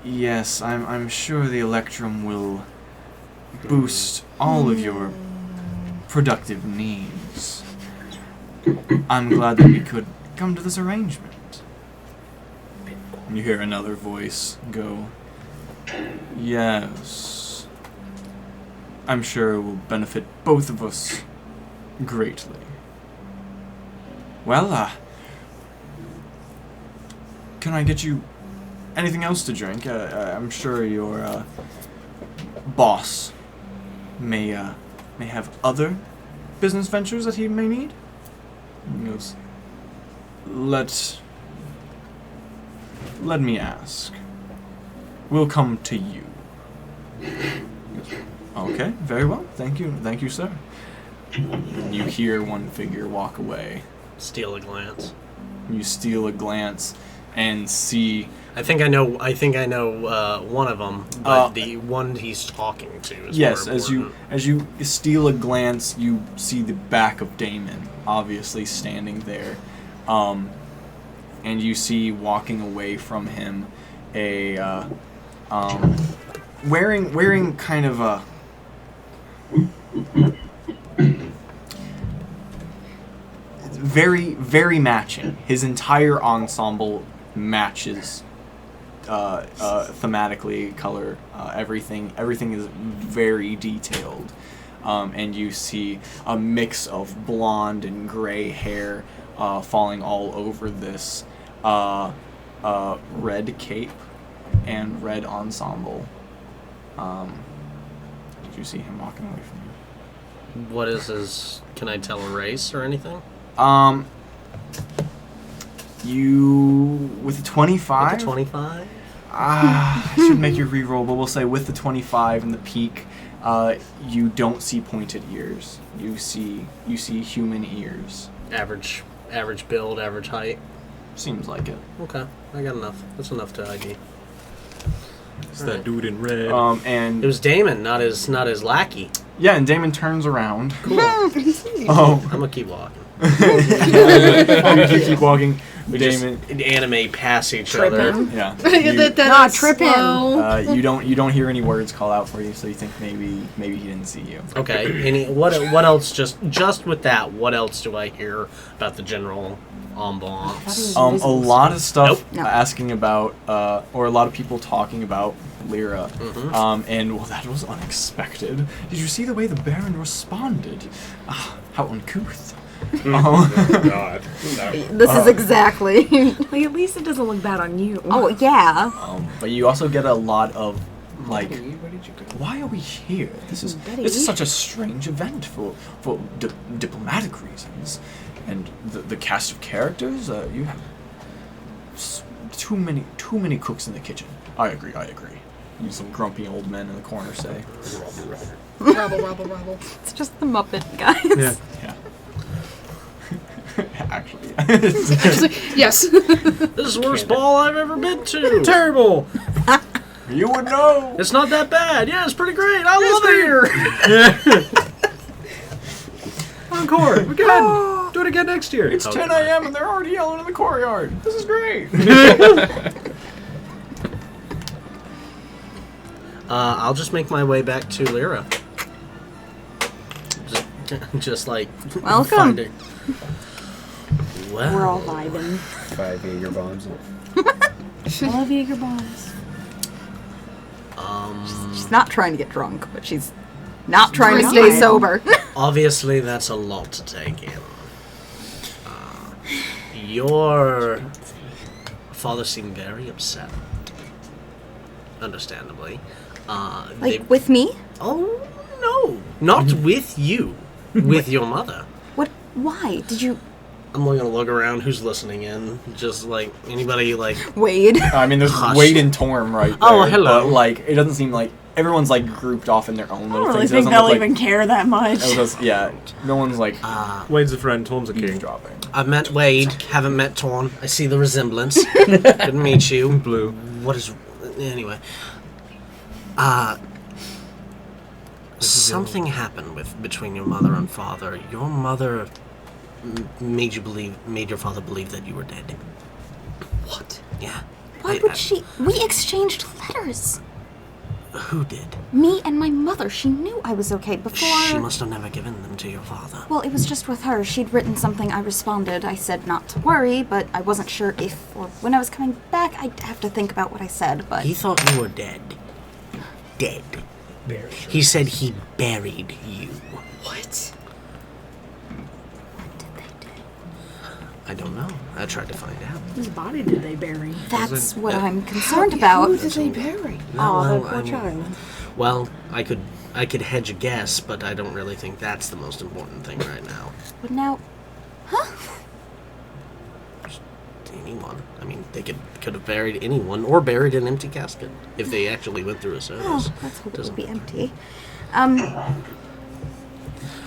"Yes, I'm sure the Electrum will boost all of your productive needs. I'm glad that we could come to this arrangement." And you hear another voice go, "Yes, I'm sure it will benefit both of us greatly. Well, can I get you anything else to drink? I'm sure your boss may have other business ventures that he may need." And he goes, let me ask. We'll come to you." He goes, "Okay, very well. Thank you, sir." And you hear one figure walk away. Steal a glance. You steal a glance and see. I think I know one of them, but the one he's talking to is Yes, more as important. you steal a glance, you see the back of Damon, obviously standing there, and you see walking away from him a wearing kind of a very, very matching. His entire ensemble matches thematically, color, everything is very detailed, and you see a mix of blonde and gray hair falling all over this red cape and red ensemble. Did you see him walking away from you? What is his? Can I tell a race or anything? You with a 25. With a 25. I should make you re-roll, but we'll say with the 25 and the peak, you don't see pointed ears. You see human ears. Average build, average height. Seems like it. Okay, I got enough. That's enough to ID. It's that dude in red. And it was Damon, not his lackey. Yeah, and Damon turns around. Cool. Oh, I'm gonna keep walking. You keep walking. We Damon, just in anime pass each Trip other. him. yeah. Not trip him. You don't hear any words call out for you, so you think maybe he didn't see you. Okay. What else? Just with that, what else do I hear about the general ambiance? A lot of stuff Nope. asking about, or a lot of people talking about Lyra. Mm-hmm. And well, that was unexpected. Did you see the way the Baron responded? How uncouth. Oh God. This is exactly. Like, at least it doesn't look bad on you. Oh yeah. But you also get a lot of like, why are we here? This is such a strange event for diplomatic reasons, and the cast of characters. You have too many cooks in the kitchen. I agree. You some grumpy old men in the corner say. Rabble. It's just the Muppet guys. Yeah. Yeah. Actually. Yes. This is the worst ball I've ever been to. Terrible. You would know. It's not that bad. Yeah, it's pretty great. I love it here. Encore. We're good. Do it again next year. It's 10 a.m. and they're already yelling in the courtyard. This is great. I'll just make my way back to Lyra. Just like Welcome. find it. Well, We're all vibing. 5 Jaeger bombs. I love Jaeger bombs. She's not trying to get drunk, but she's not trying to She's stay not. sober. obviously that's a lot to take in. Your father seemed very upset. Understandably. Like with me? Oh no, not with you. With your mother. What? Why did you? I'm gonna look around. Who's listening in? Just like anybody, like Wade. I mean, there's Hush. Wade and Torm right there. Oh, hello. But, like, it doesn't seem like everyone's like grouped off in their own I little don't really things. think It they'll doesn't look even care that much. yeah, no one's like Wade's a friend, Tom's a king. eavesdropping. I've met Wade, haven't met Torn. I see the resemblance. Good to meet you. Blue. What is anyway? Something happened between your mother and father. Your mother made your father believe that you were dead. What? Yeah. Why would she? We exchanged letters. Who did? Me and my mother. She knew I was okay before. She must have never given them to your father. Well, it was just with her. She'd written something. I responded. I said not to worry, but I wasn't sure if or when I was coming back. I'd have to think about what I said, but... He thought you were dead. Dead. Buried. He said he buried you. What? What did they do? I don't know. I tried to find out. Whose body did they bury? That's what I'm concerned about. Who did they bury? Oh, The poor child. Well, I could hedge a guess, but I don't really think that's the most important thing right now. But now... Huh? Anyone. I mean, they could have buried anyone or buried an empty casket if they actually went through a service. Oh, let's hope it Doesn't- will be empty.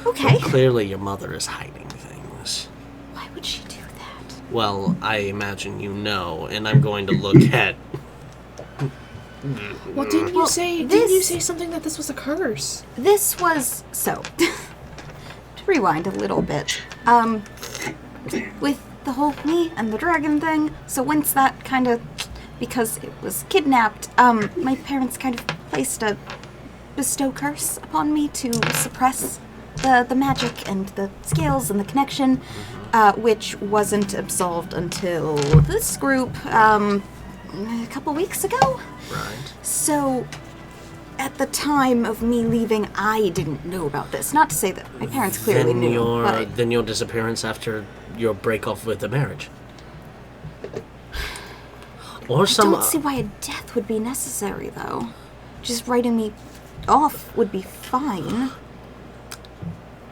Okay. But clearly your mother is hiding things. Why would she do that? Well, I imagine you know, and I'm going to look at... Well, didn't you Well, say? this- Didn't you say something that this was a curse? This was... So, to rewind a little bit. With the whole me and the dragon thing, so once that kind of... Because it was kidnapped, my parents kind of placed a bestow curse upon me to suppress the magic and the skills and the connection, which wasn't absolved until this group, a couple weeks ago. Right. So, at the time of me leaving, I didn't know about this. Not to say that my parents clearly knew, but... Then your disappearance after your break-off with the marriage. Or I some... don't see why a death would be necessary, though. Just writing me off would be fine.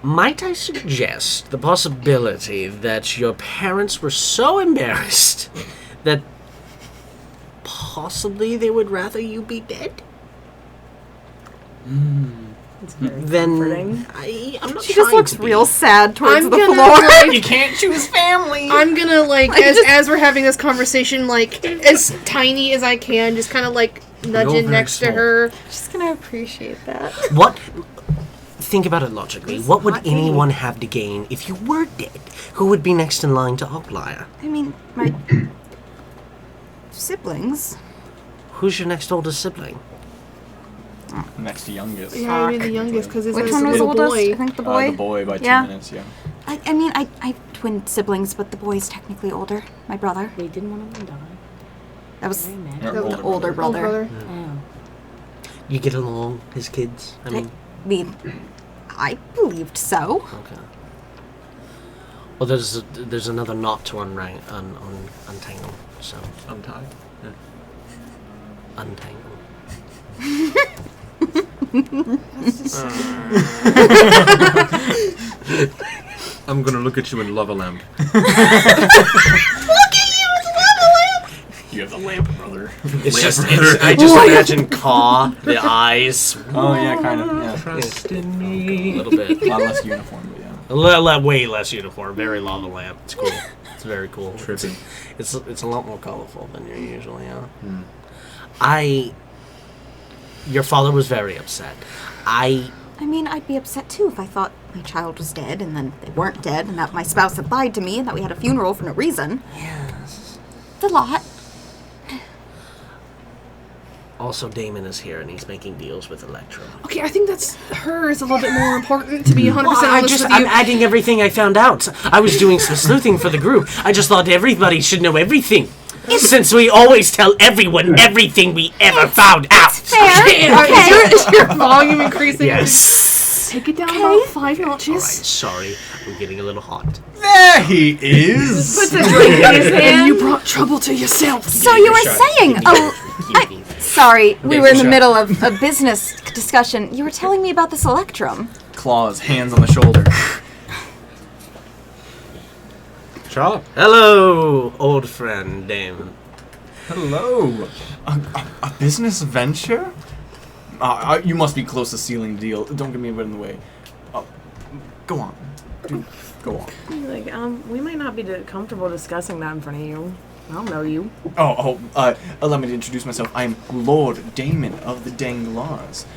Might I suggest the possibility that your parents were so embarrassed that possibly they would rather you be dead? Then I'm not She just trying looks to be. real sad towards I'm the gonna, floor. like- You can't choose family. I'm gonna like as we're having this conversation, like as tiny as I can, just kind of like nudge You're in very next to small. her. Just gonna appreciate that. What? Think about it logically. What would not gay. anyone have to gain if you were dead? Who would be next in line to outlier? I mean, my siblings. Who's your next oldest sibling? Next to youngest. Yeah, I mean the youngest because it's Which a one was little oldest? boy. I think the boy. The boy by 2 Yeah. minutes, yeah. I mean, I have twin siblings, but the boy's technically older. My brother. Wait, didn't one of them die? That was Very mad. Or the older Old brother. brother. Oh. You get along, his kids? I mean, I believed so. okay. Well, there's another knot to untangle, so... Untie. Yeah. Untangle. I'm gonna look at you in lava lamp. You have the lamp, brother. It's just, I just imagine Caw, the eyes, Oh, yeah, kind of. Yeah. Trust in a me. little bit. A lot less uniform, but yeah. Way less uniform, very lava lamp. It's cool. It's very cool. Trippy. It's a lot more colorful than you usually are. Hmm. Your father was very upset. I mean, I'd be upset too if I thought my child was dead and then they weren't dead and that my spouse had lied to me and that we had a funeral for no reason. Yes. It's a lot. Also, Damon is here and he's making deals with Electro. Okay, I think that's her is a little bit more important to be 100% Well, honest with I'm you. adding everything I found out. I was doing some sleuthing for the group. I just thought everybody should know everything. Since we always tell everyone everything we ever found out. Fair. Is your volume increasing? Yes. Take it down about 5 notches. Alright, sorry. I'm getting a little hot. There he is! Puts a drink in his hand. You brought trouble to yourself. So you were saying, sorry, we were in the middle of a business discussion. You were telling me about this Electrum. Claws, hands on the shoulder. Sure. Hello, old friend Damon. Hello. A business venture? You must be close to sealing the deal. Don't get me in the way. Go on. Dude, go on. Like, we might not be comfortable discussing that in front of you. I don't know you. Allow me to introduce myself. I am Lord Damon of the Danglars.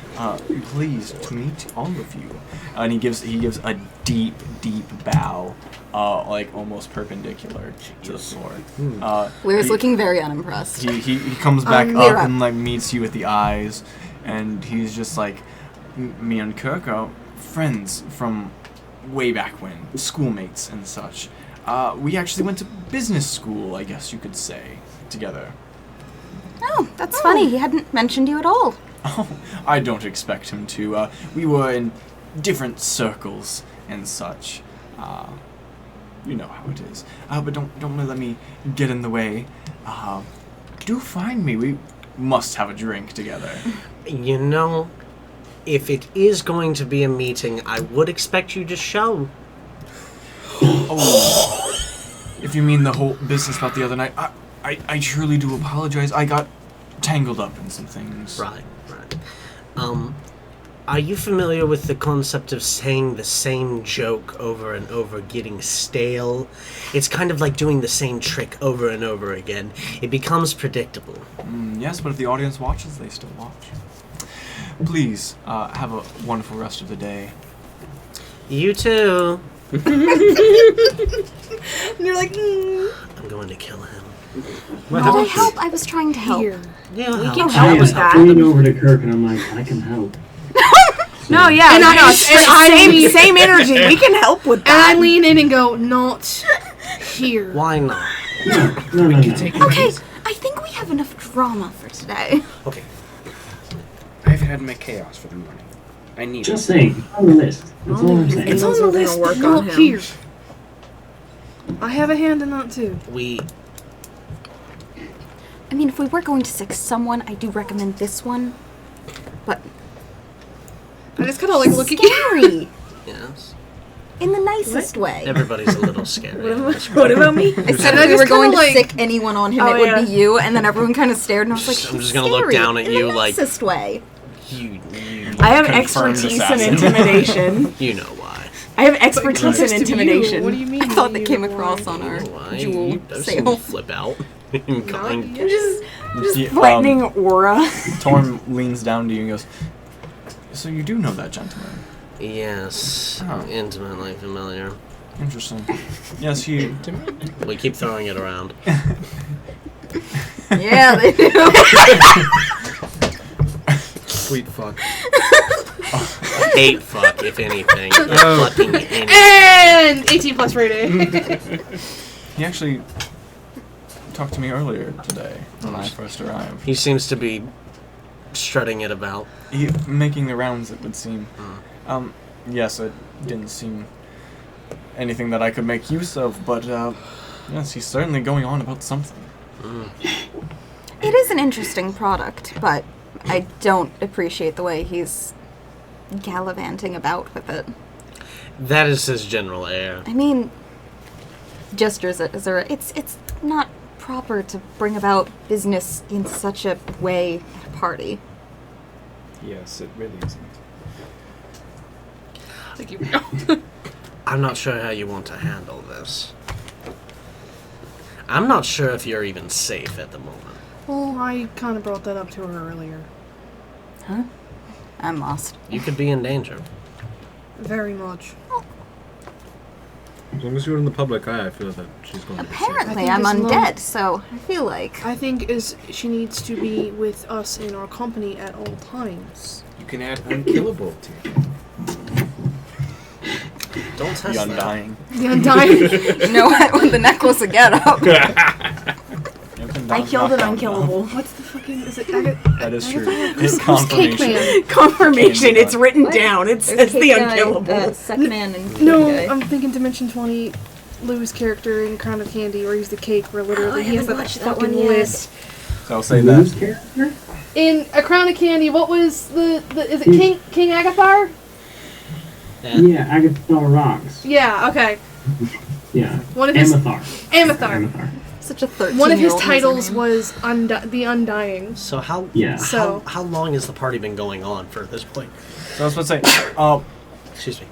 Pleased to meet all of you. And he gives a deep bow, like almost perpendicular to the floor. Lear's looking very unimpressed. He comes back Mirror. up and like meets you with the eyes, and he's just like, me and Kirk are friends from way back when, schoolmates and such. We actually went to business school, I guess you could say, together. Oh, that's funny. He hadn't mentioned you at all. Oh, I don't expect him to. We were in different circles and such. You know how it is. But don't let me get in the way. Do find me. We must have a drink together. You know, if it is going to be a meeting, I would expect you to show. Oh, if you mean the whole business about the other night, I truly do apologize. I got tangled up in some things. Right. Are you familiar with the concept of saying the same joke over and over getting stale? It's kind of like doing the same trick over and over again. It becomes predictable. Yes, but if the audience watches, they still watch. Please, have a wonderful rest of the day. You too. And you're like, I'm going to kill him. Did I help? I was trying to help. here. Yeah, We can I help with that. lean over to Kirk and I'm like, I can help. No, yeah, And same energy. We can help with And I that. lean in and go, not here. Why not? No. Okay, I think we have enough drama for today. Okay. I've had my chaos for the morning. I need Just it. saying, it's on the list. That's all I'm saying. It's on Those the are gonna list, work but on not him. here. I have a hand in that too. I mean, if we were going to sick someone, I do recommend this one. But I just kind of like look at you. scary Yes. in the nicest way. Everybody's a little scary. What about me? I said And if I we were just going kinda, to sick anyone on him, Oh, it would yeah. be you. And then everyone kind of stared, and I was like, I'm "He's just gonna look scary down at in you the like- nicest way." You I have Confirmed expertise in assassin. intimidation. you know why. I have expertise in Close to you. intimidation. What do you mean? I thought that you came know across why? on our You know why. jewel I've seen you sale. flip out. Not yet. Just Yeah, threatening aura. Torm leans down to you and goes, so you do know that gentleman? Yes. Oh. Intimately familiar. Interesting. Yes, he... We keep throwing it around. Yeah, they do. Sweet fuck. Hate fuck, if anything. Fucking anything. And 18 plus rating. He actually talked to me earlier today when I first arrived. He seems to be strutting it about. He making the rounds, it would seem. Yes, it didn't seem anything that I could make use of, but yes, he's certainly going on about something. It is an interesting product, but I don't appreciate the way he's gallivanting about with it. That is his general air. I mean, gestures it's not proper to bring about business in such a way at a party. Yes, it really isn't. Like you I'm not sure how you want to handle this. I'm not sure if you're even safe at the moment. Well, I kind of brought that up to her earlier. Huh? I'm lost. You could be in danger. Very much. As long as you're in the public eye, I feel that she's going to be safe. Apparently, I I'm think as undead, long- so I feel like I think she needs to be with us in our company at all times. You can add unkillable to it. Don't test The that. Undying. The Undying. you know what? With the necklace of get up. I killed it unkillable. What's the fucking? Is it? Aga- That is true. Who's It's Cake confirmation. Man? Confirmation. It's written What? down. It says the unkillable. Second man and No, guy. I'm thinking Dimension 20. Lou's character in Crown of Candy, where he's the cake, where literally I he has haven't that watched that fucking one yet. list. So I'll say Whose that. character? In A Crown of Candy, what was the is it King Agathar? Yeah, Agatha Rocks. Yeah, okay. Yeah. One of his Amathar. Such a 13-year-old. One of his knows her titles name. was the Undying. So how Yeah. So- how long has the party been going on for this point? So I was supposed to say, Excuse me.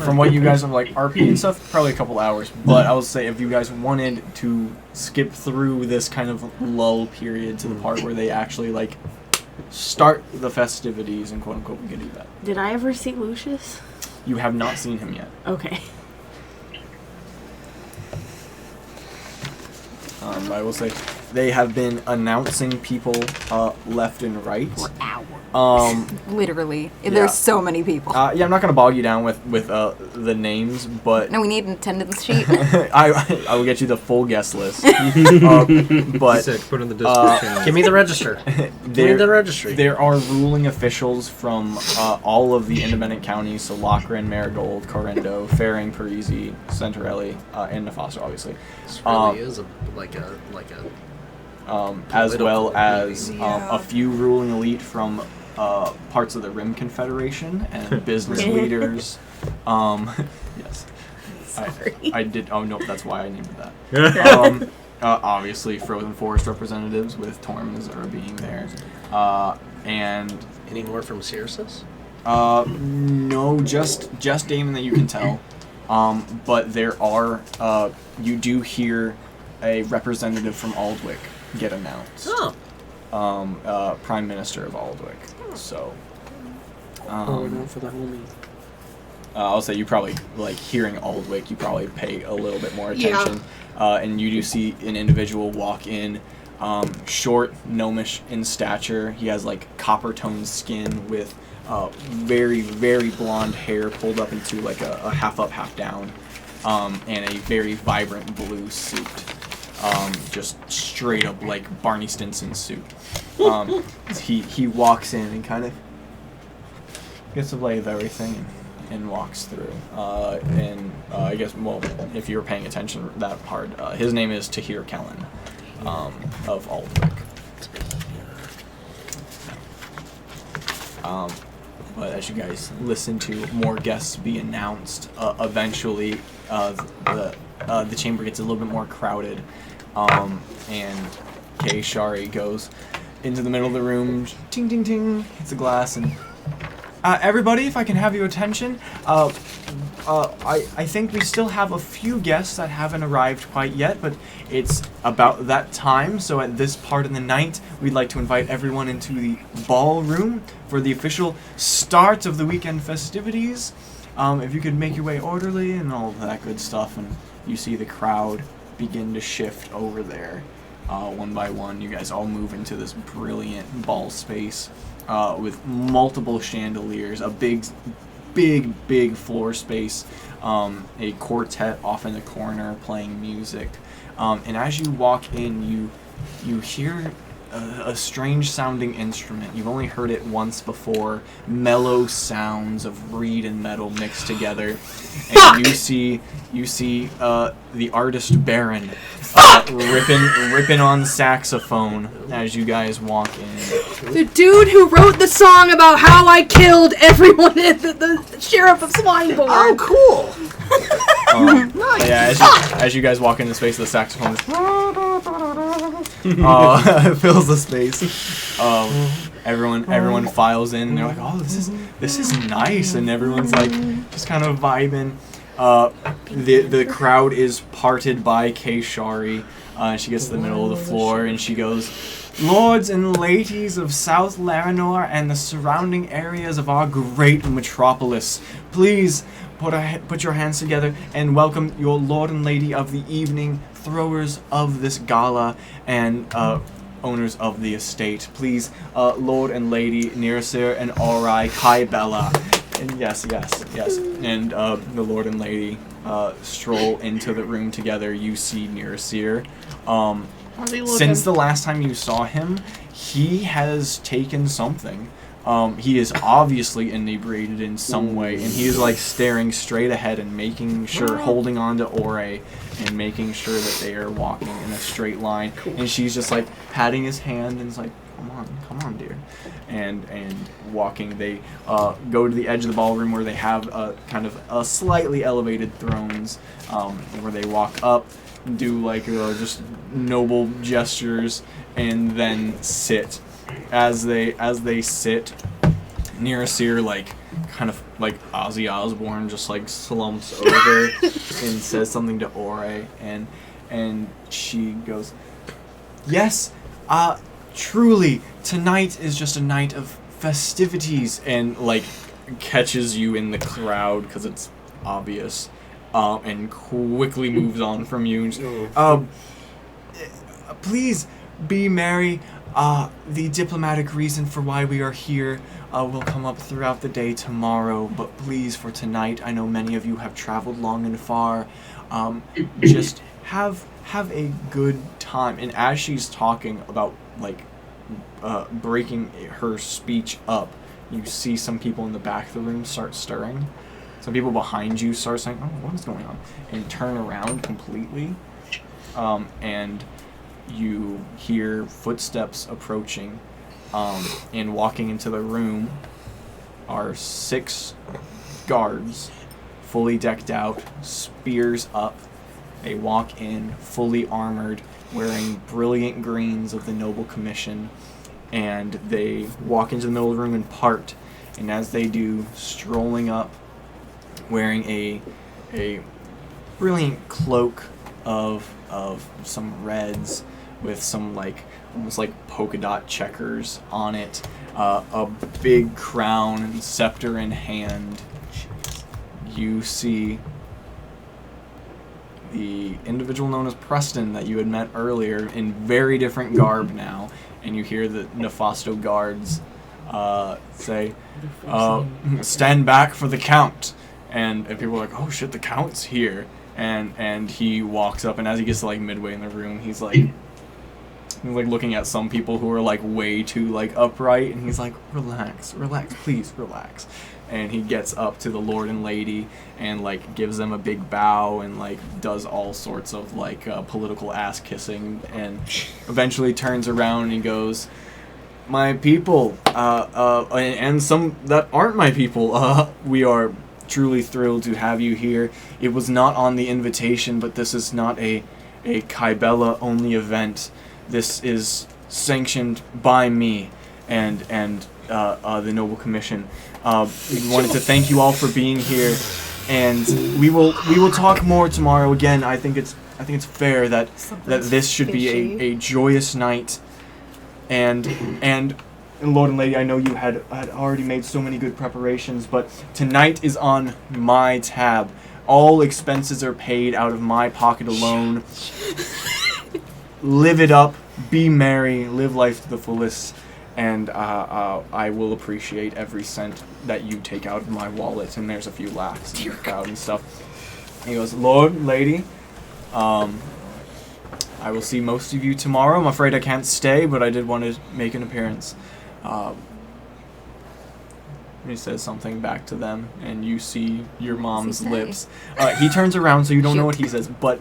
from what you guys have like RP and stuff, probably a couple hours. But I will say, if you guys wanted to skip through this kind of lull period to the part where they actually like start the festivities and quote unquote, we can do that. Did I ever see Lucius? You have not seen him yet. Okay. But I will say, they have been announcing people left and right. Literally. Yeah. There's so many people. Yeah, I'm not gonna bog you down with the names, but No, we need an attendance sheet. I will get you the full guest list. But Sick. Put in the Discord channel. Give me the register. Give me the registry. There are ruling officials from all of the independent counties, so Lochran, Marigold, Correndo, Faring, Parisi, Centrelli, and Nefasto, obviously. This really is like a As well as Yeah. a few ruling elite from parts of the Rim Confederation and business leaders. Yes. Sorry. I did. Oh no, that's why I named it that. Obviously, Frozen Forest representatives with Torm and Azura being there, and any more from Cirrus? no, just Damon that you can tell. But there are you do hear a representative from Aldwick get announced. Oh. Prime Minister of Aldwick. So. For the homie. I'll say you probably, like, hearing Aldwick, you probably pay a little bit more Yeah. attention. And you do see an individual walk in, short, gnomish in stature. He has, like, copper-toned skin with very, very blonde hair pulled up into, like, a half up, half down, and a very vibrant blue suit. Just straight up, like, Barney Stinson suit. He walks in and kind of gets a lay of everything and walks through. I guess, well, if you were paying attention to that part, his name is Tahir Kellen of Aldwick. But as you guys listen to more guests be announced, eventually the chamber gets a little bit more crowded, and Kay Shari goes into the middle of the room, ting ting ting, hits a glass, and everybody, if I can have your attention, I think we still have a few guests that haven't arrived quite yet, but it's about that time, so at this part of the night, we'd like to invite everyone into the ballroom for the official start of the weekend festivities. If you could make your way orderly and all of that good stuff, and you see the crowd begin to shift over there. One by one, you guys all move into this brilliant ball space with multiple chandeliers, a big floor space, a quartet off in the corner playing music. And as you walk in, you hear a strange sounding instrument. You've only heard it once before. Mellow sounds of reed and metal mixed together. And you see the artist Baron ripping on saxophone as you guys walk in. The dude who wrote the song about how I killed everyone at the sheriff of Swineborn. Oh, cool. Nice. Yeah, as you guys walk into space, the saxophone fills the space. Everyone files in. And they're like, "Oh, this is nice," and everyone's like just kind of vibing. The crowd is parted by Kay Shari. She gets to the middle of the floor and she goes, "Lords and ladies of South Laranor and the surrounding areas of our great metropolis, please put your hands together and welcome your Lord and Lady of the evening, throwers of this gala, and owners of the estate. Please, Lord and Lady Nirasir and Aurai Kai Bella." And yes. And the Lord and Lady stroll into the room together. You see Nirasir. Since the last time you saw him, he has taken something. He is obviously inebriated in some way, and he is like staring straight ahead and making sure, holding on to Ore, and making sure that they are walking in a straight line. And she's just like patting his hand and is like, come on, dear. And walking, they go to the edge of the ballroom where they have kind of a slightly elevated thrones, where they walk up, do like just noble gestures, and then sit. As they sit, Nirasir kind of like Ozzy Osbourne just slumps over and says something to Ore, and she goes, "Yes, truly, tonight is just a night of festivities," and catches you in the crowd because it's obvious, and quickly moves on from you. And please be merry. The diplomatic reason for why we are here will come up throughout the day tomorrow, but please, for tonight, I know many of you have traveled long and far. Just have a good time. And as she's talking about breaking her speech up, you see some people in the back of the room start stirring. Some people behind you start saying, "Oh, what is going on?" and turn around completely, and you hear footsteps approaching, and walking into the room are 6 guards, fully decked out, spears up. They walk in, fully armored, wearing brilliant greens of the Noble Commission, and they walk into the middle of the room and part. And as they do, strolling up, wearing a brilliant cloak of some reds, with some almost polka dot checkers on it, a big crown and scepter in hand. You see the individual known as Preston that you had met earlier in very different garb now, and you hear the Nefasto guards say, "Stand back for the Count," and people are like, "Oh shit, the Count's here," and he walks up, and as he gets to midway in the room, he's looking at some people who are way too upright, and he's like, relax, please relax. And he gets up to the Lord and Lady and gives them a big bow and does all sorts of political ass kissing, and eventually turns around and goes, "My people, and some that aren't my people, we are truly thrilled to have you here. It was not on the invitation, but this is not a Kybella only event. This is sanctioned by me and the Noble Commission. We wanted to thank you all for being here, and we will talk more tomorrow. Again, I think it's fair that this should be a joyous night. And Lord and Lady, I know you had already made so many good preparations, but tonight is on my tab. All expenses are paid out of my pocket alone. Live it up, be merry, live life to the fullest, and I will appreciate every cent that you take out of my wallet." And there's a few laughs in the crowd and stuff. He goes, "Lord, Lady, I will see most of you tomorrow. I'm afraid I can't stay, but I did want to make an appearance." He says something back to them, and you see your mom's lips. He turns around, so you don't know what he says, but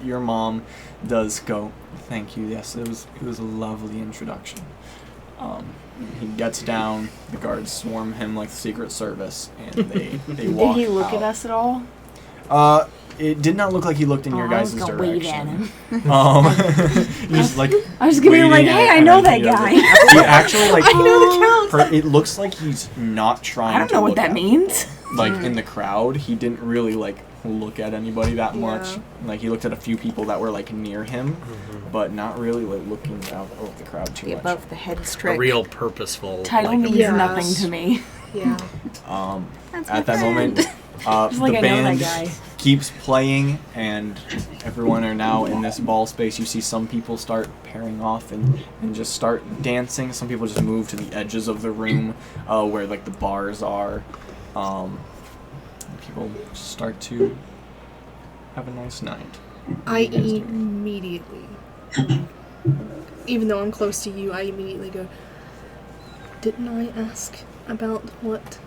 your mom does go, "Thank you. Yes, it was a lovely introduction." He gets down. The guards swarm him like the Secret Service, and they walk. Did he look out. at us at all? It did not look like he looked in your guys' I was gonna wave at direction. him. Just I was gonna be like, "Hey, I know that guy." He actually I know the Count. it looks like he's not trying. I don't know what that means. In the crowd, he didn't really look at anybody that much. He looked at a few people that were near him, but not really looking out over the crowd too much. Above the head's A trick. real purposeful. Title means nothing to me. Yeah. At that moment, the I know that band guy. keeps playing, and everyone are now in this ball space. You see some people start pairing off and just start dancing. Some people just move to the edges of the room where the bars are. People start to have a nice night. I immediately, even though I'm close to you, I immediately go, "Didn't I ask about what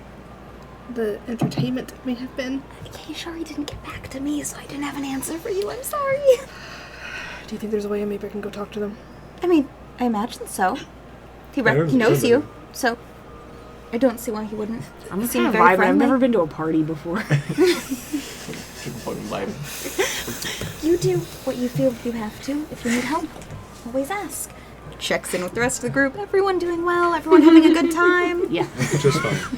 the entertainment may have been?" Okay, Shari didn't get back to me, so I didn't have an answer for you. I'm sorry. Do you think there's a way maybe I can go talk to them? I mean, I imagine so. He knows you, so I don't see why he wouldn't. I'm Seem kind of very vibing. I've friendly. never been to a party before. Fucking vibe. You do what you feel you have to. If you need help, always ask. Checks in with the rest of the group. Everyone doing well. Everyone having a good time. Yeah. Just fine.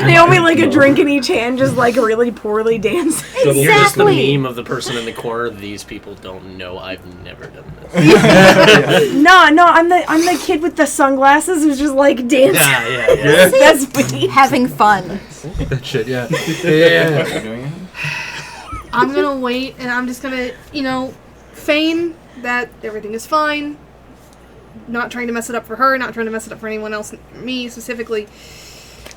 They only like a drink in each hand, just like really poorly dancing. You're just the Exactly. meme of the person in the corner. These people don't know I've never done this. No, I'm the kid with the sunglasses who's just like dancing. Yeah. That's me. Having fun. That shit, yeah. You're doing it? I'm gonna wait, and I'm just gonna, feign that everything is fine. Not trying to mess it up for her, not trying to mess it up for anyone else, me specifically.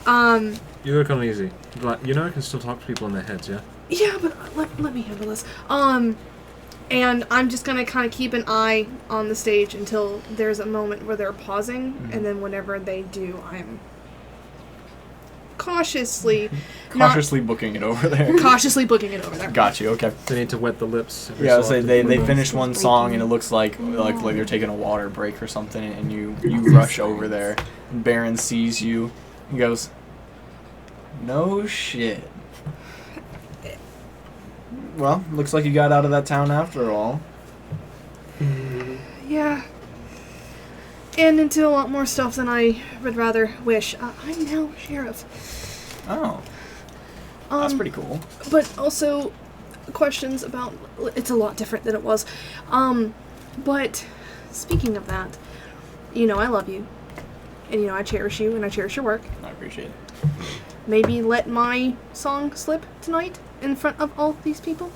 You look uneasy. But you know I can still talk to people in their heads, yeah? Yeah, but let me handle this. And I'm just gonna kind of keep an eye on the stage until there's a moment where they're pausing, and then whenever they do, I'm cautiously Booking it over there. cautiously booking it over there. Got you. Okay. They need to wet the lips. every Yeah, so so often. they finish one song and it looks like they're taking a water break or something, and you rush over there. And Baron sees you and goes, "No shit." Well, looks like you got out of that town after all. Yeah. And into a lot more stuff than I would rather wish. I'm now sheriff. Oh, that's pretty cool. But also questions about it's a lot different than it was. But speaking of that, I love you. And I cherish you and I cherish your work. I appreciate it. Maybe let my song slip tonight in front of all these people?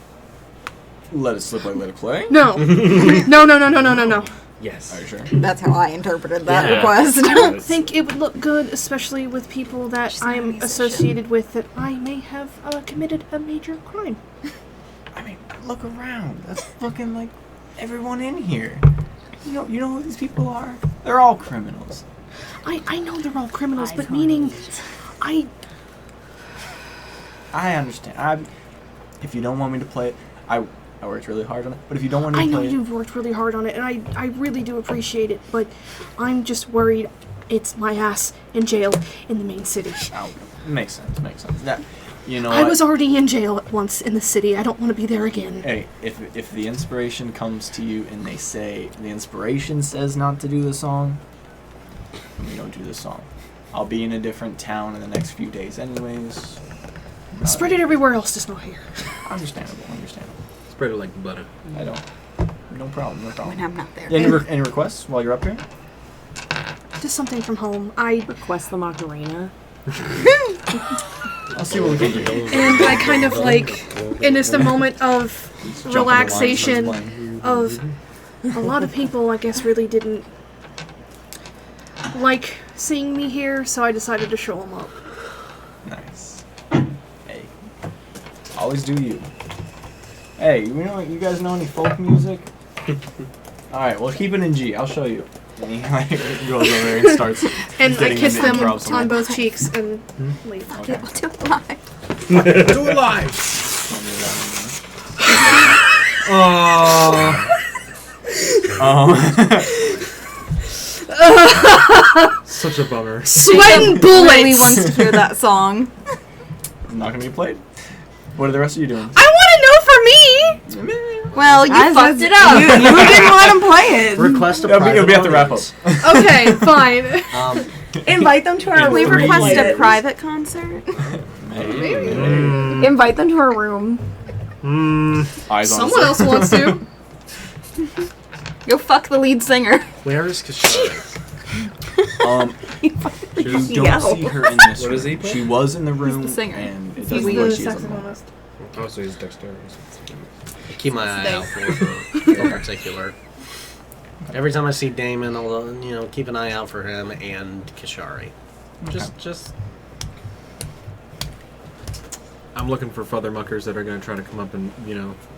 Let it slip like let it play? No. No. Yes. Are you sure? That's how I interpreted that Yeah. request. I don't think it would look good, especially with people that She's not a I'm musician. associated with, that I may have committed a major crime. I mean, look around. That's fucking like everyone in here. You know who these people are? They're all criminals. I know they're all criminals, but meaning I understand. If you don't want me to play it, I worked really hard on it. But if you don't want me to know play you've worked really hard on it, and I really do appreciate it, but I'm just worried it's my ass in jail in the main city. Makes sense. That, I was already in jail once in the city. I don't want to be there again. Hey, if the inspiration comes to you and they say the inspiration says not to do the song, we don't do the song. I'll be in a different town in the next few days anyways. Spread it everywhere else, just not here. Understandable. Spread it like butter. I don't. No problem. When I'm not there. Any requests while you're up here? Just something from home. I Request the Macarena. I'll see what we can do. and I kind of and it's the moment of Jump on the line, starts relaxation playing. of a lot of people, I guess, really didn't like seeing me here, so I decided to show them up. Nice. Hey, always do you. Hey, you guys know any folk music? All right, well keep it in G. I'll show you. And he goes over there and starts. And I getting kiss into them improv on somewhere. both cheeks and leave. Okay, we'll do it live. Do it live! Such a bummer. Sweating bullets! Really wants to hear that song. Not gonna be played. What are the rest of you doing? I want to know for me! Well, you fucked it up. You didn't let him play it. Request a It'll private be at the wrap up. audience. Okay, fine. Invite them to our We room. request a private concert. Invite them to our room. Eyes on Someone else wants to. Go fuck the lead singer. Where is Kashara? You don't see her in this What room. does he play? She was in the room, the singer. and it He's doesn't the look like she is in the room. saxophonist. Oh, so he's dexterous. Keep my eye out for in particular. Every time I see Damon, I'll keep an eye out for him and Kashari. Just. I'm looking for further muckers that are going to try to come up and,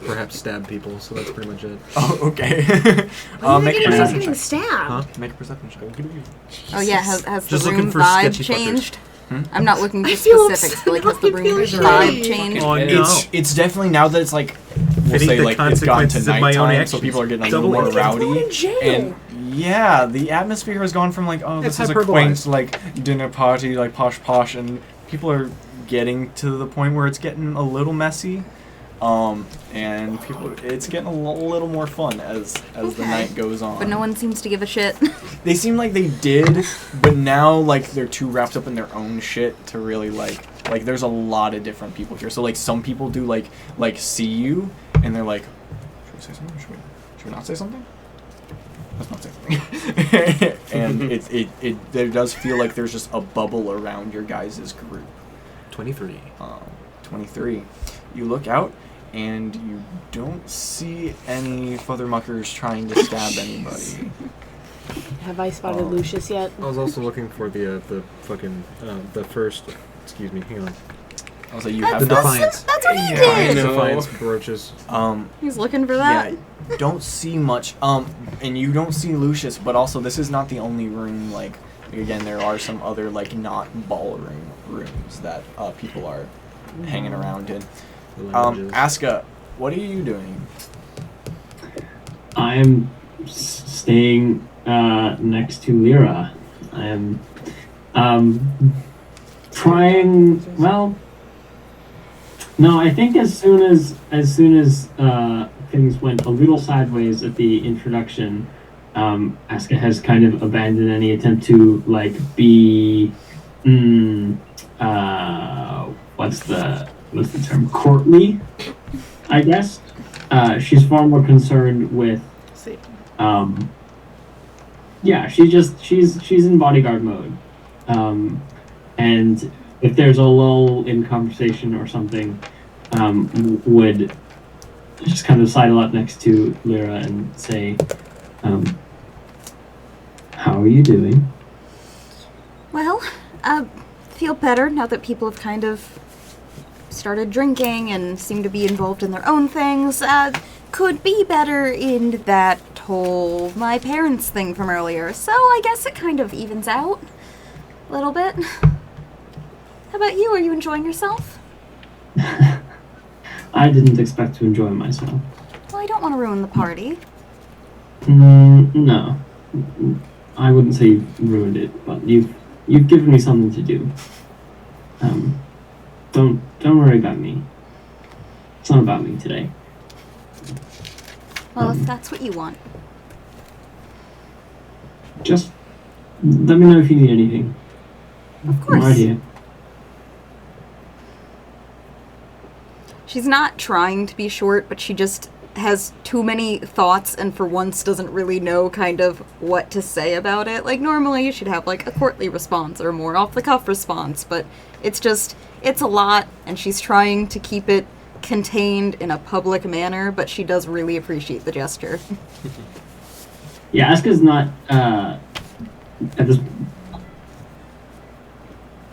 perhaps stab people, so that's pretty much it. Oh, okay. Make a Getting perception getting check. stabbed. Make a perception check. Oh yeah, has the Just looking room for vibe sketchy fuckers. changed? I'm not looking for I feel specifics, but has the room so vibe shitty. changed? Oh, no. It's definitely now that it's we'll Fitting say the like it's gotten to consequences of my own nighttime, so actions. people are getting a Double little more it. rowdy. Going to jail. And Yeah, the atmosphere has gone from like, oh, this It's is a quaint like dinner party, like posh, and people are getting to the point where it's getting a little messy. And it's getting a little more fun as the night goes on. But no one seems to give a shit. They seem like they did, but now like they're too wrapped up in their own shit to really like there's a lot of different people here. So like some people do like see you and they're like, should we say something? Should we not say something? Let's not say something. And it there does feel like there's just a bubble around your guys' group. 23. 23. You look out, and you don't see any Fothermuckers trying to stab anybody. Have I spotted Lucius yet? I was also looking for the fucking the first. Excuse me. Hang on. I was like, you That's- have The not. Defiance. That's what he I did. know. Defiance brooches. He's looking for that. Yeah, don't see much. And you don't see Lucius, but also this is not the only room. Like again, there are some other like not ballroom rooms that people are hanging around in. Aske, what are you doing? I am staying next to Lyra. I am trying. Well, no. I think as soon as things went a little sideways at the introduction, Aske has kind of abandoned any attempt to like be. What's the term? Courtly, I guess. She's far more concerned with. Yeah, she's in bodyguard mode, and if there's a lull in conversation or something, would just kind of sidle up next to Lyra and say, "How are you doing?" Well, feel better now that people have kind of started drinking and seem to be involved in their own things. Could be better in that whole my parents thing from earlier, so I guess it kind of evens out a little bit. How about you? Are you enjoying yourself? I didn't expect to enjoy myself. Well, I don't want to ruin the party. No, I wouldn't say you've ruined it, but you've given me something to do. Don't worry about me. It's not about me today. Well, if that's what you want. Just let me know if you need anything. Of course. I'm right here. She's not trying to be short, but she just has too many thoughts and for once doesn't really know kind of what to say about it. Like normally she'd have like a courtly response or a more off-the-cuff response, but it's a lot and she's trying to keep it contained in a public manner, but she does really appreciate the gesture. Yeah, Aske's not at this.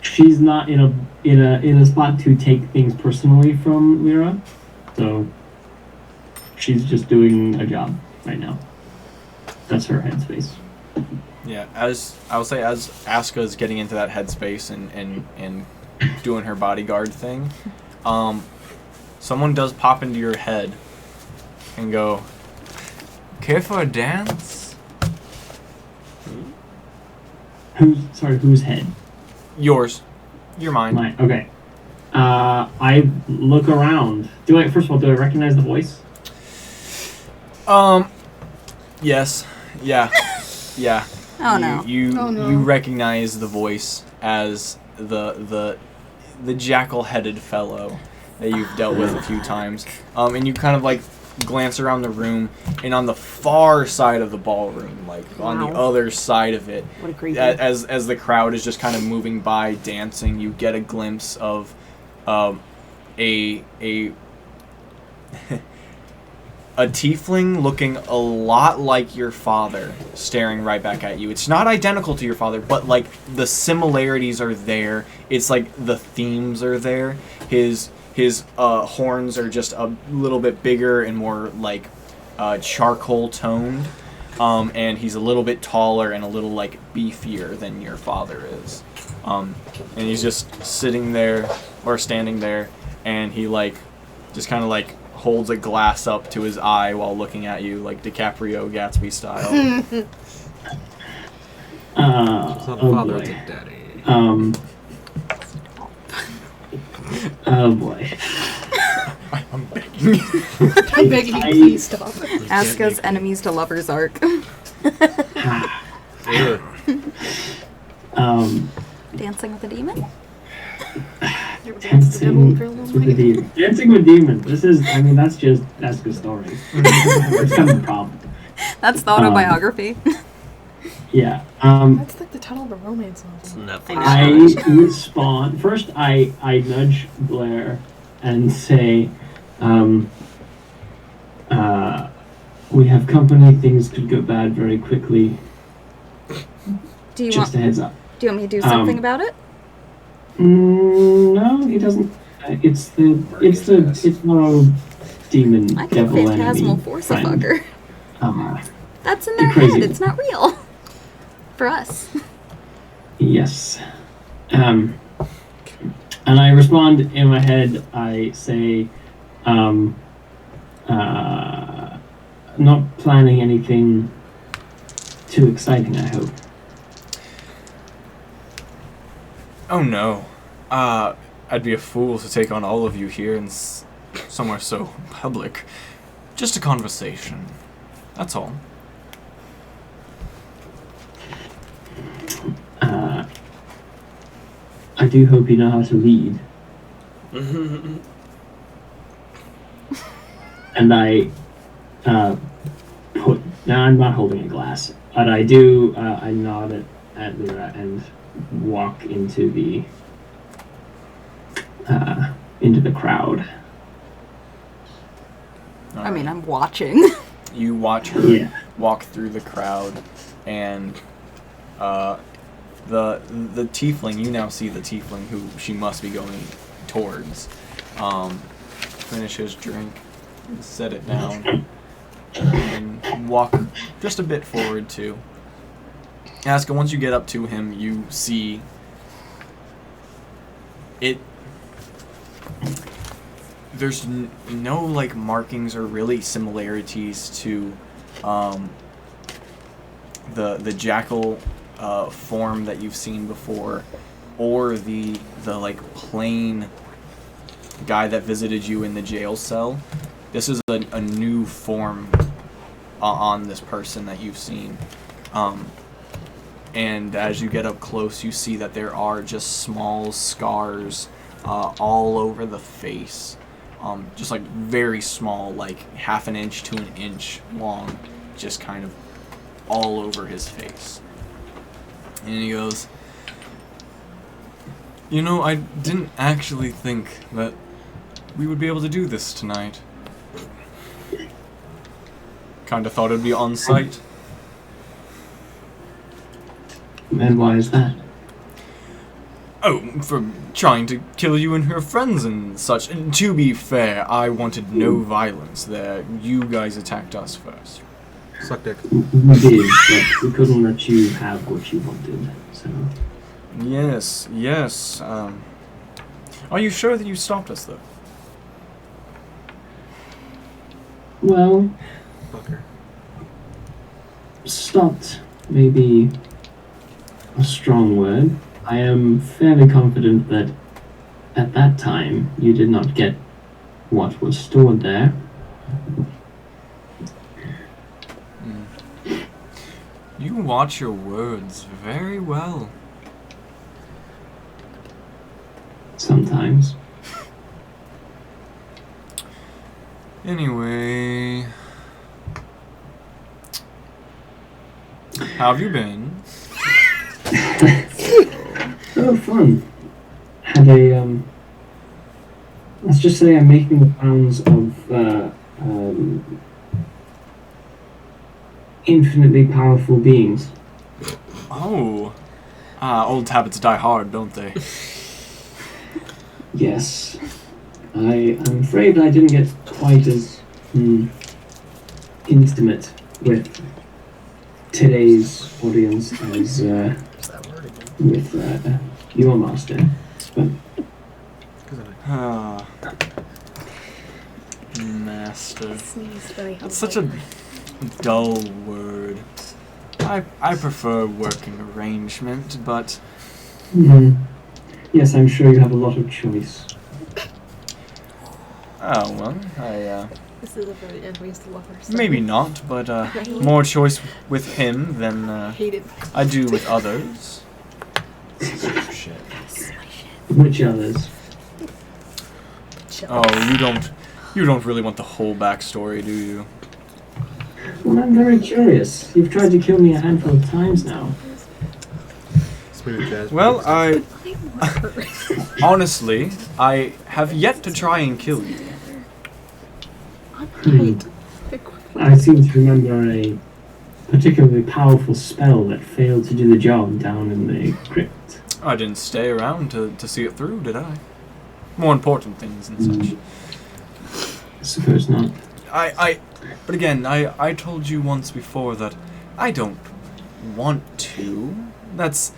She's not in a spot to take things personally from Lyra, so she's just doing a job right now. That's her headspace. Yeah, as Aske is getting into that headspace and doing her bodyguard thing, someone does pop into your head and go, "Care for a dance?" Whose head? Yours. Your mind. Mine. Okay. I look around. First of all, do I recognize the voice? Yes. Yeah. Yeah. Oh no. You recognize the voice as the jackal-headed fellow that you've dealt with a few times. And you kind of like glance around the room, and on the far side of the ballroom, like on the other side of it, What a creepy. as the crowd is just kind of moving by, dancing, you get a glimpse of a tiefling looking a lot like your father staring right back at you. It's not identical to your father, but like the similarities are there. It's like the themes are there. His horns are just a little bit bigger and more like charcoal toned, and he's a little bit taller and a little like beefier than your father is. And he's just sitting there or standing there, and he like just kind of like holds a glass up to his eye while looking at you, like DiCaprio Gatsby style. It's not a father, it's boy. a daddy. Oh boy. I'm begging. I'm begging you, please stop. Aska's enemies to lovers arc. Ugh. Dancing with a demon? Dancing with a demon. Dancing with demon. That's just Aska's story. It's kind of a problem. That's the autobiography. Yeah. That's like the title of a romance novel. I respond. First, I nudge Blair and say, we have company, things could go bad very quickly. Do you Just a heads up. Do you want me to do something about it? No, he doesn't. It's no demon I can devil phantasmal enemy force a friend. fucker. That's in their crazy. head. It's not real. For us. Yes. And I respond in my head. I say, not planning anything too exciting, I hope. Oh no. I'd be a fool to take on all of you here in somewhere so public. Just a conversation. That's all. I do hope you know how to lead. And I put. Now I'm not holding a glass, but I do. I nod at Lyra and walk into the crowd. I mean, I'm watching. You watch her walk through the crowd, and the tiefling. You now see the tiefling who she must be going towards. Finish his drink, set it down, and walk just a bit forward too. Aska, once you get up to him, you see it. There's no like markings or really similarities to the jackal form that you've seen before, or the like plain guy that visited you in the jail cell. This is a new form on this person that you've seen. And as you get up close, you see that there are just small scars all over the face. Just like very small, like half an inch to an inch long, just kind of all over his face. And he goes, "You know, I didn't actually think that we would be able to do this tonight. Kinda thought it'd be on site." And why is that? Oh, for trying to kill you and her friends and such. And to be fair, I wanted no violence there. You guys attacked us first. Suck dick. We did, but we couldn't let you have what you wanted, so... Yes. Are you sure that you stopped us, though? Well... Fucker. Stopped, maybe a strong word. I am fairly confident that at that time you did not get what was stored there. You watch your words very well. Sometimes. Anyway... How have you been? Oh, fun. Had a, let's just say I'm making the rounds of, infinitely powerful beings. Oh. Old habits die hard, don't they? Yes. I'm afraid I didn't get quite as, intimate with today's audience as, with your master, but master. Sneeze very That's such a dull word. I prefer working arrangement, but Yes, I'm sure you have a lot of choice. oh well, This is a very enemies to lovers. maybe not, but more choice with him than Hated. I do with others. Shit. Which others? Oh, you don't really want the whole backstory, do you? Well, I'm very curious. You've tried to kill me a handful of times now. Smooth jazz. Well, honestly, I have yet to try and kill you. I seem to remember a particularly powerful spell that failed to do the job down in the crypt. I didn't stay around to see it through, did I? More important things and such. I suppose not. But again, I told you once before that I don't want to. That's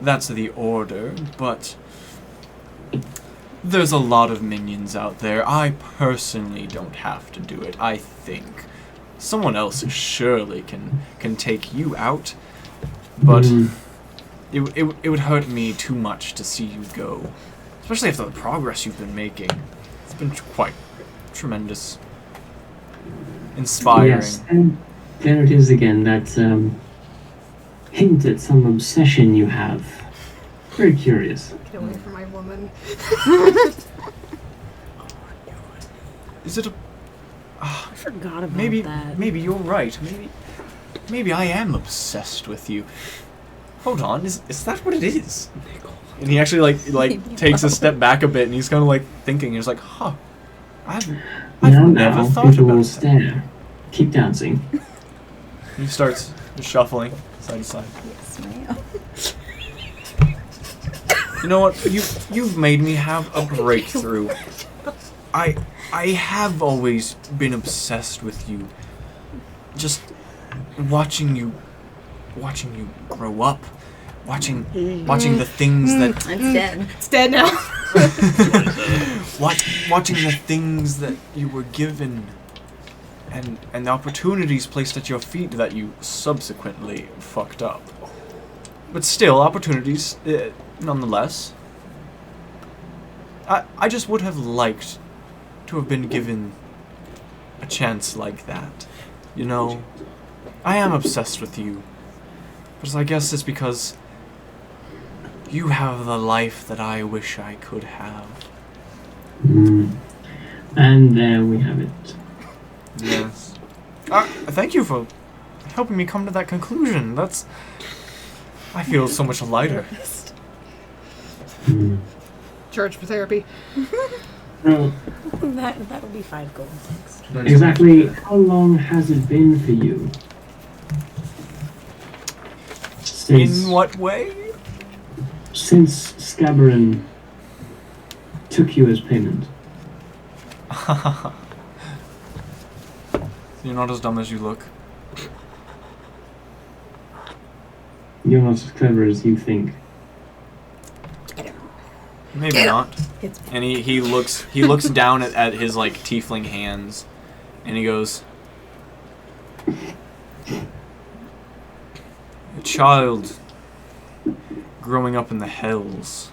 the order, but there's a lot of minions out there. I personally don't have to do it. I think someone else surely can take you out, but it would hurt me too much to see you go, especially after the progress you've been making. It's been quite tremendous, inspiring. Yes, and there it is again, that hint at some obsession you have. Very curious. Get away from my woman. Is it a... I forgot about maybe, that. Maybe you're right. Maybe I am obsessed with you. Hold on, is that what it is? And he actually like takes a step back a bit, and he's kind of like thinking. He's like, huh, I've never thought people about will that. stare. Keep dancing. He starts shuffling side to side. Yes, ma'am. You know what? You've made me have a breakthrough. I have always been obsessed with you. Just watching you grow up, watching the things that It's dead. It's dead now. watching the things that you were given, and the opportunities placed at your feet that you subsequently fucked up. But still, opportunities, nonetheless. I just would have liked to have been given a chance like that. You know, I am obsessed with you. But I guess it's because you have the life that I wish I could have. And there we have it. Yes. Thank you for helping me come to that conclusion. I feel so much lighter. Charge for therapy. Well, That would be 5 gold, thanks. exactly how long has it been for you? In what way? Since Scabarin took you as payment. You're not as dumb as you look. You're not as clever as you think. Maybe not. It's And he looks down at his like tiefling hands, and he goes, "A child growing up in the hells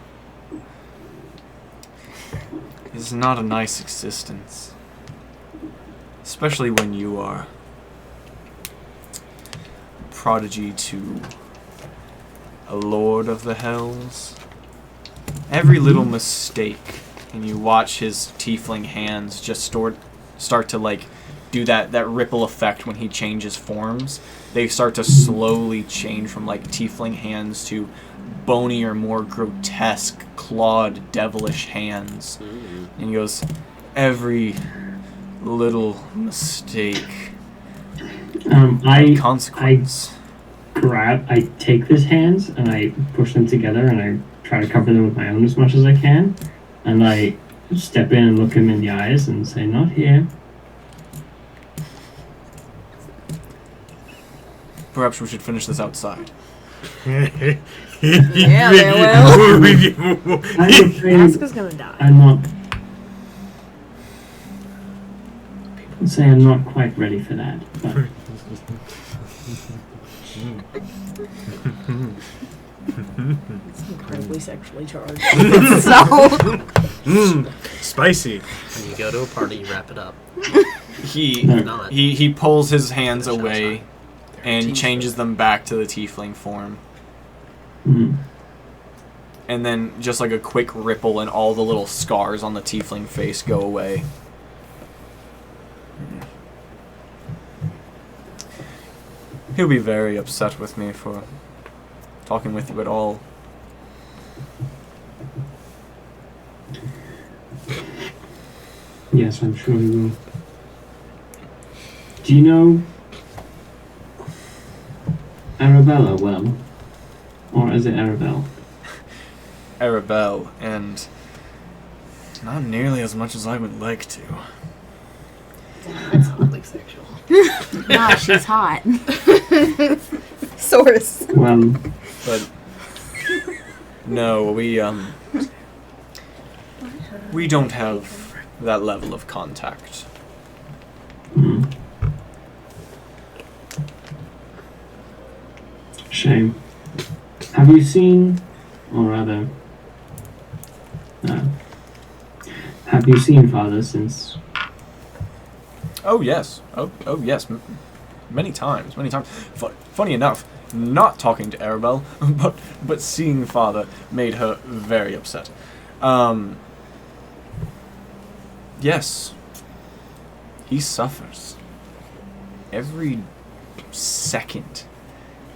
is not a nice existence, especially when you are a prodigy to a lord of the hells. Every little mistake," and you watch his tiefling hands just start to like do that ripple effect when he changes forms. They start to slowly change from like tiefling hands to bonier, more grotesque, clawed, devilish hands. And he goes, "Every little mistake, consequence." I take his hands and I push them together and I try to cover them with my own as much as I can. And I step in and look him in the eyes and say, "Not here." Perhaps we should finish this outside. Yeah, they will. I'm afraid Aska's gonna die. I'm not. People say I'm not quite ready for that, but It's incredibly sexually charged. Spicy. When you go to a party, you wrap it up. He he pulls his hands Shall I away and changes them back to the tiefling form. Mm. And then just like a quick ripple and all the little scars on the tiefling face go away. He'll be very upset with me for talking with you at all. Yes, I'm sure he will. Do you know Arabella well? Or is it Arabelle? Arabelle, and not nearly as much as I would like to. That's oddly sexual. Wow, she's hot. Source. Well, But no, we don't have that level of contact. mm. Shame. Have you seen, or rather, have you seen Father since? Oh yes, oh yes, many times. Funny enough, not talking to Arabelle, but seeing Father made her very upset. Yes, he suffers every second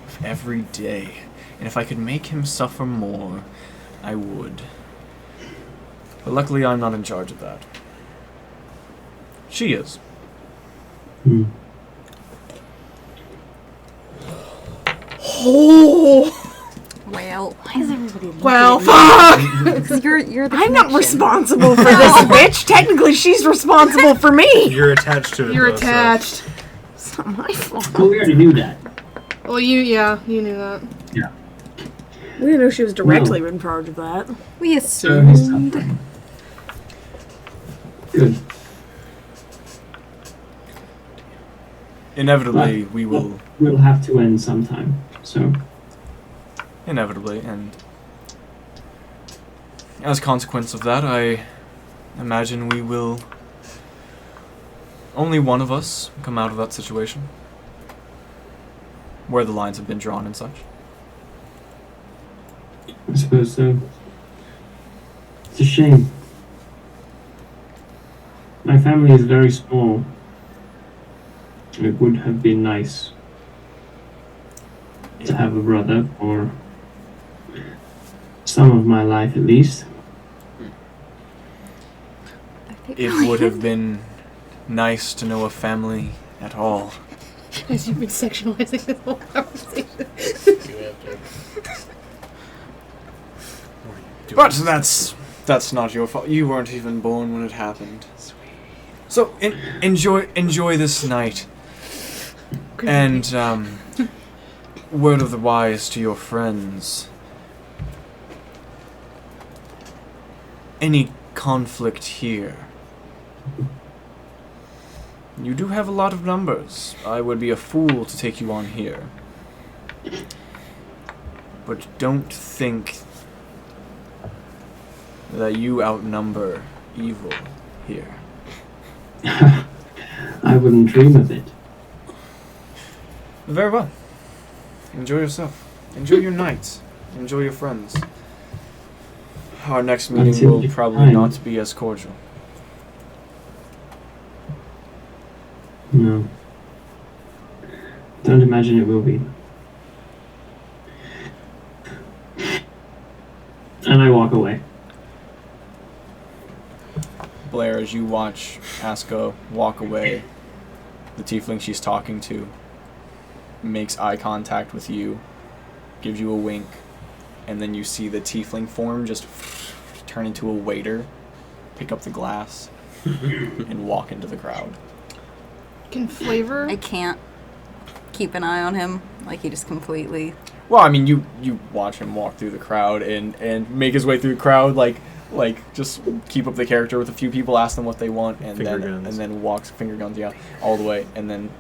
of every day, and if I could make him suffer more, I would. But luckily, I'm not in charge of that. She is. Hmm. Oh, Well, Why is everybody looking well, at me? fuck. 'cause you're the I'm not connection. responsible for this bitch. Technically, she's responsible for me. You're attached to it. You're though, so- attached. It's not my fault. Well, we already knew that. Well, you knew that. We didn't know she was directly in charge of that. We So he's assumed. suffering. Good. Inevitably, we will. We'll have to end sometime. So, Inevitably, and as a consequence of that, I imagine we will. Only one of us come out of that situation. Where the lines have been drawn and such. I suppose so. It's a shame. My family is very small. It would have been nice to have a brother, or some of my life at least. It would have been nice to know a family at all. As you've been sexualizing this whole conversation. But that's not your fault. You weren't even born when it happened. So enjoy this night. And word of the wise to your friends. Any conflict here. You do have a lot of numbers. I would be a fool to take you on here. But don't think that you outnumber evil here. I wouldn't dream of it. Very well. Enjoy yourself. Enjoy your night. Enjoy your friends. Our next meeting Until will next probably time. not be as cordial. No. Don't imagine it will be. And I walk away. Blair, as you watch Aske walk away, the tiefling she's talking to makes eye contact with you, gives you a wink, and then you see the tiefling form just turn into a waiter, pick up the glass, and walk into the crowd. Can flavor? I can't keep an eye on him. Like, he just completely. Well, I mean, you watch him walk through the crowd and make his way through the crowd, like just keep up the character with a few people, ask them what they want, and Finger then guns. and then walks finger guns, yeah, all the way, and then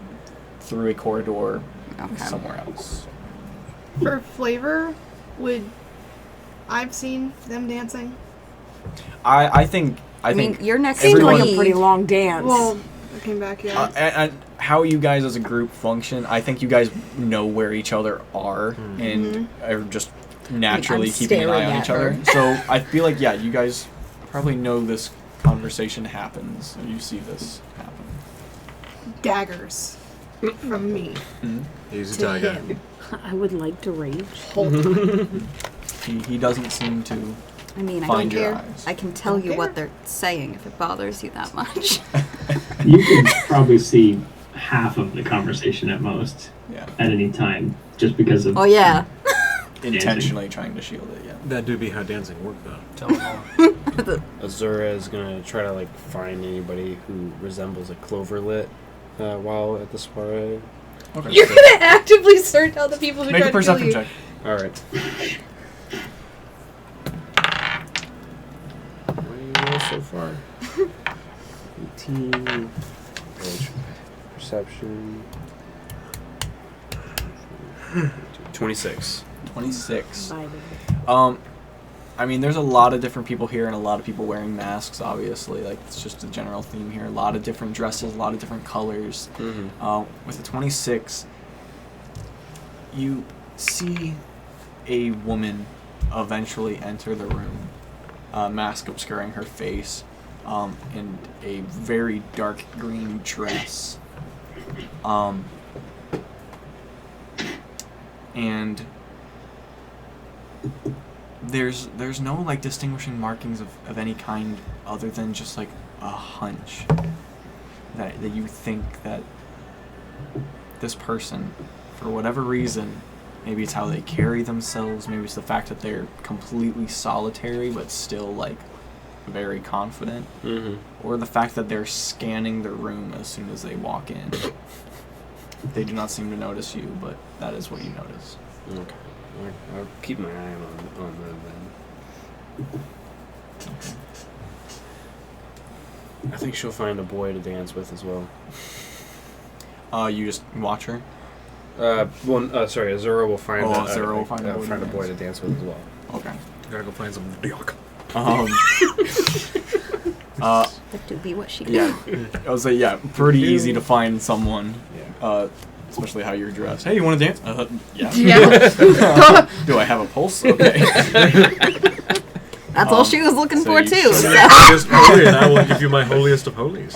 through a corridor Okay. somewhere else. For flavor, I've seen them dancing. I think I mean, you're next Seemed to like me. a pretty long dance. Well, I came back, yeah. and how you guys as a group function, I think you guys know where each other are and are just naturally I'm keeping an eye staring on at each other. her. So I feel like, yeah, you guys probably know this conversation happens. Or you see this happen. Daggers from me Easy to tiger. him. I would like to rage. He doesn't seem to I mean, I find don't your care. eyes. I can tell Don't you what care. they're saying if it bothers you that much. You can probably see half of the conversation at most Yeah. at any time, just because of. Oh yeah. Intentionally trying to shield it, yeah. That do be how dancing worked, though. Azura is gonna try to like find anybody who resembles a Cloverlit while at the soiree. Okay. You're gonna actively search out the people who Make try a to kill perception you. check. All right. What do you roll so far? 18. Perception. 26. 26. Vibing. I mean, there's a lot of different people here and a lot of people wearing masks, obviously. Like, it's just a general theme here. A lot of different dresses, a lot of different colors. With the 26, you see a woman eventually enter the room, mask obscuring her face, in a very dark green dress. And there's no like distinguishing markings of any kind other than just like a hunch that you think that this person, for whatever reason, maybe it's how they carry themselves, maybe it's the fact that they're completely solitary but still like very confident, or the fact that they're scanning the room as soon as they walk in. They do not seem to notice you, but that is what you notice. Okay. I'll keep my eye on them then. I think she'll find a boy to dance with as well. You just watch her. Sorry, Azura will find Azura will find a boy to dance with as well. Okay. Gotta go find some diok. That do be what she did. Yeah. I was like, yeah, pretty easy to find someone. Yeah. Especially how you're dressed. Hey, you want to dance? Yeah. Yeah. Do I have a pulse? Okay. That's all she was looking so for you too. should- So. Holiest holy, and I will give you my holiest of holies.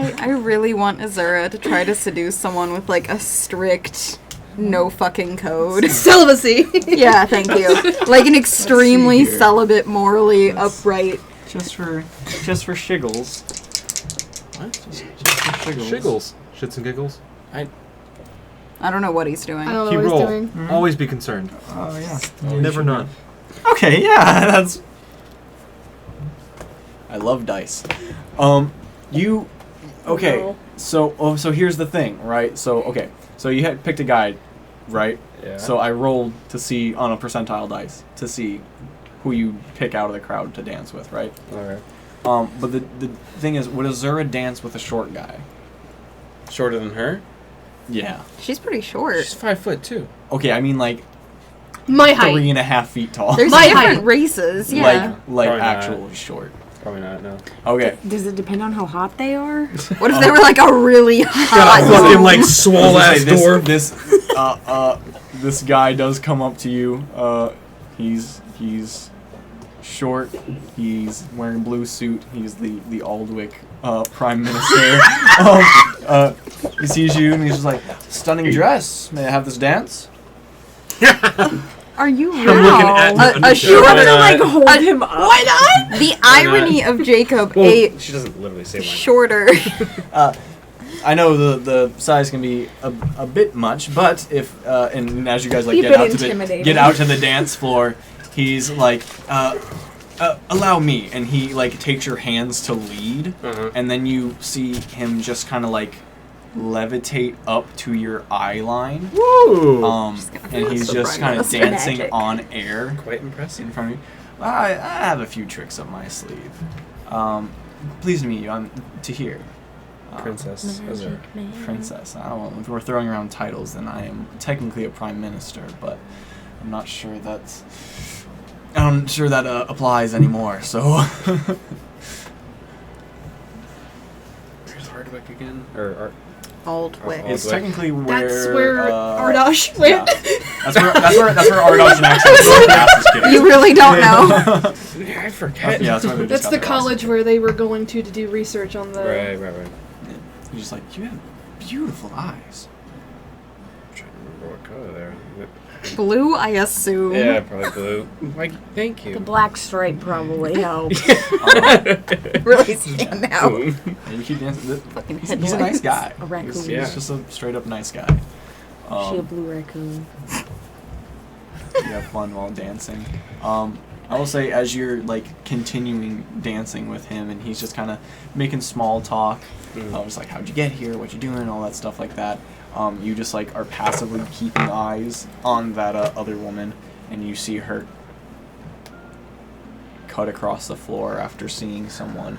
I really want Azura to try to seduce someone with like a strict no fucking code. Celibacy. Yeah, thank you. Like an extremely here. celibate, morally upright. just for shiggles. What? Just for shiggles. Shiggles. Shits and giggles. I don't know what he's doing. I don't know Key what roll. he's doing. Always be concerned. Oh yeah. Never not. Okay, yeah, that's. I love dice. You. Okay, No. so here's the thing, right? So you had picked a guide, right? Yeah. So I rolled to see on a percentile dice to see who you pick out of the crowd to dance with, right? Alright. But the thing is, would Azura dance with a short guy? Shorter than her? Yeah. She's pretty short. She's 5 foot too. Okay, I mean like My height. 3.5 feet tall. There's My different height. races, yeah. like Probably not. actually short. Probably not, no. Okay. Does it depend on how hot they are? What if they were like a really hot Fucking like swole ass This- door. This guy does come up to you. He's short. He's wearing a blue suit. He's the Aldwick Prime Minister. He sees you and he's just like, stunning dress. May I have this dance? Are you I'm looking at really? you. A shorter, Why not? Like hold him up. why not? The irony of Jacob, Well, a she doesn't literally say why not. shorter. I know the size can be a bit much, but if and as you guys like Be a get bit out to the intimidating. dance floor, he's like, allow me, and he like takes your hands to lead, and then you see him just kind of like levitate up to your eye line, Woo! and he's just kind of That's dancing magic. on air Quite impressive. in front of you. I have a few tricks up my sleeve. Pleased to meet you. I'm to hear. Princess. As a Princess. I don't know. If we're throwing around titles, then I am technically a prime minister, but I'm not sure that applies anymore. So. Where's Hardwick again? Or Aldwick. It's technically where. That's where Ardosh went. Yeah. That's where Ardosh and Axe. You really don't know. Yeah, I forget. Yeah, that's where they just That's got the their college where they were going to do research on the. Right. asses. You're just like, you have beautiful eyes. I'm trying to remember what color they're. Blue, I assume. Yeah, probably blue. Like, thank you. The black stripe probably helps. Really stand out. Yeah, you keep dancing. Fucking He's a nice headlights. guy. A raccoon. He's Yeah. just a straight up nice guy. She a blue raccoon. You have fun while dancing. I will say, as you're like continuing dancing with him, and he's just kind of making small talk, just like, how'd you get here, what you doing, all that stuff like that. You just like are passively keeping eyes on that other woman, and you see her cut across the floor after seeing someone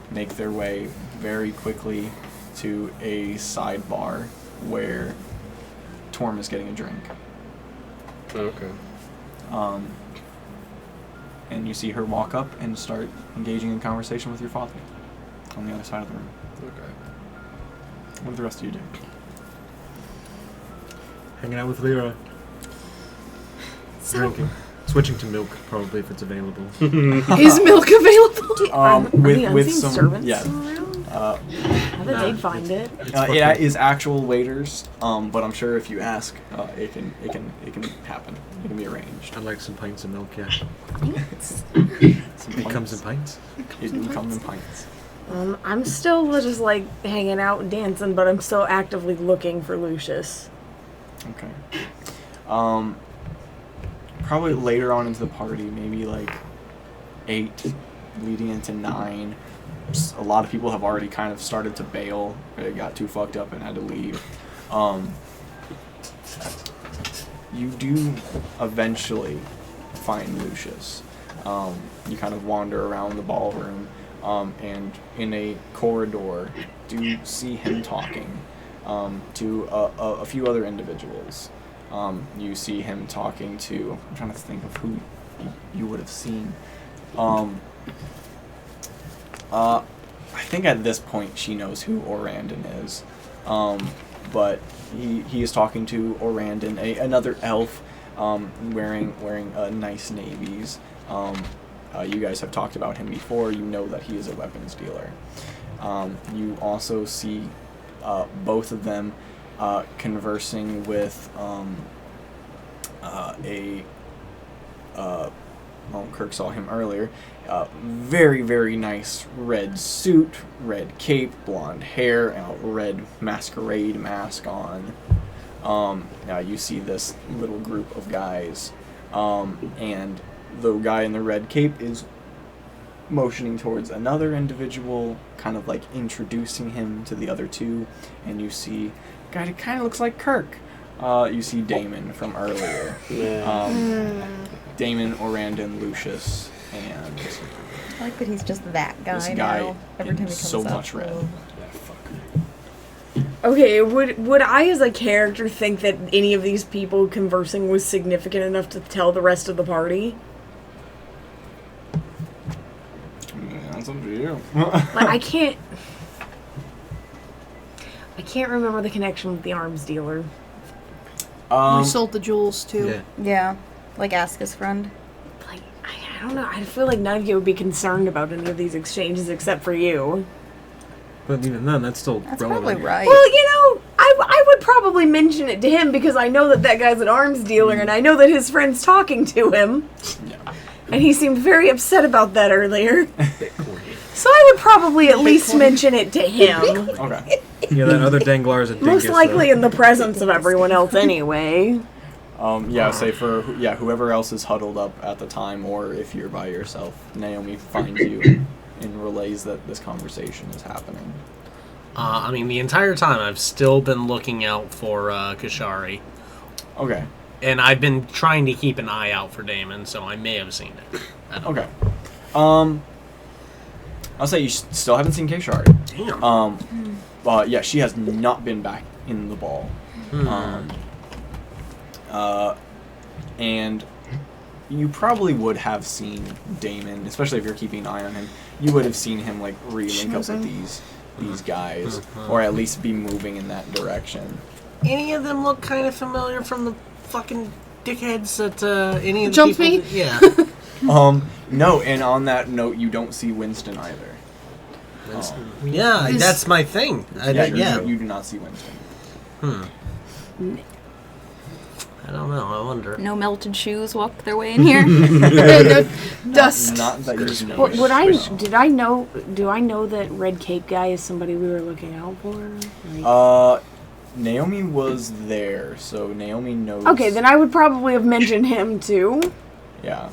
make their way very quickly to a sidebar where Torm is getting a drink. Okay. And you see her walk up and start engaging in conversation with your father on the other side of the room. Okay. What do the rest of you do? Hanging out with Lyra. Drinking. Switching to milk, probably, if it's available. Is milk available? With some servants yeah. around? I bet Nah. they'd find it. It is actual waiters, but I'm sure if you ask, it can happen. It can be arranged. I'd like some pints of milk, yeah. Some It comes pints. in pints? It comes in pints. I'm still just like hanging out and dancing, but I'm still actively looking for Lucius. Okay. Probably later on into the party, maybe like 8, leading into 9. A lot of people have already kind of started to bail. They got too fucked up and had to leave. You do eventually find Lucius. You kind of wander around the ballroom, and in a corridor, do see him talking to a few other individuals. You see him talking to, I'm trying to think of who you would have seen. I think at this point she knows who Orandon is. But he is talking to Orandon, another elf, wearing nice navies. You guys have talked about him before. You know that he is a weapons dealer. You also see both of them conversing with Kirk saw him earlier. Very, very nice red suit, red cape, blonde hair, and a red masquerade mask on. Now you see this little group of guys, and the guy in the red cape is motioning towards another individual, kind of like introducing him to the other two, and you see a guy that kind of looks like Kirk. You see Damon from earlier. Damon, Orandon, Lucius, and I like that he's just that guy, this guy now. Every time in he comes so up. much red. Okay, would I as a character think that any of these people conversing was significant enough to tell the rest of the party? That's up to you. Like, I can't remember the connection with the arms dealer. You sold the jewels too. Yeah. Yeah, like Aska's friend. Like, I don't know. I feel like none of you would be concerned about any of these exchanges except for you. But even then, that's still That's relevant. probably right. Well, you know, I would probably mention it to him because I know that guy's an arms dealer and I know that his friend's talking to him. Yeah. And he seemed very upset about that earlier. So I would probably at least mention it to him. Okay. Yeah, that other Danglar's a dingus. Most likely though. in the presence of everyone else anyway. Say for whoever else is huddled up at the time, or if you're by yourself, Naomi finds you and relays that this conversation is happening. I mean, the entire time I've still been looking out for Kashari. Okay. And I've been trying to keep an eye out for Damon, so I may have seen it. I don't know. Okay. I'll say you still haven't seen K-Shard. Damn. Yeah, she has not been back in the ball. And you probably would have seen Damon, especially if you're keeping an eye on him. You would have seen him like re-link up with these guys, or at least be moving in that direction. Any of them look kind of familiar from the fucking dickheads that any of the Jump people? me? Yeah. No, and on that note, you don't see Winston either. Yeah, that's my thing. You do not see Winston. I don't know. I wonder. No melted shoes walk their way in here. Dust. Not that you know. Do I know that Red Cape guy is somebody we were looking out for? Like, Naomi was there, so Naomi knows. okay, then I would probably have mentioned him too. Yeah.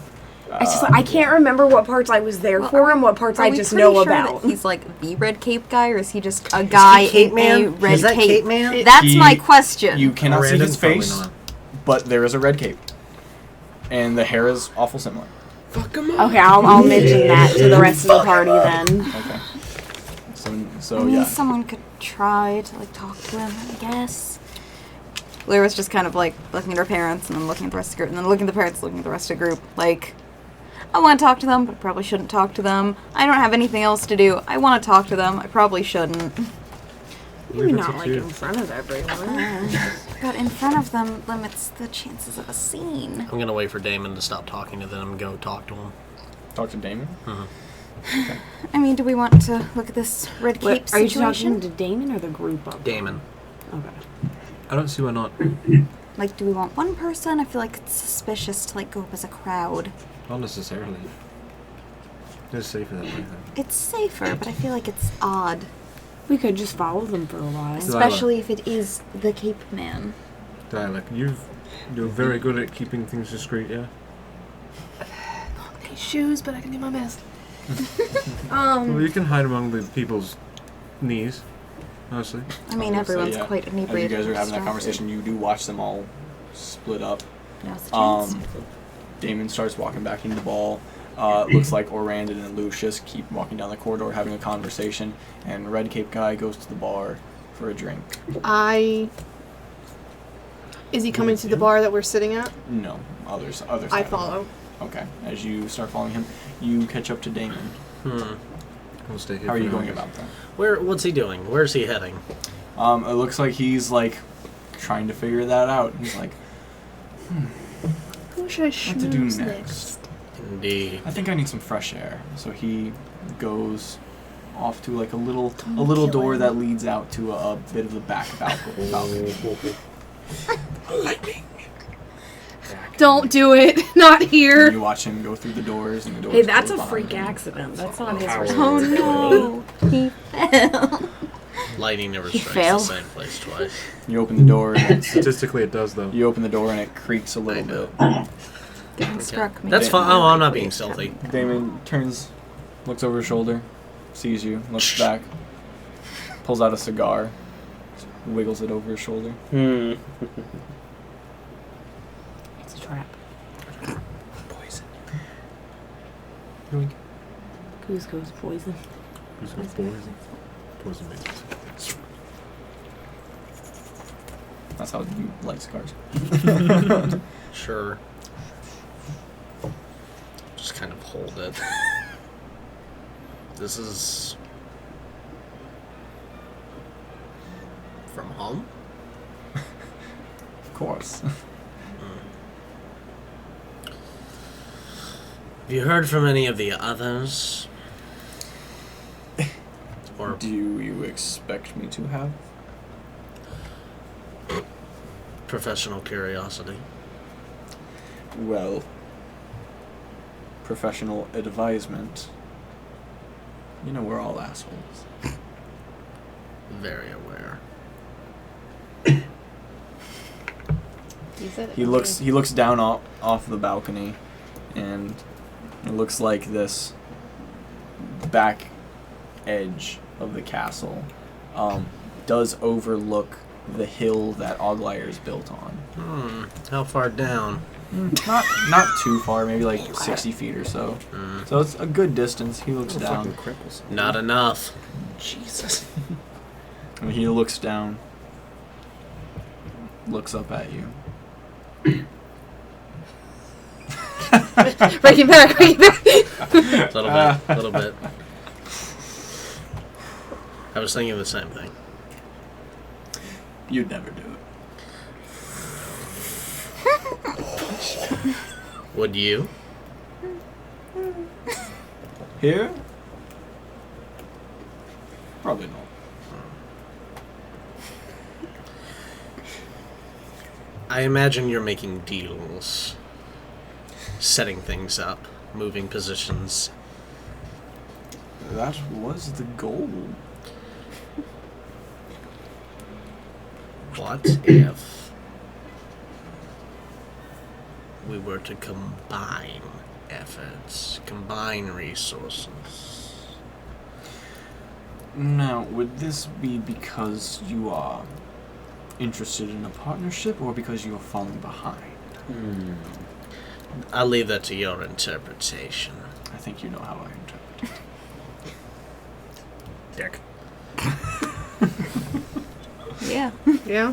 It's just like, I can't remember what parts I was there for and what parts I just know about. He's like the red cape guy, or is he just a guy in a red Is that cape? Cape Man? That's my question. You cannot see his Brandon's face, probably but there is a red cape, and the hair is awful similar. Okay, I'll mention that to the rest of the party then. Okay. So I mean, yeah. someone could try to like talk to him, I guess. Lyra's just kind of like looking at her parents and then looking at the rest of the group, and then looking at the parents, looking at the rest of the group. Like, I want to talk to them, but I probably shouldn't talk to them. I don't have anything else to do. I want to talk to them. I probably shouldn't. Maybe not like in front of everyone. But in front of them limits the chances of a scene. I'm gonna wait for Damon to stop talking to them and go talk to him. Talk to Damon? I mean, do we want to look at this red cape Are you situation? talking to Damon or the group of Damon. Okay. I don't see why not. Like, do we want one person? I feel like it's suspicious to like go up as a crowd. Not necessarily. It's safer that way. Though. It's safer, but I feel like it's odd. We could just follow them for a while. Especially if it is the Cape Man. Dialect, you're very good at keeping things discreet, yeah? Okay, shoes, but I can do my best. Well, you can hide among the people's knees, honestly. I mean, everyone's quite As inebriated. you guys are having that and conversation, you do watch them all split up. distracted. Now's the chance. Damon starts walking back into the ball. Looks like Orandon and Lucius keep walking down the corridor having a conversation, and Red Cape guy goes to the bar for a drink. Is he coming to the bar that we're sitting at? No, other side. I follow. Okay. As you start following him, you catch up to Damon. We'll stay here How are for you now, going I guess. about that? What's he doing? Where's he heading? It looks like he's like trying to figure that out. He's like, Who should I what to do schmooze next? Indeed. I think I need some fresh air. So he goes off to like a little kill door him. that leads out to a bit of the back balcony. Lightning. Don't do it. Not And here. you watch him go through the doors, and the doors. Hey, that's close a behind freak him. accident. That's not his Power. responsibility. Oh no, he fell. Lightning never He strikes fell. the same place twice. You open the door, and Statistically, it does, though. you open the door, and it creaks a little bit. It struck me. That's fine. Oh, I'm not being stealthy. Damon turns, looks over his shoulder, sees you, looks back, pulls out a cigar, wiggles it over his shoulder. Hmm. It's a trap. Poison. Cusco's poison. Who's got poison? Poison babies. That's how you light cigars. Sure. Just kind of hold it. This is from home? Of course. Have you heard from any of the others? Or Do you expect me to have? professional curiosity? Well, professional advisement. You know we're all assholes. Very aware. He looks down off the balcony, and it looks like this back edge of the castle does overlook the hill that Oglyre is built on. How far down? Not too far, maybe like 60 feet or so. So it's a good distance. He looks down. Not enough. Jesus. And he looks down. Looks up at you. Break it back. A little bit. I was thinking the same thing. You'd never do it. Would you? Here? Probably not. I imagine you're making deals, setting things up, moving positions. That was the goal. What if we were to combine efforts, combine resources? Now, would this be because you are interested in a partnership or because you are falling behind? I'll leave that to your interpretation. I think you know how I interpret it. Dick. Yeah. Yeah.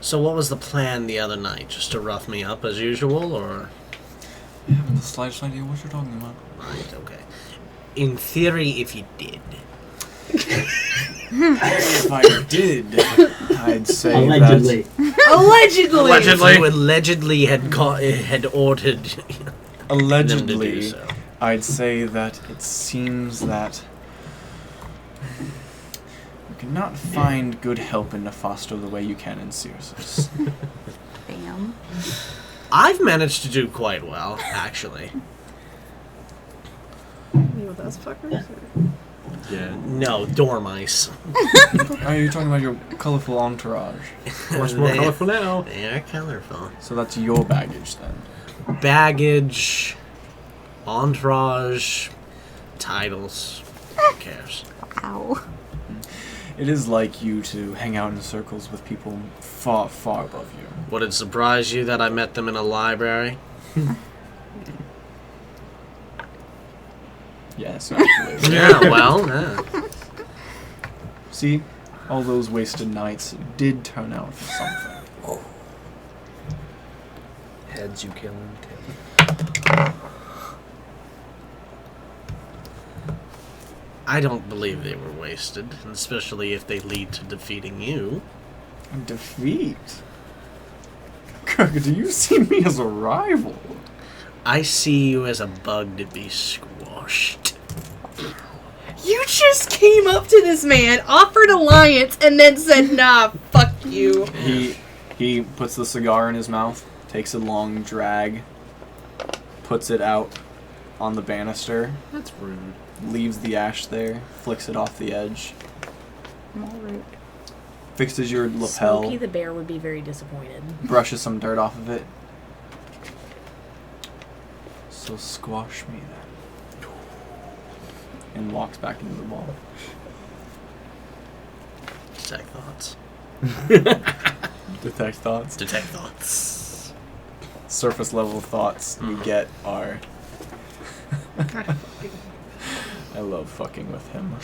So what was the plan the other night? Just to rough me up as usual, or? I haven't the slightest idea what you're talking about. Right, okay. In theory, if you did. If I did, I'd say Allegedly. that... Allegedly. If you allegedly had ordered them to Allegedly, do so. I'd say that it seems that you cannot find good help in Nefasto the way you can in Cirrus. Bam. I've managed to do quite well, actually. You with us fuckers? Yeah. No, dormice. Are you talking about your colorful entourage? Much more colorful now. They are colorful. So that's your baggage then. Baggage, entourage, titles. Who cares? Ow. It is like you to hang out in circles with people far, far above you. Would it surprise you that I met them in a library? Yes, actually. Yeah, well, yeah. See, all those wasted nights did turn out for something. Heads you kill and tails. I don't believe they were wasted, especially if they lead to defeating you. Defeat? Kirk, do you see me as a rival? I see you as a bug to be squashed. You just came up to this man, offered alliance, and then said, nah, fuck you. He puts the cigar in his mouth, takes a long drag, puts it out on the banister, That's rude. leaves the ash there, flicks it off the edge, I'm all right. fixes your lapel, Smokey the bear would be very disappointed. brushes some dirt off of it. So squash me then. And walks back into the ball. Detect thoughts. Detect thoughts. Detect thoughts. Surface level thoughts you get are... I love fucking with him.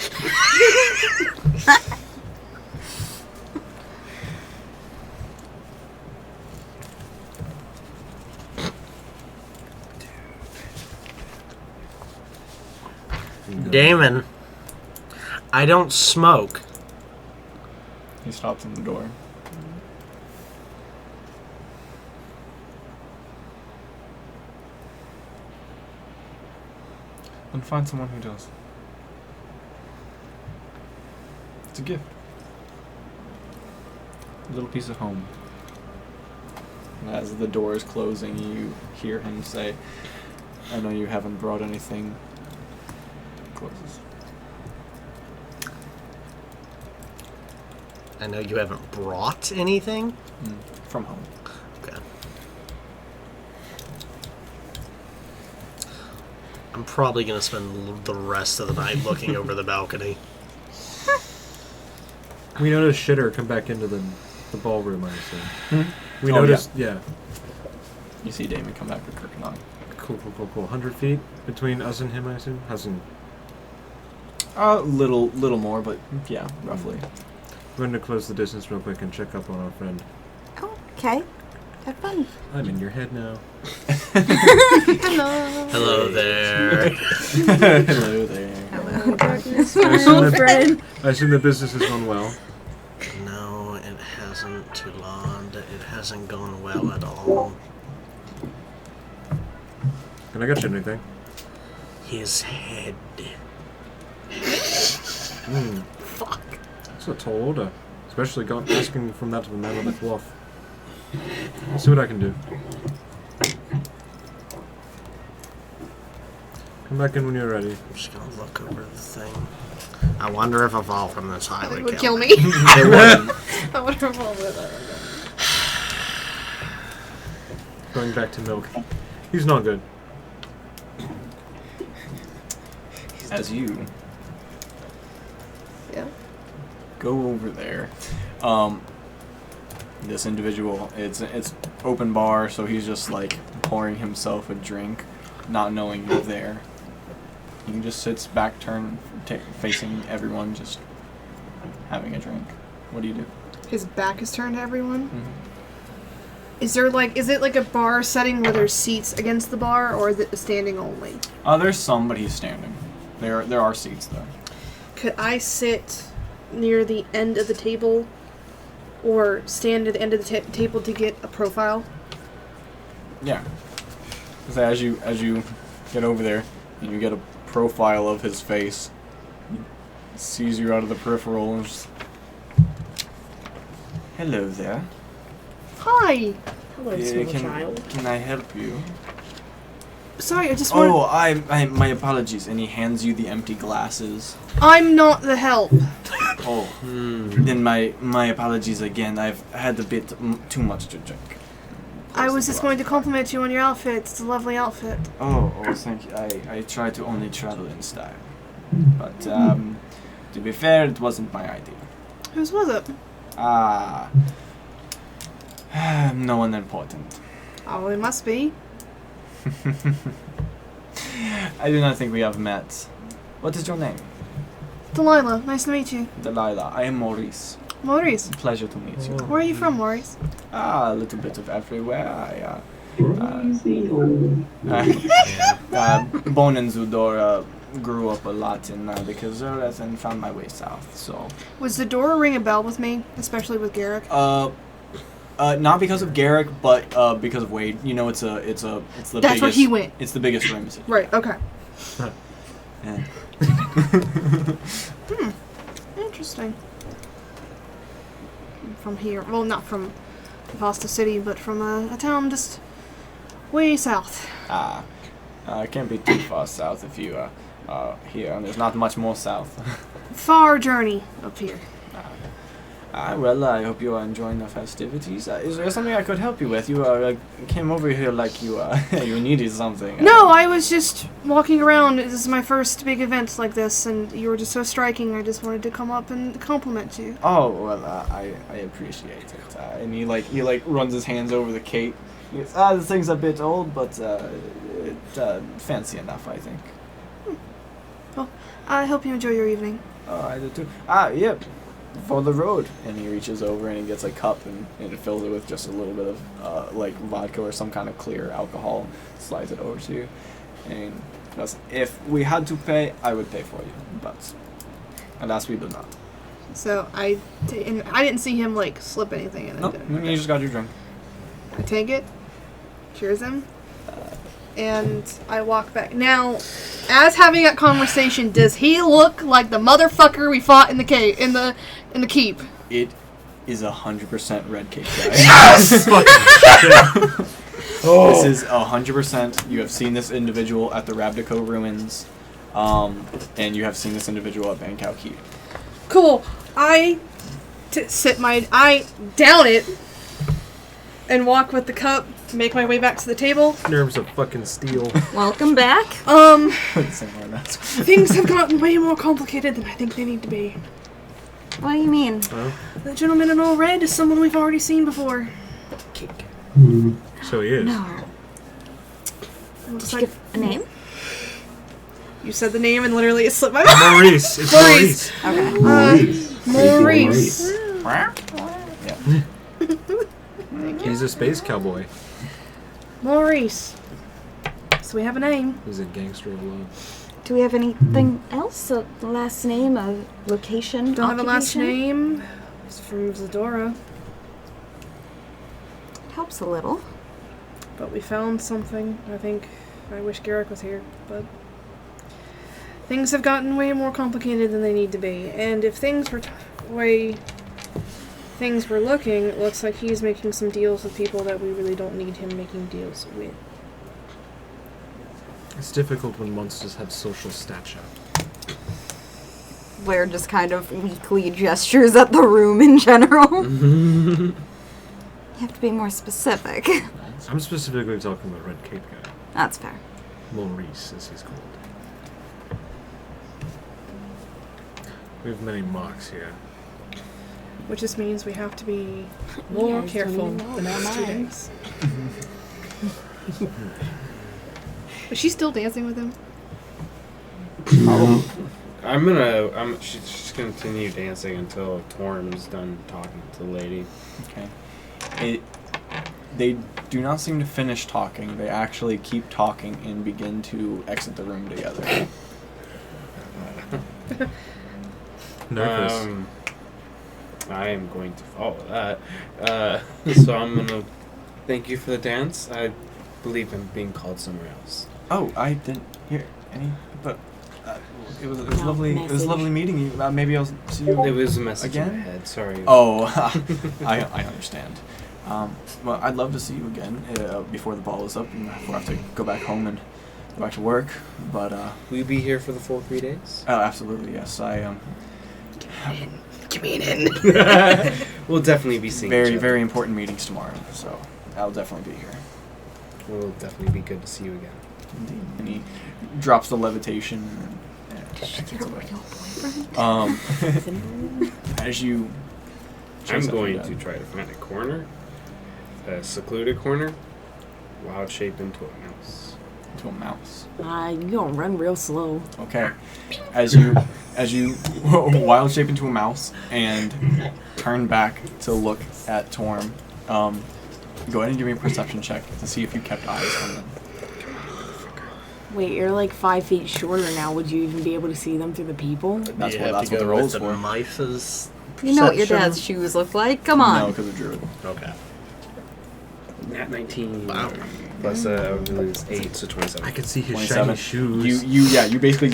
Damon, I don't smoke. He stops in the door. Then find someone who does. It's a gift. A little piece of home. And as the door is closing, you hear him say, I know you haven't brought anything. Closes. I know you haven't brought anything. From home. Okay. I'm probably going to spend the rest of the night looking over the balcony. We noticed Shitter come back into the ballroom, I assume. We Oh, noticed, yeah. You see Damon come back with Kirkanon. Cool. 100 feet between us and him, I assume? Hasn't. Little more, but yeah, roughly. We're going to close the distance real quick and check up on our friend. Oh, okay. Have fun. I'm in your head now. Hello there. Hello there. Hello. Darkness, I assume that- friend. I assume the business has gone well. No, it hasn't, Tulad. It hasn't gone well at all. Can I get you anything? His head. Fuck. That's a tall order. Especially asking from that to the man on the cloth. I'll see what I can do. Come back in when you're ready. I'm just gonna look over the thing. I wonder if a fall from this highway It would kill me. It wouldn't. I would have rolled with it. Going back to milk. He's not good. As you Yeah. go over there, this individual, it's open bar, so he's just like pouring himself a drink, not knowing you're there. He just sits back, facing everyone, just having a drink. What do you do? His back is turned to everyone. Mm-hmm. Is it like a bar setting where there's seats against the bar, or is it standing only? There's some, but he's standing. There are seats though. Could I sit near the end of the table, or stand at the end of the table to get a profile? Yeah. So as you get over there, and you get a profile of his face, he sees you out of the peripheral and just, hello there. Hi. Hello, small child. Can I help you? Sorry, I just want. Oh, I my apologies. And he hands you the empty glasses. I'm not the help. Oh, then my apologies again. I've had a bit too much to drink. I was just going to compliment you on your outfit. It's a lovely outfit. Oh, thank you. I try to only travel in style. But, to be fair, it wasn't my idea. Whose was it? No one important. Oh, it must be. I do not think we have met. What is your name? Delilah, nice to meet you. Delilah. I am Maurice. Maurice, Pleasure to meet you. where are you from, Maurice? A little bit of everywhere. Born in Zudora, grew up a lot in the Kazuras and found my way south. So, Was the door ring a bell with me, especially with Garrick? not because of Garrick, but because of Wade. You know, it's the That's biggest. where he went. It's the biggest room. Right. Okay. Yeah. Interesting. From here, well, not from Vasta City, but from a town just way south. It can't be too far south if you here, and there's not much more south. Far journey up here. Well, I hope you are enjoying the festivities. Is there something I could help you with? You came over here like you you needed something. No, I was just walking around. This is my first big event like this, and you were just so striking. I just wanted to come up and compliment you. Oh well, I appreciate it. And he runs his hands over the cape. He goes, this thing's a bit old, but fancy enough, I think. Well, I hope you enjoy your evening. Oh, I do too. Yep. For the road. And he reaches over and he gets a cup and it fills it with just a little bit of vodka or some kind of clear alcohol. Slides it over to you. And goes, if we had to pay, I would pay for you. But alas, we do not. So I didn't see him slip anything in it. Nope. You just got your drink. I take it, cheers him, and I walk back. Now, as having that conversation, does he look like the motherfucker we fought in the cave in the keep? It is 100% red cake guy. Yes! This is 100%. You have seen this individual at the Rabdico ruins, and you have seen this individual at Bankau Keep. Cool. I down it and walk with the cup make my way back to the table. Nerves of fucking steel. Welcome back. Things have gotten way more complicated than I think they need to be. What do you mean? The gentleman in all red is someone we've already seen before. So he is. No. Did you give a name? You said the name and literally it slipped my mind. Maurice. It's Maurice. Okay. Maurice. He's a space cowboy. Maurice. So we have a name. He's a gangster of love. Do we have anything else? A last name, a location, Don't have a last occupation? name. It's from Zadora. Helps a little. But we found something. I wish Garrick was here, but things have gotten way more complicated than they need to be. And if things were way things were looking, it looks like he's making some deals with people that we really don't need him making deals with. It's difficult when monsters have social stature. Blair just kind of weakly gestures at the room in general. You have to be more specific. I'm specifically talking about Red Cape guy. That's fair. Maurice, as he's called. We have many marks here. Which just means we have to be more careful the next 2 days. Is she still dancing with him? She's gonna continue dancing until Torm's done talking to the lady. Okay. They do not seem to finish talking. They actually keep talking and begin to exit the room together. Nervous. I am going to follow that. So I'm gonna thank you for the dance. I believe I'm being called somewhere else. Oh, I didn't hear any, but it was lovely. It was lovely meeting you. Maybe I'll see you. It was a message again? in my head. Sorry. Oh, I understand. Well, I'd love to see you again before the ball is up and before I have to go back home and go back to work. But will you be here for the full 3 days? Oh, absolutely, yes. Give me an in. We'll definitely be seeing very, each other. very important meetings tomorrow, so I'll definitely be here. Will definitely be good to see you again. Indeed. And he drops the levitation. As you. I'm going to try to find a corner, a secluded corner, wild shape into a mouse. Into a mouse. You gonna run real slow. Okay. As you wild shape into a mouse and turn back to look at Torm, go ahead and give me a perception check to see if you kept eyes on them. Wait, you're like 5 feet shorter now. Would you even be able to see them through the people? That's what the rolls for. Mice's You know what your perception? dad's shoes look like? Come on. No, because of Druid. Okay. Nat 19. Wow. Plus, I would lose 8, so 27. I could see his 27. shiny shoes. You basically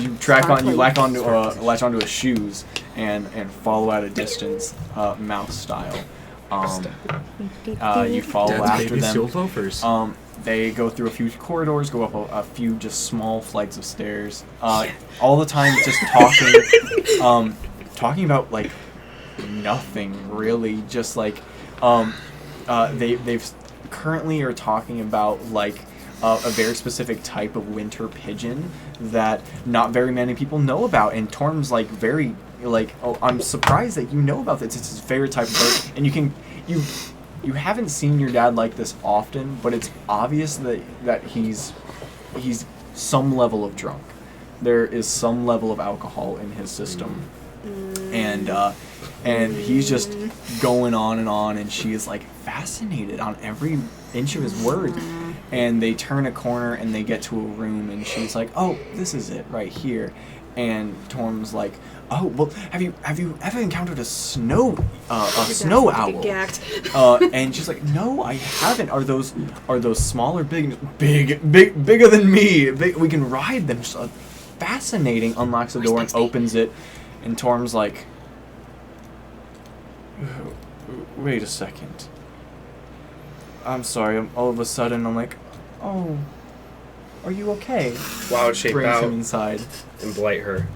latch onto his shoes and follow at a distance, mouse style. You follow Dad's after baby them. steel loafers. They go through a few corridors, go up a few just small flights of stairs. All the time just talking about like nothing really. Just like they've currently are talking about like a very specific type of winter pigeon that not very many people know about, and Torm's like very like, oh, I'm surprised that you know about this. It's his favorite type of bird, and you haven't seen your dad like this often, but it's obvious that he's some level of drunk. There is some level of alcohol in his system, and he's just going on, and she is like fascinated on every inch of his words. And they turn a corner and they get to a room, and she's like, "Oh, this is it right here." And Torm's like, "Oh, well, have you ever encountered a snow owl?" And she's like, "No, I haven't. Are those smaller, bigger than me? We can ride them." So fascinating. Unlocks the door and opens it, and Torm's like, "Wait a second. I'm sorry." All of a sudden, I'm like, "Oh, are you okay?" Wild shape Brings out him inside and blight her.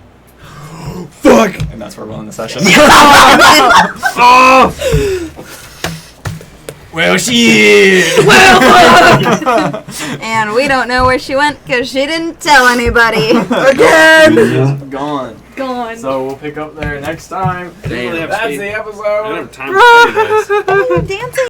Fuck! And that's where we'll end the session. Well, she is. And we don't know where she went because she didn't tell anybody. Yeah. Gone. Gone. So we'll pick up there next time. Damn. That's the episode. I don't have time to tell you guys. Dancing.